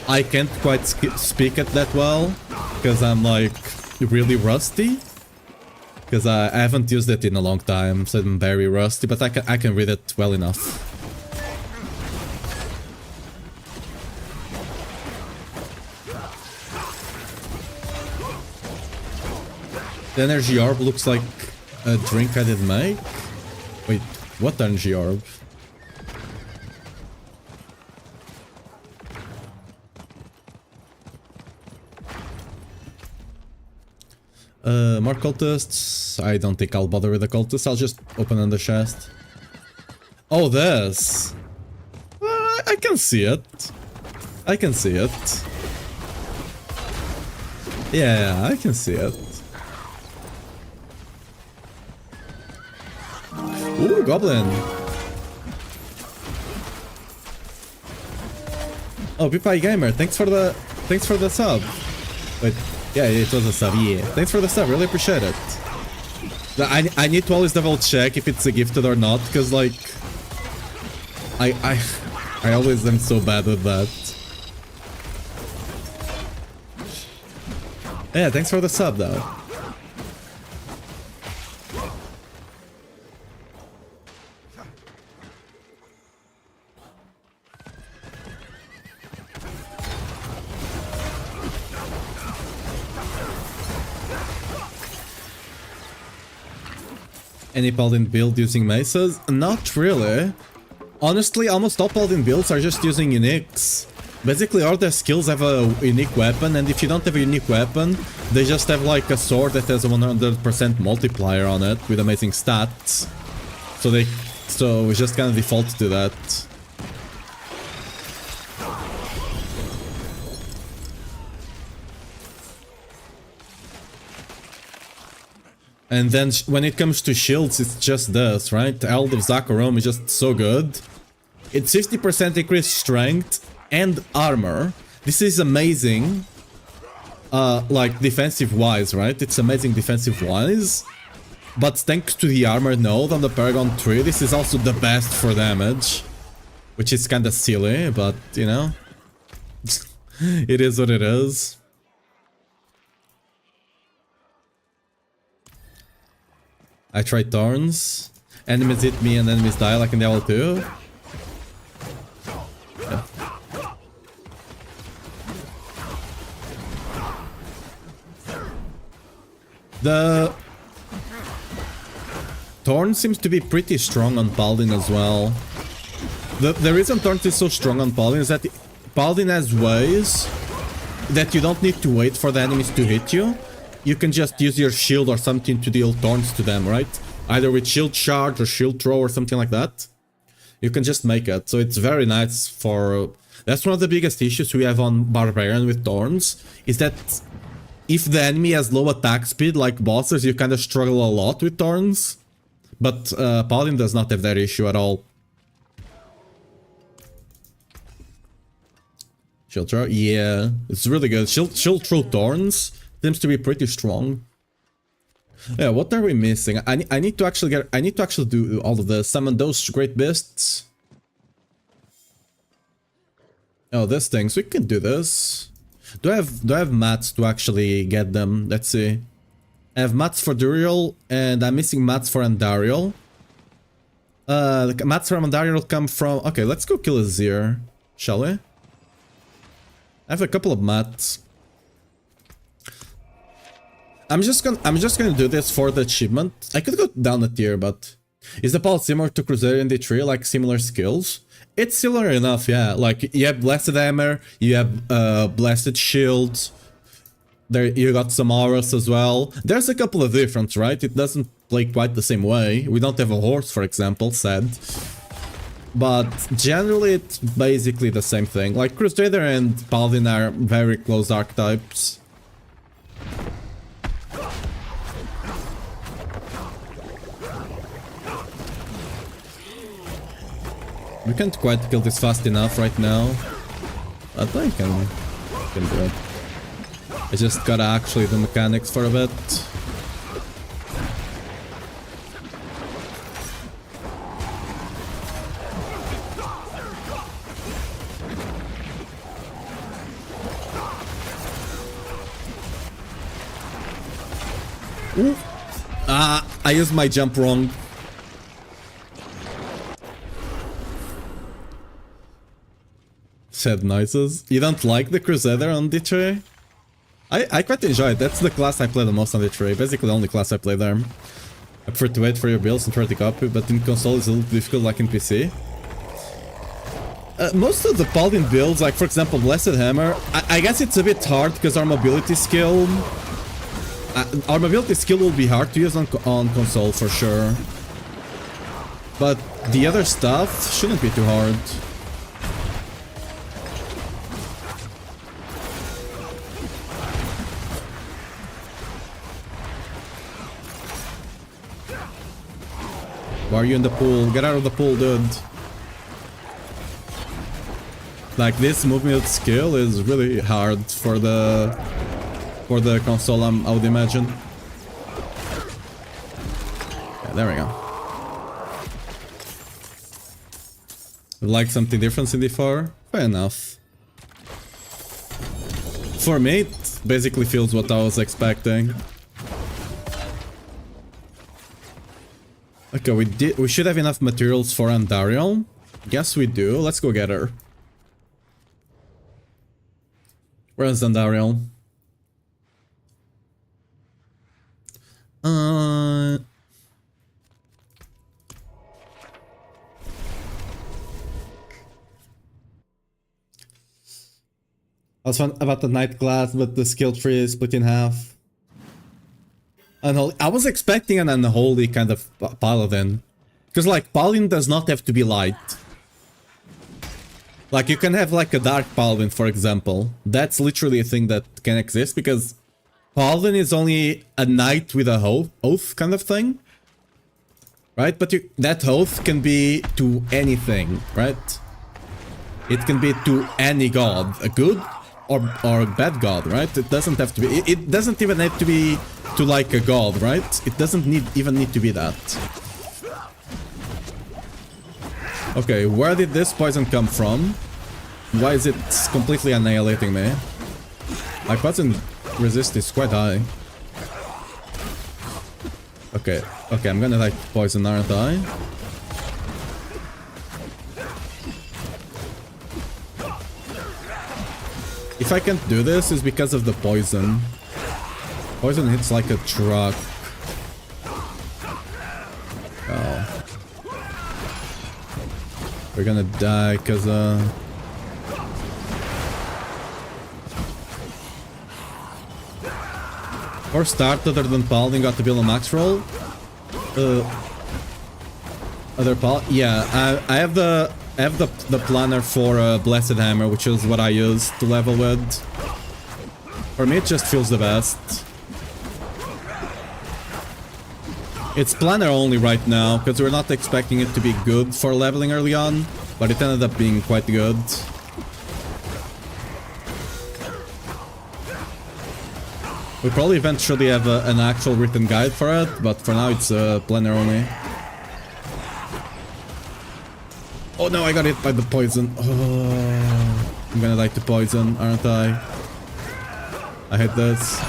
I can't quite speak it that well, because I'm like really rusty. Because I haven't used it in a long time, so I'm very rusty, but I can read it well enough. The energy orb looks like a drink I did make? Wait, what energy orb? More cultists. I don't think I'll bother with the cultists. I'll just open on the chest. Oh, this. I can see it. I can see it. Yeah, I can see it. Ooh, goblin. Oh, Pipai Gamer, thanks for the sub. Wait, yeah, it was a sub, yeah. Thanks for the sub, really appreciate it. I need to always double check if it's a gifted or not, because like I always am so bad with that. Yeah, thanks for the sub though. Any Paladin build using mesas? Not really. Honestly, almost all Paladin builds are just using uniques. Basically, all their skills have a unique weapon, and if you don't have a unique weapon, they just have like a sword that has a 100% multiplier on it with amazing stats. So we just kind of default to that. And then when it comes to shields, it's just this, right? Eld of Zakharom is just so good. It's 50% increased strength and armor. This is amazing. like defensive wise, right? It's amazing defensive wise. But thanks to the armor node on the Paragon 3, this is also the best for damage. Which is kinda silly, but you know. It is what it is. I try Thorns. Enemies hit me and enemies die like in Diablo 2. Yeah. The Thorn seems to be pretty strong on Paladin as well. The reason Thorn is so strong on Paladin is that Paladin has ways that you don't need to wait for the enemies to hit you. You can just use your shield or something to deal Thorns to them, right? Either with shield charge or shield throw or something like that. You can just make it. So it's very nice for... That's one of the biggest issues we have on Barbarian with Thorns. Is that if the enemy has low attack speed like bosses, you kind of struggle a lot with Thorns. But Paladin does not have that issue at all. Shield throw? Yeah, it's really good. Shield throw Thorns seems to be pretty strong. Yeah, what are we missing? I need to actually do all of this. Summon those great beasts. Oh, these things. We can do this. Do I have mats to actually get them? Let's see. I have mats for Duriel, and I'm missing mats for Andariel. The mats for Andariel come from... Okay, let's go kill Azir, shall we? I have a couple of mats. I'm just gonna do this for the achievement. I could go down a tier, but is the Paul similar to Crusader in D3, like similar skills? It's similar enough, yeah. Like you have Blessed Hammer, you have Blessed Shield. There you got some auras as well. There's a couple of difference, right? It doesn't play quite the same way. We don't have a horse, for example, sad. But generally it's basically the same thing. Like Crusader and Paladin are very close archetypes. We can't quite kill this fast enough right now. But I can do it. I just gotta actually do mechanics for a bit. Ooh. I used my jump wrong. Sad noises. You don't like the Crusader on D3? I quite enjoy it. That's the class I play the most on D3. Basically the only class I play there. I prefer to wait for your builds and try to copy, but in console it's a little difficult like in PC. Most of the Paladin builds, like for example Blessed Hammer, I guess it's a bit hard because our mobility skill... our mobility skill will be hard to use on console for sure. But the other stuff shouldn't be too hard. Why are you in the pool? Get out of the pool, dude. Like this movement skill is really hard for the console, I would imagine. Yeah, there we go. Like something different in D4? Fair enough. For me, it basically feels what I was expecting. Okay, we should have enough materials for Andariel. Guess we do. Let's go get her. Where's Andariel? I was fun about the night class, but the skill tree is split in half. Unholy. I was expecting an unholy kind of paladin. Because like, paladin does not have to be light. Like, you can have like a dark paladin, for example. That's literally a thing that can exist, because paladin is only a knight with a oath kind of thing. Right? But that oath can be to anything, right? It can be to any god. A good or bad god, right? It doesn't have to be. It doesn't even have to be to like a god, right? It doesn't even need to be that. Okay, where did this poison come from? Why is it completely annihilating me? My poison resist is quite high. Okay, I'm gonna like poison, aren't I? If I can't do this, it's because of the poison. Poison hits like a truck. Oh. We're gonna die because Or start other than Paladin got to build a max roll. Other yeah, I have the planner for Blessed Hammer, which is what I use to level with. For me, it just feels the best. It's planner only right now, because we're not expecting it to be good for leveling early on, but it ended up being quite good. We'll probably eventually have an actual written guide for it, but for now it's planner only. Oh no, I got hit by the poison. Oh, I'm gonna die to poison, aren't I? I hate this.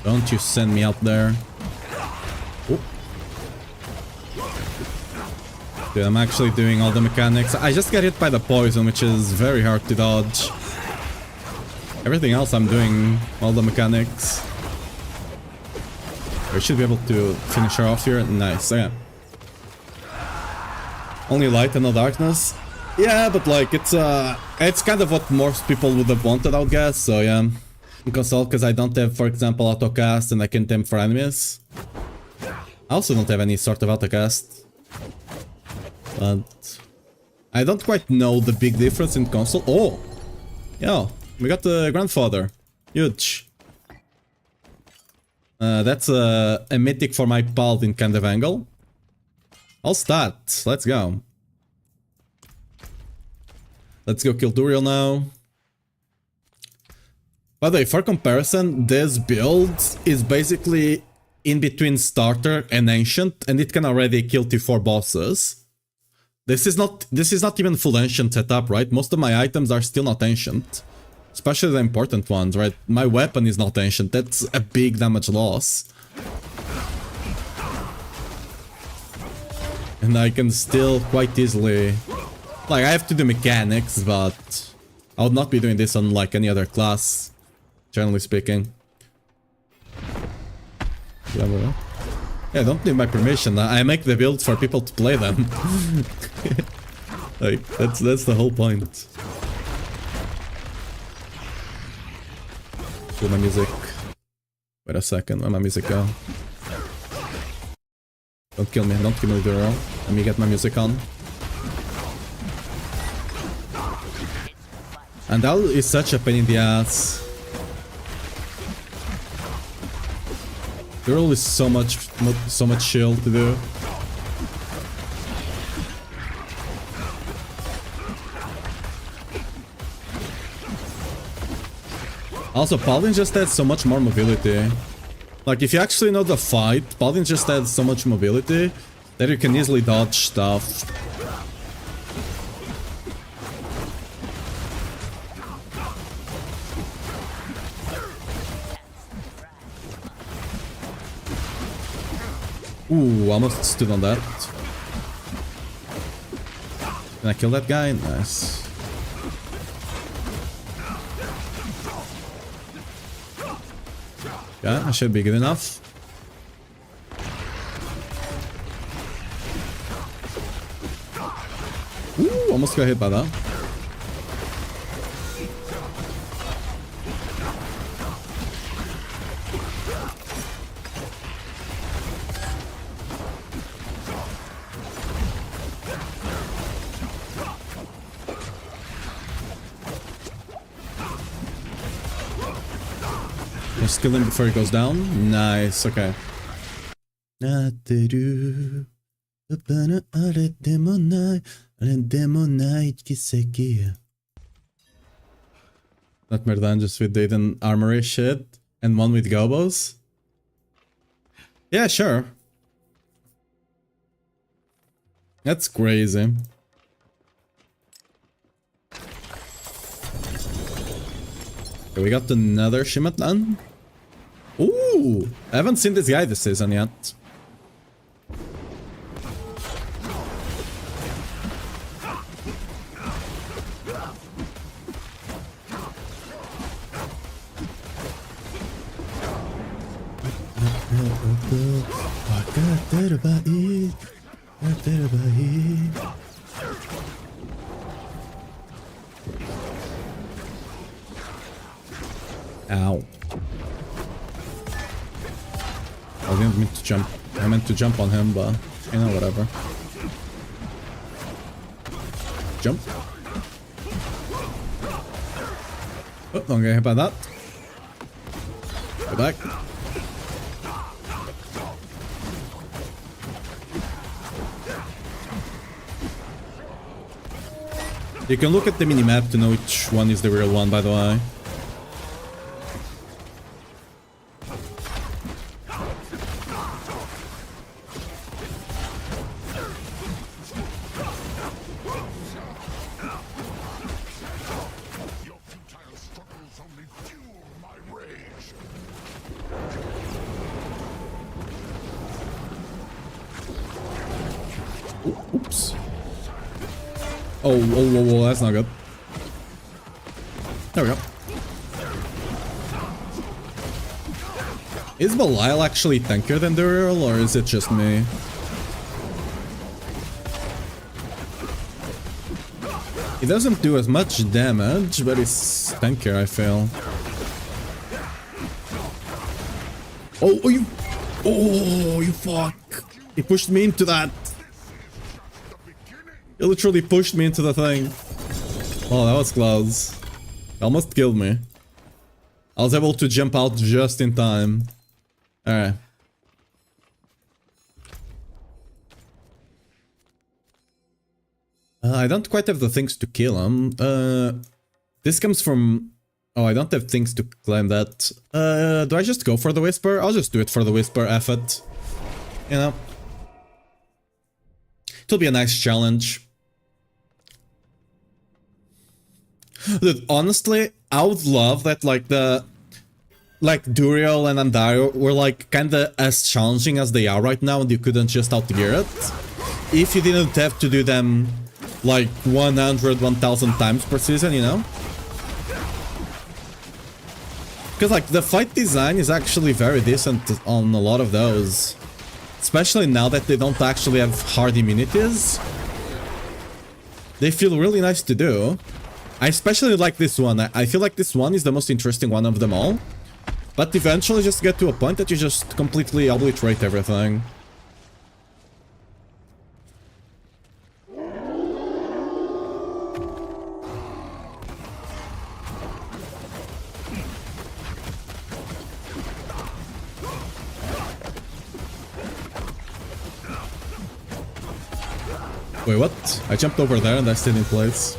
Don't you send me out there. Oh. Dude, I'm actually doing all the mechanics. I just got hit by the poison, which is very hard to dodge. Everything else I'm doing all the mechanics. We should be able to finish her off here. Nice, yeah. Only light and no darkness. Yeah, but like it's kind of what most people would have wanted, I would guess, so yeah. Console, because I don't have, for example, autocast and I can temp for enemies. I also don't have any sort of autocast. But I don't quite know the big difference in console. Oh! Yeah, we got the grandfather. Huge. That's a mythic for my Paladin kind of angle. All stat. Let's go. Let's go kill Duriel now. By the way, for comparison, this build is basically in between starter and ancient, and it can already kill T4 bosses. This is not even full ancient setup, right? Most of my items are still not ancient. Especially the important ones, right? My weapon is not ancient, that's a big damage loss. And I can still quite easily... Like, I have to do mechanics, but I would not be doing this on like any other class. Generally speaking. Yeah, don't need my permission. I make the builds for people to play them. Like, that's the whole point. Kill my music. Wait a second, where my music go? Don't kill me, girl. Let me get my music on. And that is such a pain in the ass. There is so much shield to do. Also, Paladin just adds so much more mobility. Like, if you actually know the fight, Paladin just adds so much mobility that you can easily dodge stuff. Ooh, almost stood on that. Can I kill that guy? Nice. Yeah, that should be good enough. Ooh, almost got hit by that. Just kill him before he goes down. Nice, okay. Nightmare Dungeons with Dayton Armory shit. And one with gobos? Yeah, sure. That's crazy. Okay, we got another Shimatan. Ooh! I haven't seen this guy this season yet. Ow. I didn't mean to jump. I meant to jump on him, but you know, whatever. Jump. Oh, don't get hit by that. Go back. You can look at the minimap to know which one is the real one, by the way. Oops. Oh, whoa, that's not good. There we go. Is Belial actually tankier than Duriel, or is it just me? He doesn't do as much damage, but he's tankier, I feel. Oh, you fuck. He pushed me into that. He literally pushed me into the thing. Oh, that was close. Almost killed me. I was able to jump out just in time. Alright. I don't quite have the things to kill him. This comes from... Oh, I don't have things to claim that. Do I just go for the Whisper? I'll just do it for the Whisper effort. You know? It'll be a nice challenge. Dude, honestly, I would love that, like, Duriel and Andario were, like, kinda as challenging as they are right now and you couldn't just outgear it. If you didn't have to do them, like, 100, 1000 times per season, you know? Because, like, the fight design is actually very decent on a lot of those. Especially now that they don't actually have hard immunities. They feel really nice to do. I especially like this one. I feel like this one is the most interesting one of them all. But eventually just get to a point that you just completely obliterate everything. Wait, what? I jumped over there and I stayed in place.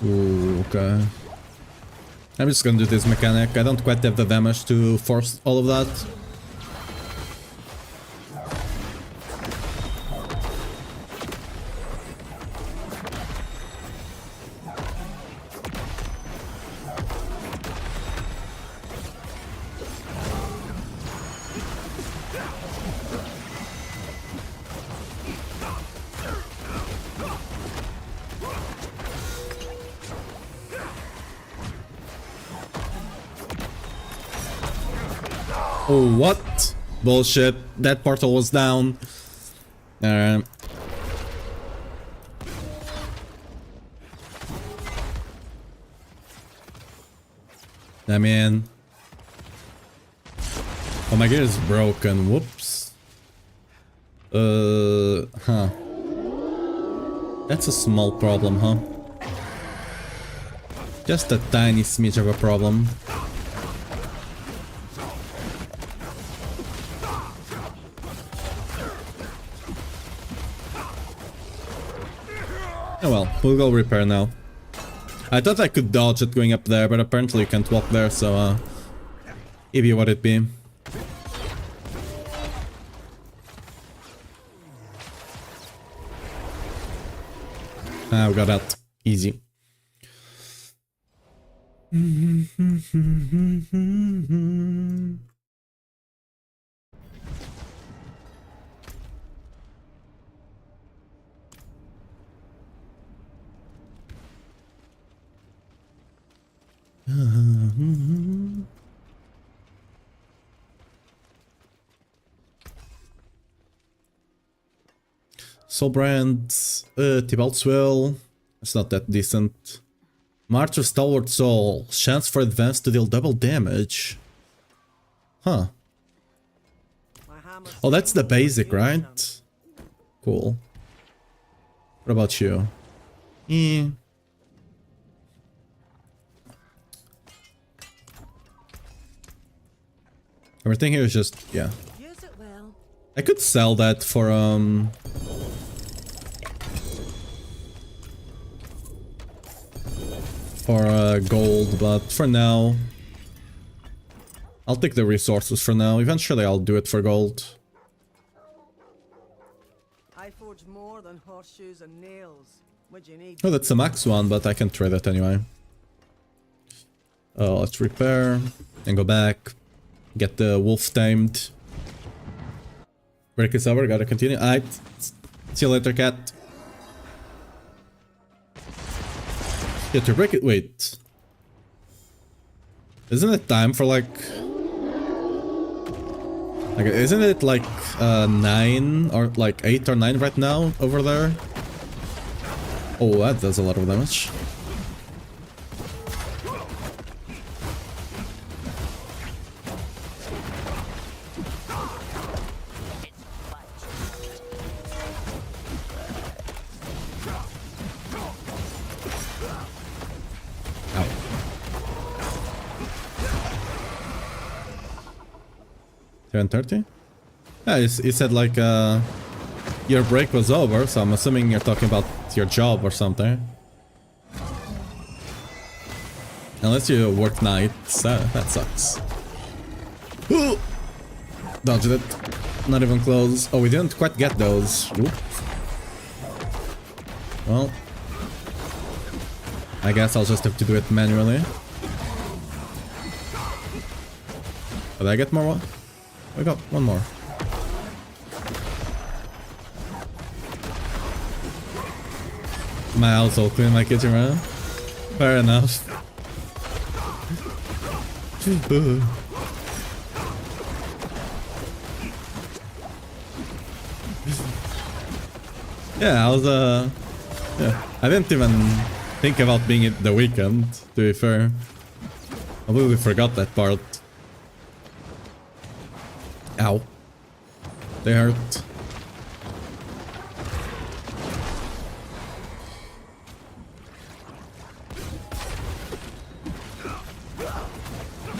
Ooh, okay. I'm just gonna do this mechanic. I don't quite have the damage to force all of that. Oh, what? Bullshit. That portal was down. Alright. I mean... Oh, my gear is broken. Whoops. Huh. That's a small problem, huh? Just a tiny smidge of a problem. Oh well, we'll go repair now. I thought I could dodge it going up there, but apparently you can't walk there, so it be what it be. Ah, we got that. Easy. Soulbrand, Thibault's Will. It's not that decent. March of Stalwart Soul. Chance for advance to deal double damage. Huh. Oh, that's the basic, right? Cool. What about you? Eh. Everything here is just, yeah. Use it well. I could sell that for, gold, but for now I'll take the resources for now. Eventually I'll do it for gold. I forge more than horseshoes and nails. What you need? Oh, that's the max one, but I can trade it anyway. Let's repair and go back. Get the wolf tamed. Break is over, gotta continue. Alright. See you later, cat. Yeah, to break it. Wait. Isn't it time for like. Like, isn't it like 9 or like 8 or 9 right now over there? Oh, that does a lot of damage. Ow. 7:30? Yeah, he said like your break was over, so I'm assuming you're talking about your job or something. Unless you work nights, that sucks. Ooh! Dodged it. Not even close. Oh, we didn't quite get those. Oop. Well, I guess I'll just have to do it manually. Did I get more? I got one more. My household clean my kitchen, right? Fair enough. Yeah, I was yeah, I didn't even think about being it the weekend, to be fair. I completely forgot that part. Ow. They hurt.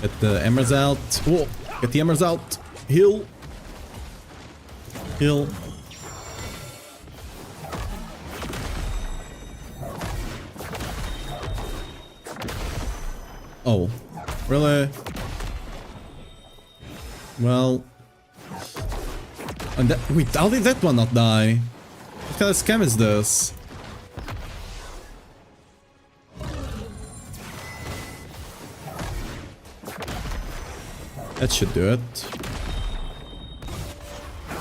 Get the embers out. Whoa. Get the embers out. Heal. Heal. Oh. Really? Well. And that, wait, how did that one not die? What kind of scam is this? That should do it.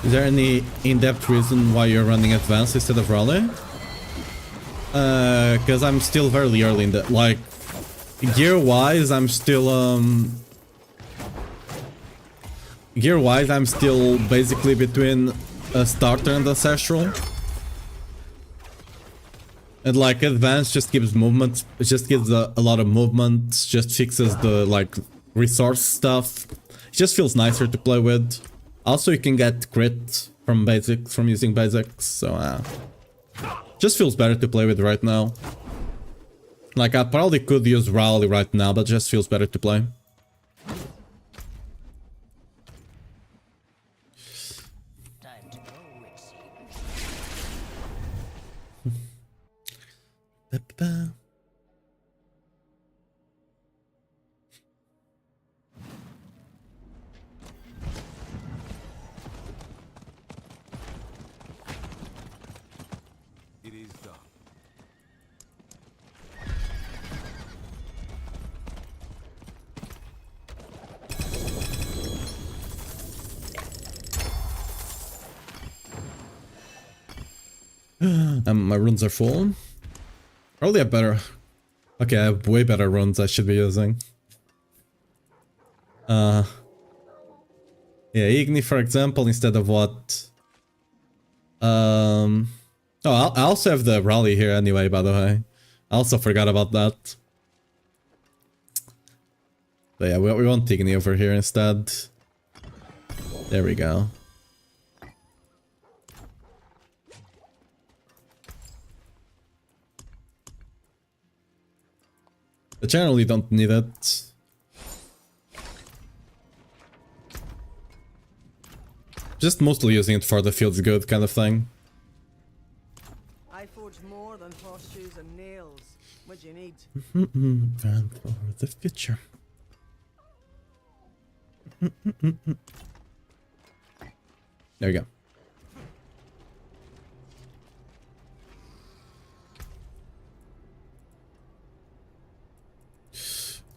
Is there any in-depth reason why you're running advanced instead of rally? Because I'm still very early in the, like, gear-wise, I'm still, gear-wise, I'm still basically between a starter and ancestral. And like advanced just gives movement, it just gives a lot of movement, just fixes the like resource stuff. It just feels nicer to play with. Also, you can get crit from using basics, so just feels better to play with right now. Like, I probably could use Rally right now, but just feels better to play. Time to go, it seems. It is done. My runes are full. Probably a better... Okay, I have way better runes I should be using. Yeah, Igni, for example, instead of what? Oh, I also have the Rally here anyway, by the way. I also forgot about that. But yeah, we want Igni over here instead. There we go. I generally don't need it. Just mostly using it for the feels good kind of thing. I forge more than horseshoes and nails. What do you need? And for the future. There we go.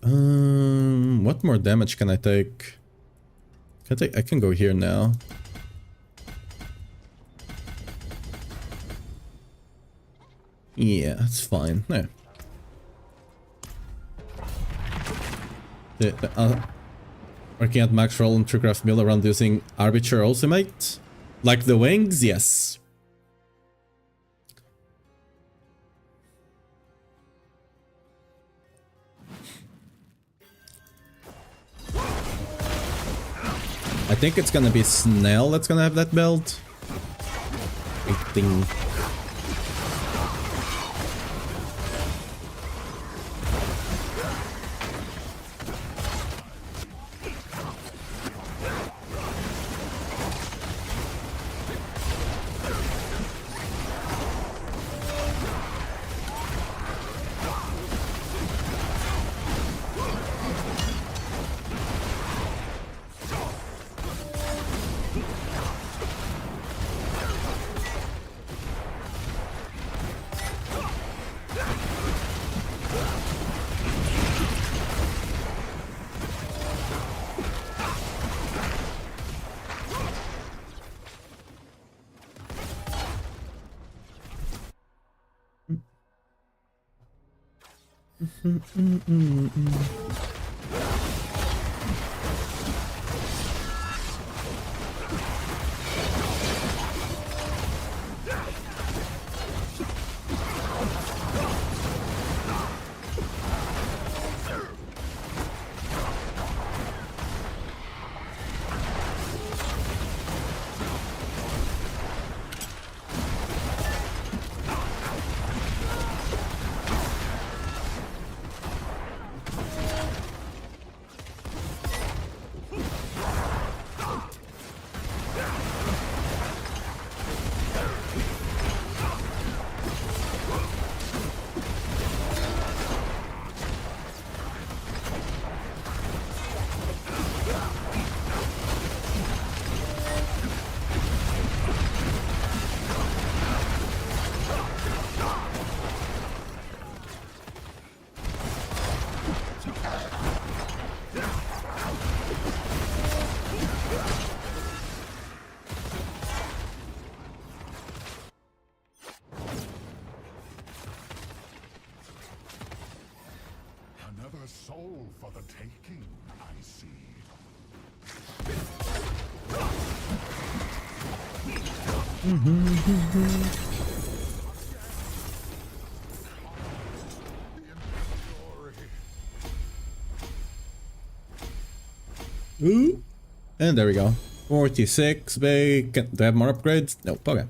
What more damage can I take? I can go here now. Yeah, that's fine. There. Working at max roll and Triggercraft mill around using Arbiter ultimate? Like the wings? Yes. I think it's gonna be Snell that's gonna have that build. I think. Another soul for the taking, I see. And there we go. 46, do I have more upgrades? Nope, okay.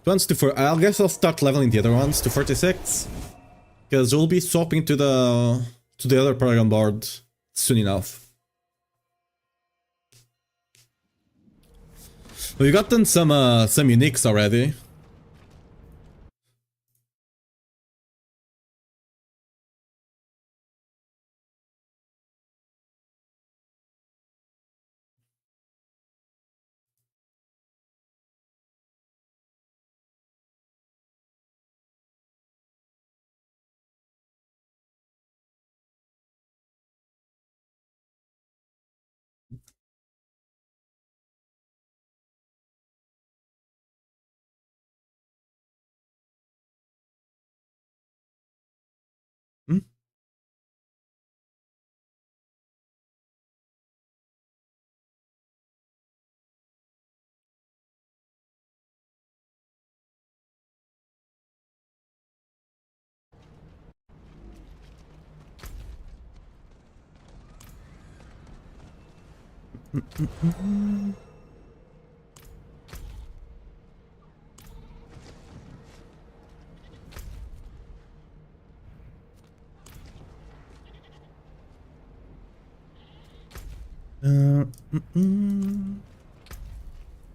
Ones to 4, I guess I'll start leveling the other ones to 46. Because we'll be swapping to the other Paragon board soon enough. We've gotten some uniques already. Hmm?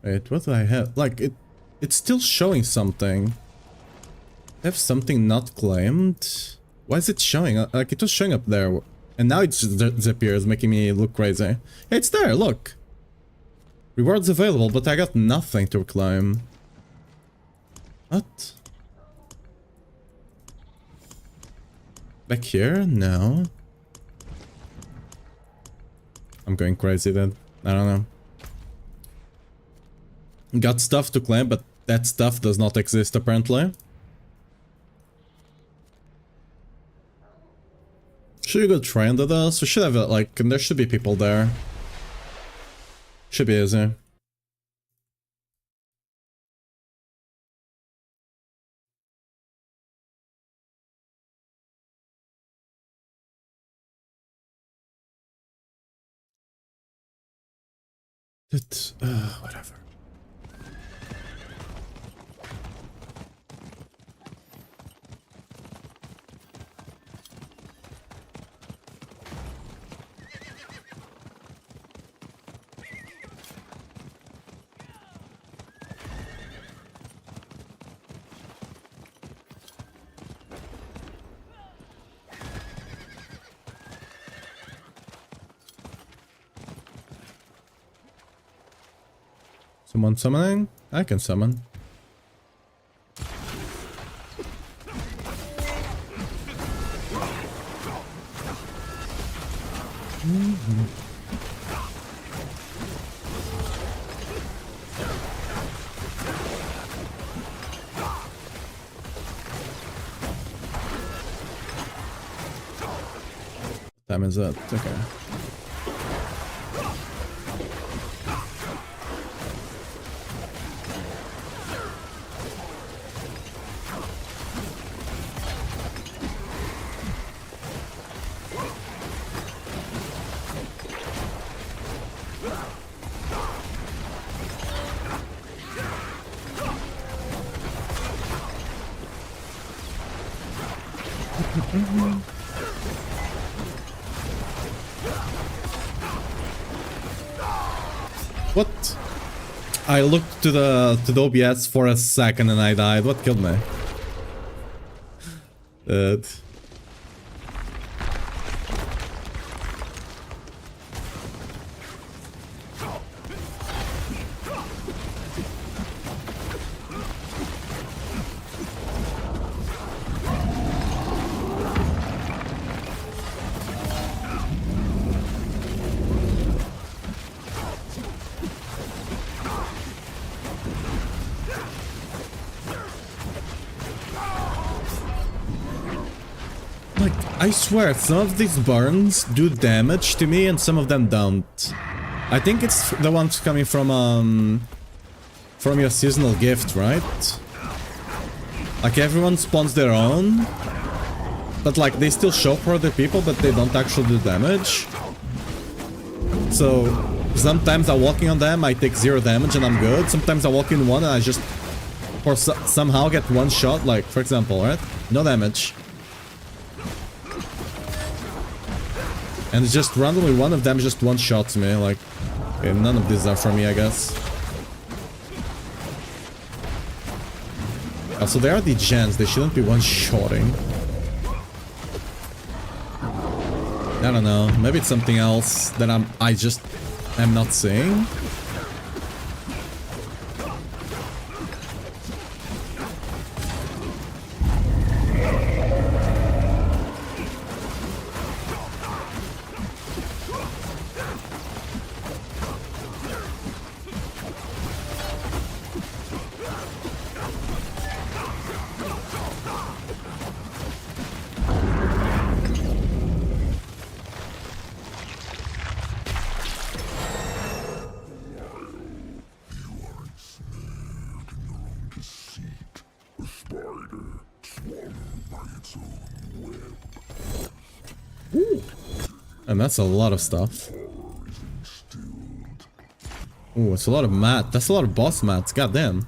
Wait, what do I have? Like, it's still showing something. I have something not claimed? Why is it showing? Like, it was showing up there, and now it just disappears, making me look crazy. Hey, it's there, look! Rewards available, but I got nothing to claim. What? Back here? No. I'm going crazy then. I don't know. Got stuff to claim, but that stuff does not exist apparently. Should we go try under those? We should have like, there should be people there. Should be easy. It's, whatever. Someone summoning? I can summon. Time is up. Okay. What? I looked to the OBS for a second and I died. What killed me? I swear, some of these burns do damage to me and some of them don't. I think it's the ones coming from your seasonal gift, right? Like everyone spawns their own, but like they still show for other people, but they don't actually do damage. So Sometimes I'm walking on them, I take 0 damage and I'm good. Sometimes I walk in one and I just somehow get one shot, like for example, right? No damage. And it's just randomly one of them just one shots me, like okay, none of these are for me, I guess. So they are the gens, they shouldn't be one-shotting. I don't know, maybe it's something else that I just am not seeing. And that's a lot of stuff. Ooh, it's a lot of mat. That's a lot of boss mats, goddamn.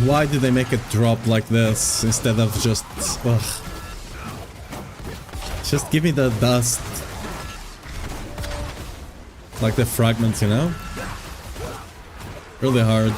Why did they make it drop like this instead of just... Ugh. Just give me the dust. Like the fragments, you know? Really hard.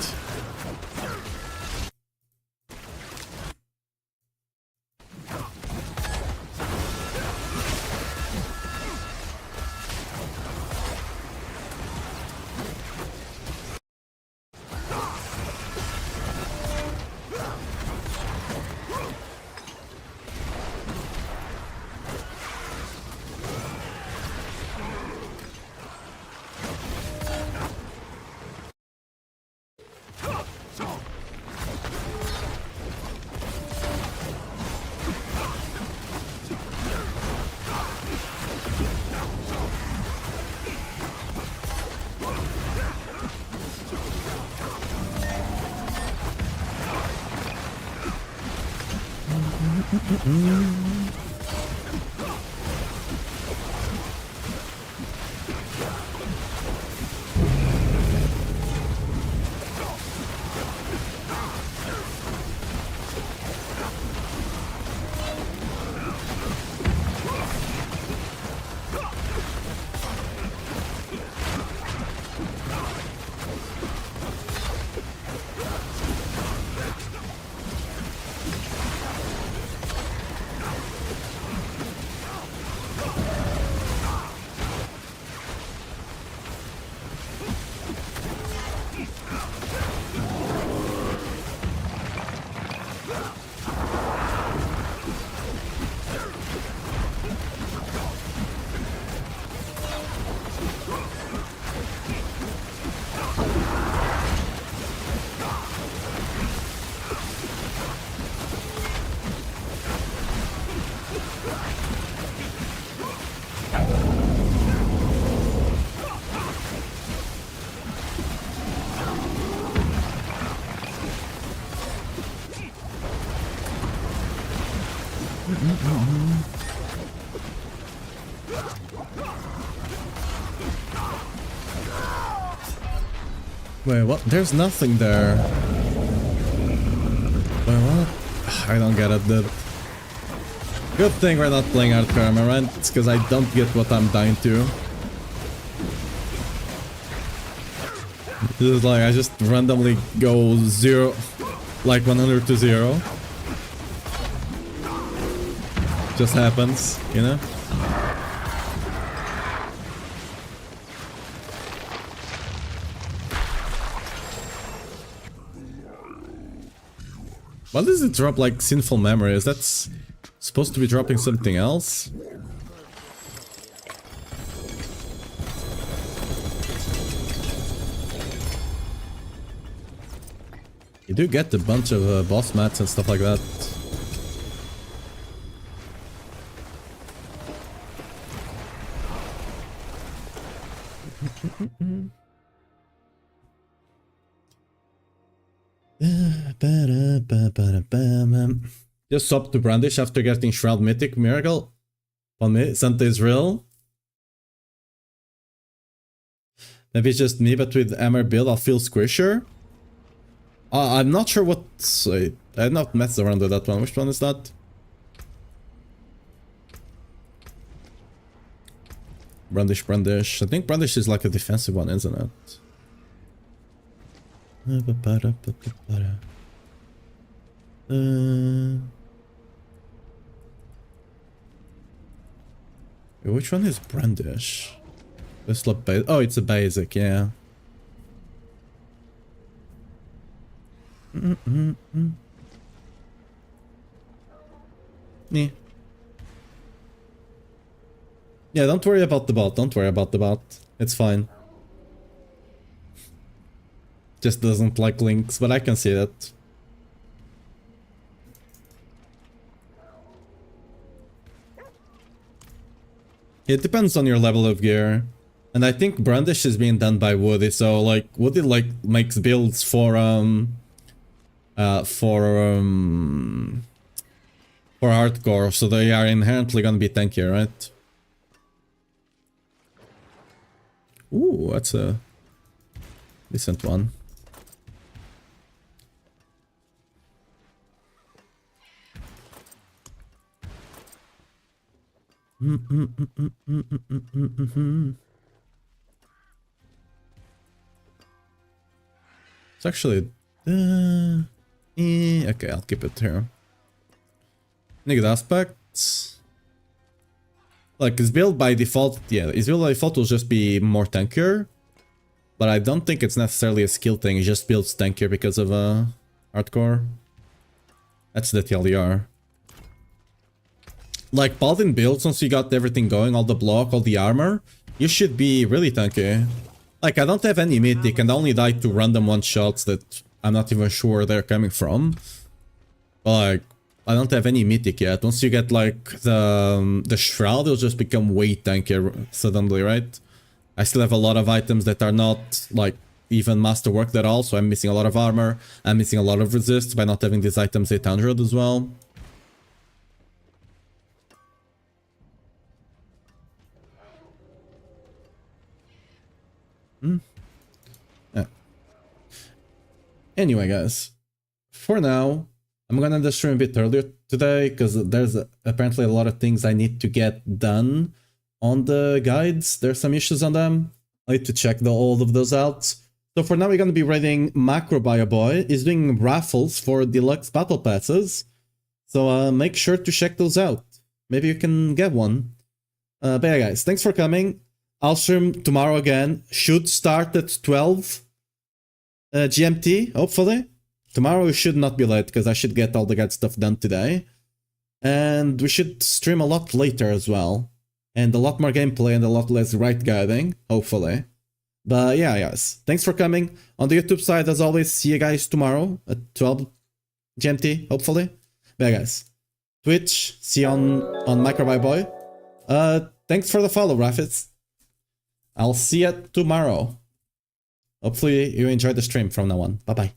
Wait, what? There's nothing there. Wait, what? I don't get it, dude. Good thing we're not playing hardcore, am I right? It's because I don't get what I'm dying to. This is like, I just randomly go 0, like 100 to 0. Just happens, you know? Why does it drop like sinful memory? Is that supposed to be dropping something else? You do get a bunch of boss mats and stuff like that. Just swap to Brandish after getting Shroud Mythic Miracle. On me, Santa is real. Maybe it's just me, but with Hammer build, I'll feel squishier. I'm not sure what. I have not messed around with that one. Which one is that? Brandish, Brandish. I think Brandish is like a defensive one, isn't it? Which one is Brandish? Oh, it's a basic, yeah. Yeah. Yeah, don't worry about the bot. Don't worry about the bot. It's fine. Just doesn't like links, but I can see that. It depends on your level of gear. And I think Brandish is being done by Woody, so like Woody like makes builds for hardcore, so they are inherently gonna be tankier, right? Ooh, that's a decent one. It's actually okay, I'll keep it here. Negative aspects. Like, his build by default, yeah, his build by default will just be more tankier. But I don't think it's necessarily a skill thing, he just builds tankier because of hardcore. That's the TLDR. Like, Paladin builds, once you got everything going, all the block, all the armor, you should be really tanky. Like, I don't have any mythic, and I only died to random one-shots that I'm not even sure where they're coming from. But, like, I don't have any mythic yet. Once you get, like, the shroud, it'll just become way tankier suddenly, right? I still have a lot of items that are not, like, even masterworked at all, so I'm missing a lot of armor. I'm missing a lot of resist by not having these items 800 as well. Yeah. Anyway, guys, for now, I'm gonna end the stream a bit earlier today because there's apparently a lot of things I need to get done on the guides. There's some issues on them. I need to check all of those out. So for now, we're gonna be raiding Macro by a boy. He's doing raffles for deluxe battle passes. So make sure to check those out. Maybe you can get one. But yeah, guys, thanks for coming. I'll stream tomorrow again. Should start at 12 GMT, hopefully. Tomorrow we should not be late because I should get all the guide stuff done today. And we should stream a lot later as well. And a lot more gameplay and a lot less right guiding, hopefully. But yeah, guys, thanks for coming. On the YouTube side, as always, see you guys tomorrow at 12 GMT, hopefully. But yeah, guys, Twitch, see you on Micro by Boy. Thanks for the follow, Raffits. I'll see you tomorrow. Hopefully you enjoyed the stream from now on. Bye-bye.